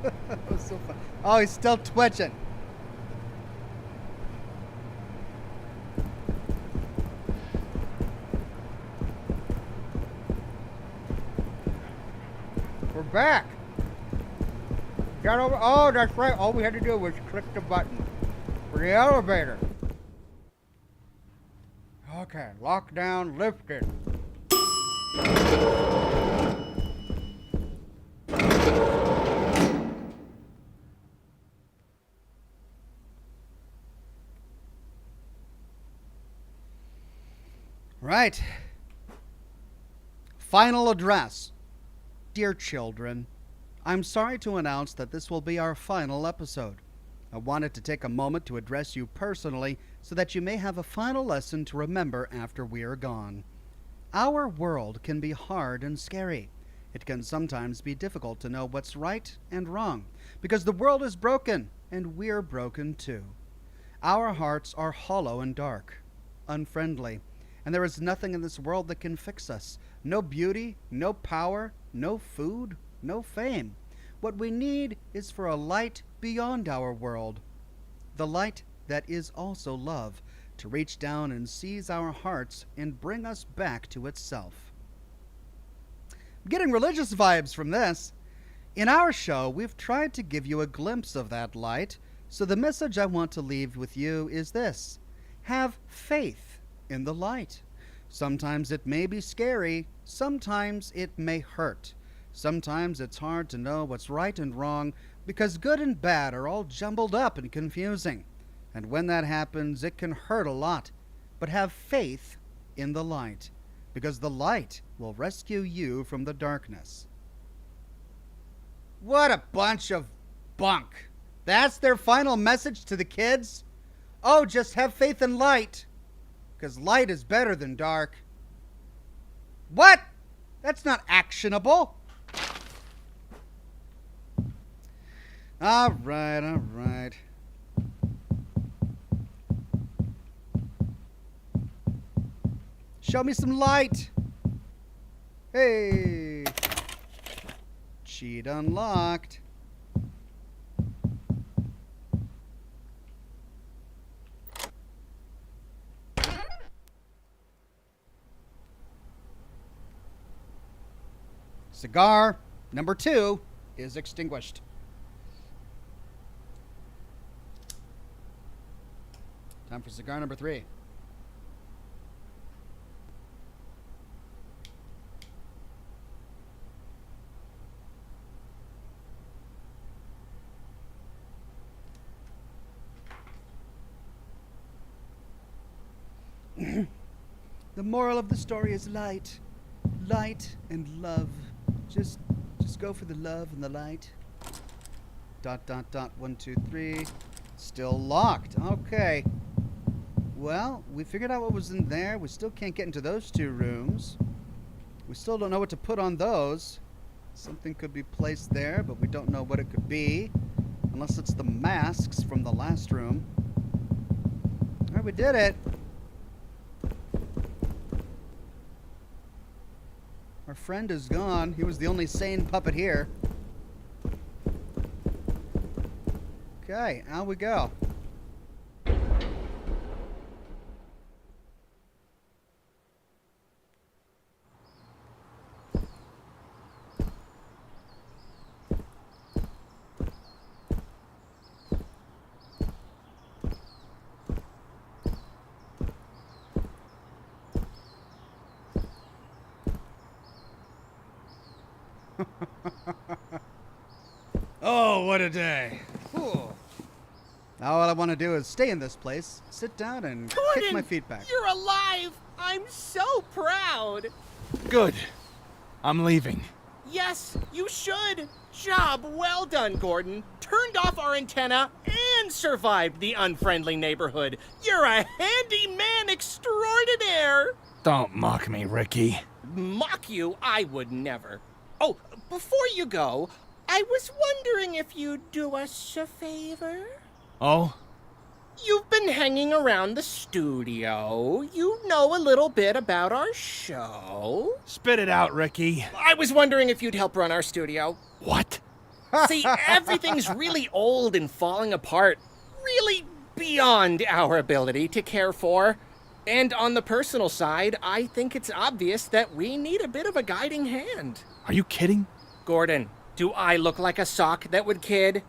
That was so fun. Oh, he's still twitching. We're back. Got over. Oh, that's right. All we had to do was click the button for the elevator. Okay, lockdown lifted. Right. Final address. Dear children, I'm sorry to announce that this will be our final episode. I wanted to take a moment to address you personally so that you may have a final lesson to remember after we are gone. Our world can be hard and scary. It can sometimes be difficult to know what's right and wrong because the world is broken and we're broken too. Our hearts are hollow and dark, unfriendly, and there is nothing in this world that can fix us. No beauty, no power, no food, no fame. What we need is for a light beyond our world. The light that is also love, to reach down and seize our hearts and bring us back to itself. I'm getting religious vibes from this. In our show, we've tried to give you a glimpse of that light, so the message I want to leave with you is this: have faith in the light. Sometimes it may be scary, sometimes it may hurt. Sometimes it's hard to know what's right and wrong because good and bad are all jumbled up and confusing. And when that happens, it can hurt a lot. But have faith in the light, because the light will rescue you from the darkness. What a bunch of bunk. That's their final message to the kids? Oh, just have faith in light, because light is better than dark. What? That's not actionable. All right. Show me some light. Hey. Cheat unlocked. Cigar number 2 is extinguished. Time for cigar number 3. The moral of the story is light. Light and love. Just go for the love and the light. ... 1, 2, 3. Still locked. Okay. Well, we figured out what was in there. We still can't get into those 2 rooms. We still don't know what to put on those. Something could be placed there, but we don't know what it could be. Unless it's the masks from the last room. Alright, we did it. Our friend is gone. He was the only sane puppet here. Okay, out we go. Oh, what a day. Whew. Now all I want to do is stay in this place, sit down, and kick my feet back. You're alive! I'm so proud! Good. I'm leaving. Yes, you should! Job well done, Gordon. Turned off our antenna and survived the unfriendly neighborhood. You're a handy man extraordinaire! Don't mock me, Ricky. Mock you? I would never. Oh, before you go, I was wondering if you'd do us a favor? Oh? You've been hanging around the studio. You know a little bit about our show. Spit it out, Ricky. I was wondering if you'd help run our studio. What? See, everything's really old and falling apart. Really beyond our ability to care for. And on the personal side, I think it's obvious that we need a bit of a guiding hand. Are you kidding? Gordon, do I look like a sock that would kid?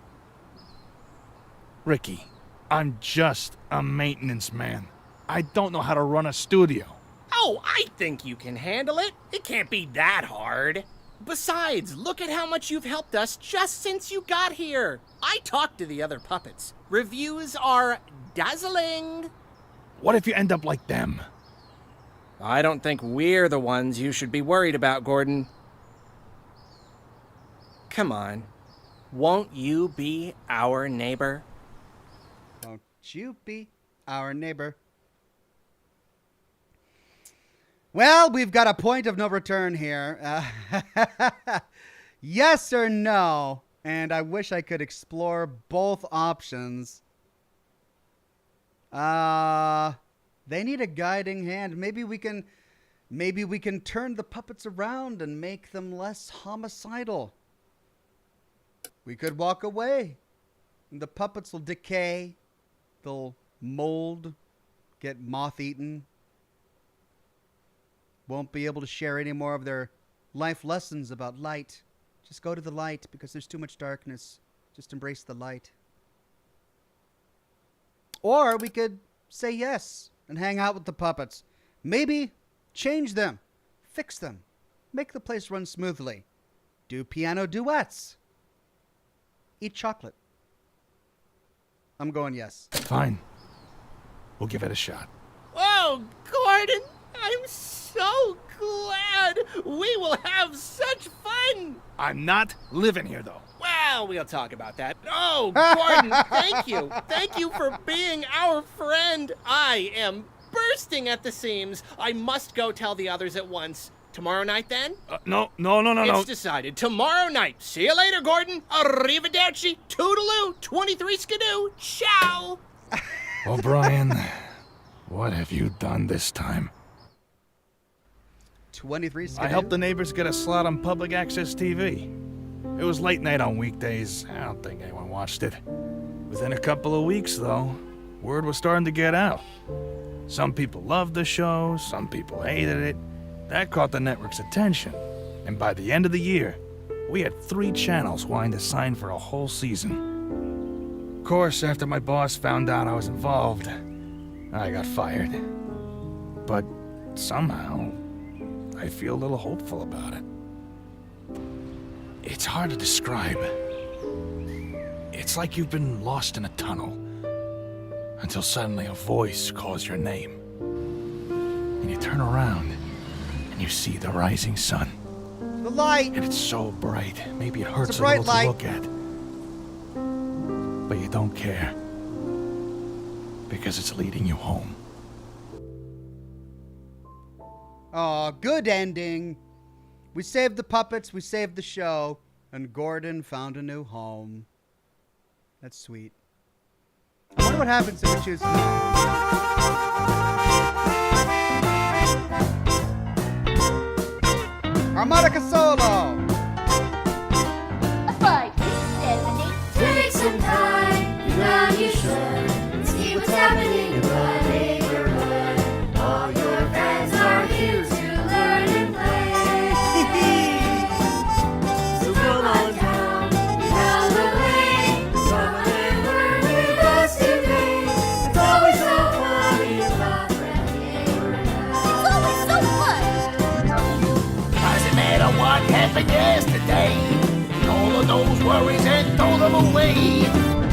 Ricky, I'm just a maintenance man. I don't know how to run a studio. Oh, I think you can handle it. It can't be that hard. Besides, look at how much you've helped us just since you got here. I talked to the other puppets. Reviews are dazzling. What if you end up like them? I don't think we're the ones you should be worried about, Gordon. Come on. Won't you be our neighbor? Won't you be our neighbor? Well, we've got a point of no return here. Yes or no? And I wish I could explore both options. They need a guiding hand. Maybe we can turn the puppets around and make them less homicidal. We could walk away. And the puppets will decay. They'll mold, get moth-eaten. Won't be able to share any more of their life lessons about light. Just go to the light because there's too much darkness. Just embrace the light. Or we could say yes and hang out with the puppets. Maybe change them, fix them, make the place run smoothly. Do piano duets. Eat chocolate. I'm going yes. Fine. We'll give it a shot. Oh, Gordon, I'm so glad. We will have such fun. I'm not living here, though. Well, we'll talk about that. Oh, Gordon, thank you. Thank you for being our friend. I am bursting at the seams. I must go tell the others at once. Tomorrow night, then? No. It's decided. Tomorrow night. See you later, Gordon. Arrivederci. Toodaloo. 23 skidoo. Ciao. O'Brien, what have you done this time? 23 I helped the neighbors get a slot on public access TV. It was late night on weekdays. I don't think anyone watched it. Within a couple of weeks, though, word was starting to get out. Some people loved the show, some people hated it. That caught the network's attention. And by the end of the year, we had 3 channels wanting to sign for a whole season. Of course, after my boss found out I was involved, I got fired. But somehow, I feel a little hopeful about it. It's hard to describe. It's like you've been lost in a tunnel until suddenly a voice calls your name. And you turn around and you see the rising sun. The light. And it's so bright, maybe it hurts It's a a bright little light. to look at. But you don't care. Because it's leading you home. Aw, good ending. We saved the puppets, we saved the show, and Gordon found a new home. That's sweet. I wonder what happens if we choose harmonica solo. 5, 7, 8. Take some time, now you should see what's happening in the neighborhood. All your friends are here to learn and play. So come on down, you know the way. Come and learn with us today. It's always so funny about that neighborhood. It's always so fun. Doesn't matter what happened yesterday. All of those worries and throw them away.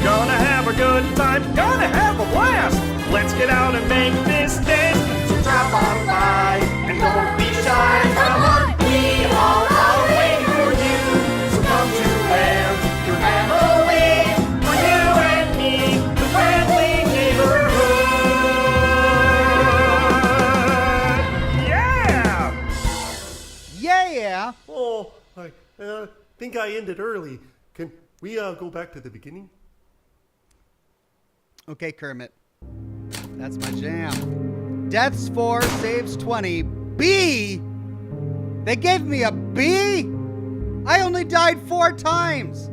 Gonna have a good time, gonna have a blast. Let's get out and make this day. So drop on by and don't be shy. Come on, we all are waiting for you. So come to have your family for you and me, the friendly neighborhood. Yeah! Yeah! Oh, I think I ended early. Can we go back to the beginning? Okay, Kermit. That's my jam. Deaths 4, saves 20. B? They gave me a B? I only died 4 times.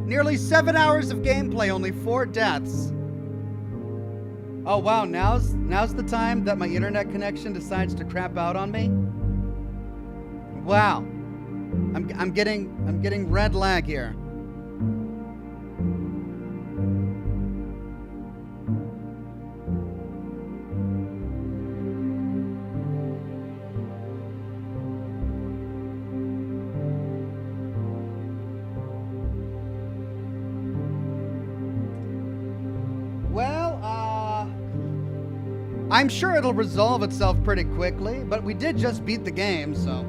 Nearly 7 hours of gameplay, only 4 deaths. Oh wow, now's the time that my internet connection decides to crap out on me. Wow. I'm getting red lag here. I'm sure it'll resolve itself pretty quickly, but we did just beat the game, so.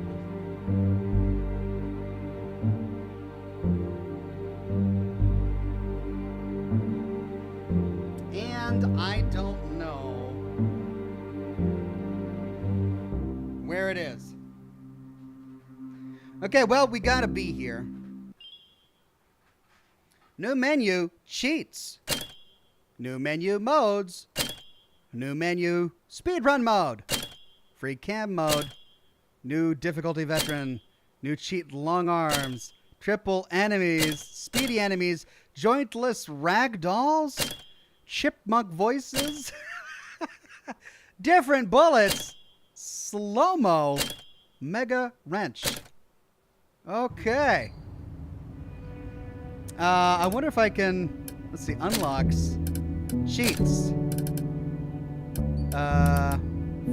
And I don't know where it is. Okay, well, we gotta be here. New menu, cheats. New menu, modes. New menu, speedrun mode. Free cam mode. New difficulty veteran. New cheat long arms. Triple enemies. Speedy enemies. Jointless ragdolls. Chipmunk voices. Different bullets. Slow-mo. Mega wrench. Okay. I wonder if I can, let's see, unlocks. Cheats.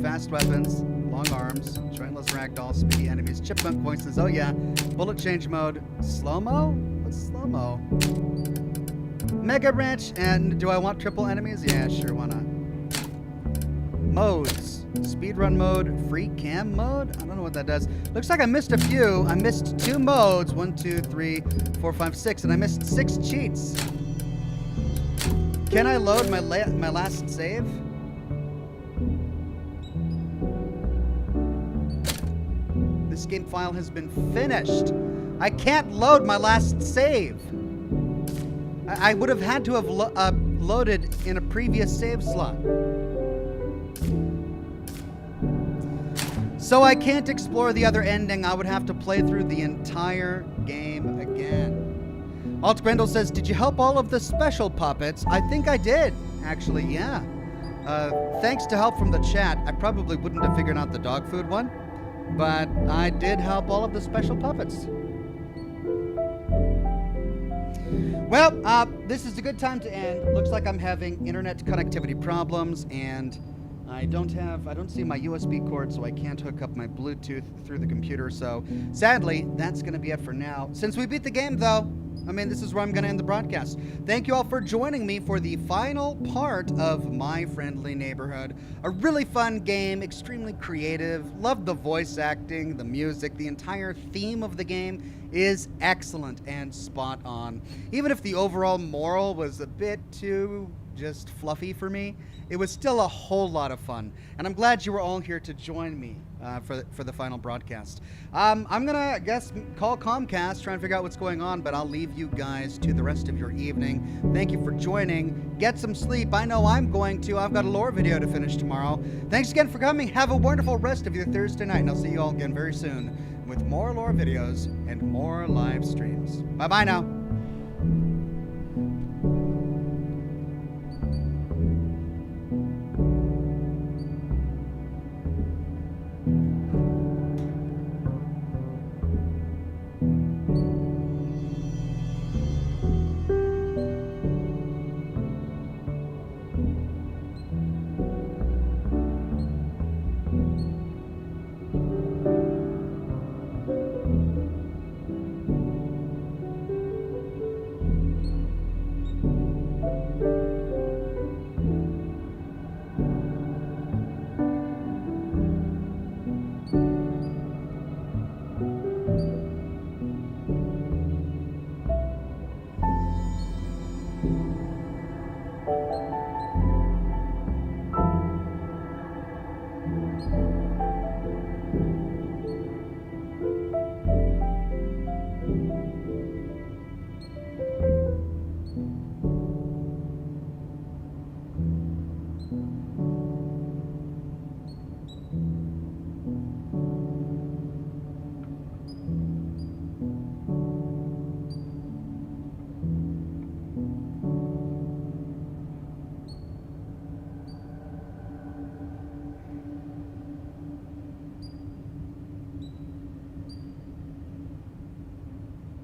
Fast weapons, long arms, jointless ragdoll, speedy enemies, chipmunk voices. Oh yeah, bullet change mode, slow-mo. What's slow-mo? Mega wrench, and do I want triple enemies? Yeah, sure, why not? Modes, speedrun mode, free cam mode. I don't know what that does. Looks like I missed a few. I missed 2 modes. 1, 2, 3, 4, 5, 6, and I missed 6 cheats. Can I load my last save? This game file has been finished. I can't load my last save. I would have had to have loaded in a previous save slot. So I can't explore the other ending. I would have to play through the entire game again. Alt Grendel says, did you help all of the special puppets? I think I did, actually, yeah. Thanks to help from the chat, I probably wouldn't have figured out the dog food one. But I did help all of the special puppets. Well, this is a good time to end. Looks like I'm having internet connectivity problems, and I don't see my USB cord, so I can't hook up my Bluetooth through the computer. So sadly, that's going to be it for now. Since we beat the game, though, I mean, this is where I'm going to end the broadcast. Thank you all for joining me for the final part of My Friendly Neighborhood. A really fun game, extremely creative. Loved the voice acting, the music, the entire theme of the game is excellent and spot on. Even if the overall moral was a bit too just fluffy for me, it was still a whole lot of fun. And I'm glad you were all here to join me for the final broadcast. I'm going to, I guess, call Comcast, try and figure out what's going on, but I'll leave you guys to the rest of your evening. Thank you for joining. Get some sleep. I know I'm going to. I've got a lore video to finish tomorrow. Thanks again for coming. Have a wonderful rest of your Thursday night, and I'll see you all again very soon with more lore videos and more live streams. Bye-bye now.